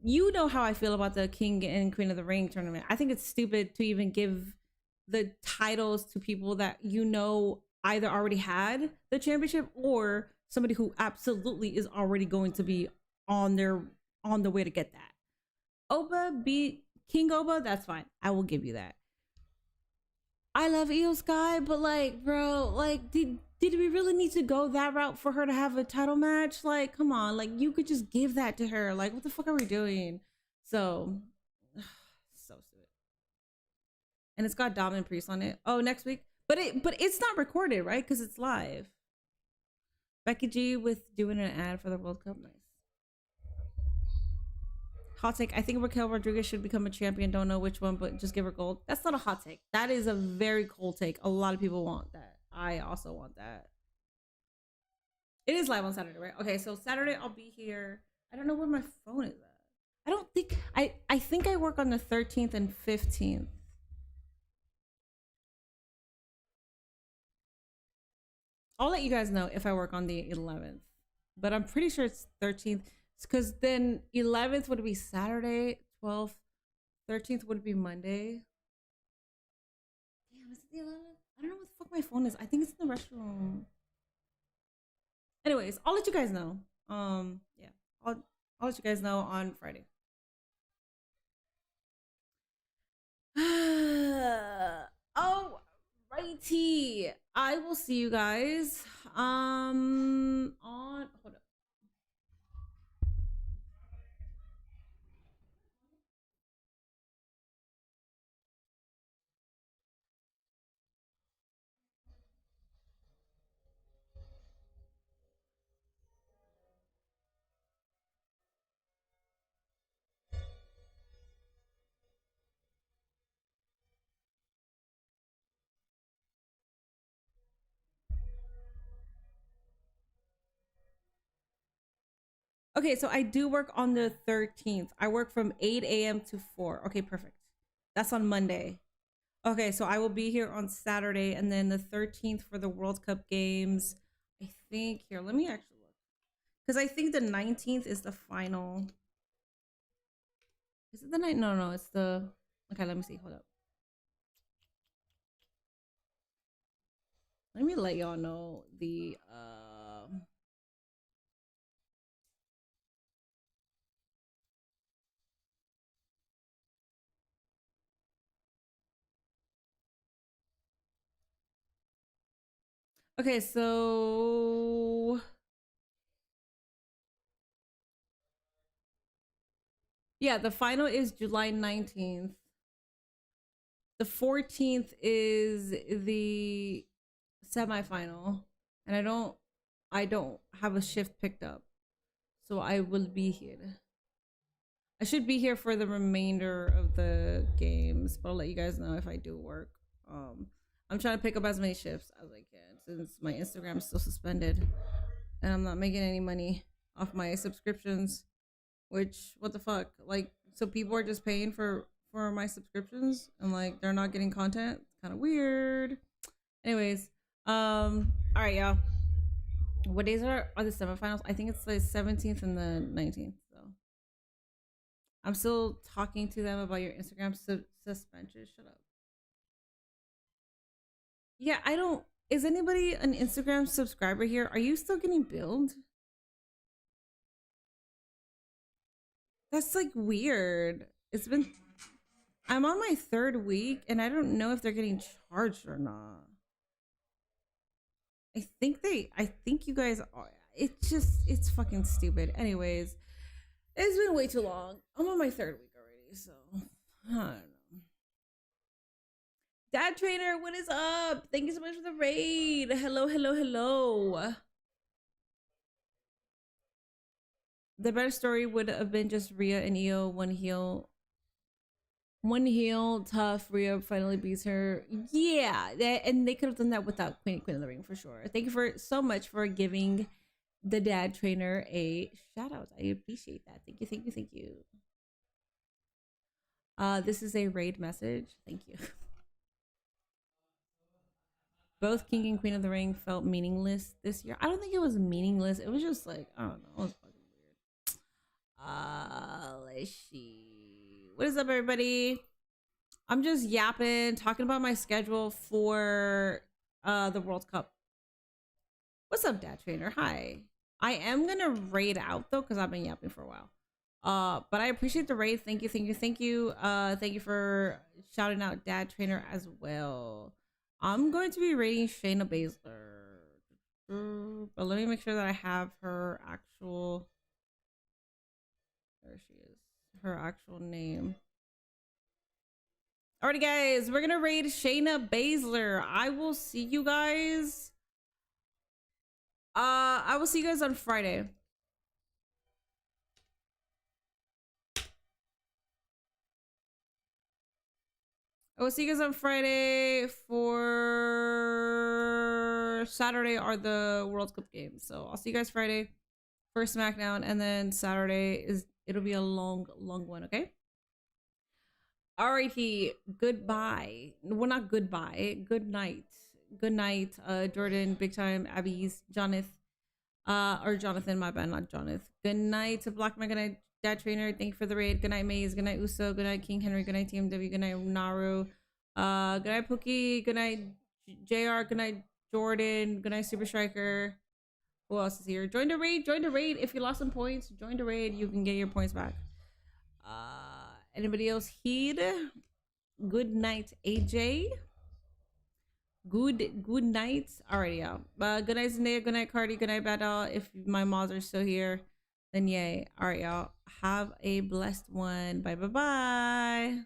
You know how I feel about the King and Queen of the Ring tournament. I think it's stupid to even give the titles to people that you know either already had the championship or somebody who absolutely is already going to be on the way to get that. Oba beat King Oba, that's fine. I will give you that. I love Io Sky, but like, bro, like, did we really need to go that route for her to have a title match? Like, come on, like, you could just give that to her. Like, what the fuck are we doing? So stupid. And it's got Dom and Priest on it. Oh, next week, but it's not recorded, right? Because it's live. Becky G with doing an ad for the World Cup. Nice. Hot take, I think Raquel Rodriguez should become a champion. Don't know which one, but just give her gold. That's not a hot take. That is a very cold take. A lot of people want that. I also want that. It is live on Saturday, right? Okay, so Saturday I'll be here. I don't know where my phone is at. I don't think I think I work on the 13th and 15th. I'll let you guys know if I work on the 11th, but I'm pretty sure it's 13th. Because then 11th would be Saturday, 12th, 13th would be Monday. Damn, is it the 11th? I don't know what the fuck my phone is. I think it's in the restroom. Anyways, I'll let you guys know. Yeah, I'll let you guys know on Friday. Oh, righty. I will see you guys on hold up. Okay, so I do work on the 13th. I work from 8 a.m. to 4. Okay, perfect. That's on Monday. Okay, so I will be here on Saturday, and then the 13th for the World Cup games. I think, here, let me actually look. Because I think the 19th is the final. Is it the night? No, it's the... Okay, let me see. Hold up. Let me let y'all know the... Okay, so yeah, the final is July 19th. The 14th is the semifinal, and I don't have a shift picked up, so I will be here. I should be here for the remainder of the games, but I'll let you guys know if I do work. I'm trying to pick up as many shifts as I can since my Instagram is still suspended and I'm not making any money off my subscriptions. Which, what the fuck? Like, so people are just paying for my subscriptions and like they're not getting content. It's kind of weird. Anyways, all right, y'all. What days are the semifinals? I think it's the 17th and the 19th. So I'm still talking to them about your Instagram suspension. Shut up. Yeah, I don't. Is anybody an Instagram subscriber here? Are you still getting billed? That's like weird. It's been. I'm on my 3rd week and I don't know if they're getting charged or not. I think you guys are. It's fucking stupid. Anyways, it's been way too long. I'm on my 3rd week already, so I don't know. Dad Trainer, what is up? Thank you so much for the raid. Hello, hello, hello. The better story would have been just Rhea and Io, one heel, tough. Rhea finally beats her. Yeah, and they could have done that without Queen of the Ring for sure. Thank you so much for giving the Dad Trainer a shout out. I appreciate that. Thank you, thank you, thank you. This is a raid message. Thank you. Both King and Queen of the Ring felt meaningless this year. I don't think it was meaningless. It was just like, I don't know. It was fucking weird. Let's see. What is up, everybody? I'm just yapping, talking about my schedule for the World Cup. What's up, Dad Trainer? Hi. I am gonna raid out though, because I've been yapping for a while. But I appreciate the raid. Thank you, thank you, thank you. Thank you for shouting out Dad Trainer as well. I'm going to be rating Shayna Baszler, but let me make sure that I have her actual. There she is. Her actual name. Alrighty, guys, we're gonna raid Shayna Baszler. I will see you guys. I will see you guys on Friday. I will see you guys on Friday. For Saturday are the World Cup games. So I'll see you guys Friday for SmackDown, and then Saturday it'll be a long one, okay? Alrighty, goodbye. Well, not goodbye. Good night. Good night, Jordan, Big Time, Abby's, Jonathan, my bad, not Jonathan. Good night to Black Man. Good night, Dad Trainer. Thank you for the raid. Good night, Maze. Good night, Uso. Good night, King Henry. Good night, TMW. Good night, Naru. Good night, Pookie. Good night, JR. Good night, Jordan. Good night, Super Striker. Who else is here? Join the raid. Join the raid. If you lost some points, join the raid. You can get your points back. Anybody else here? Good night, AJ. Good night. Alrighty, y'all. Good night, Zendaya. Good night, Cardi. Good night, Bad Doll. If my mods are still here, then yay. Alright, y'all. Have a blessed one. Bye, bye, bye.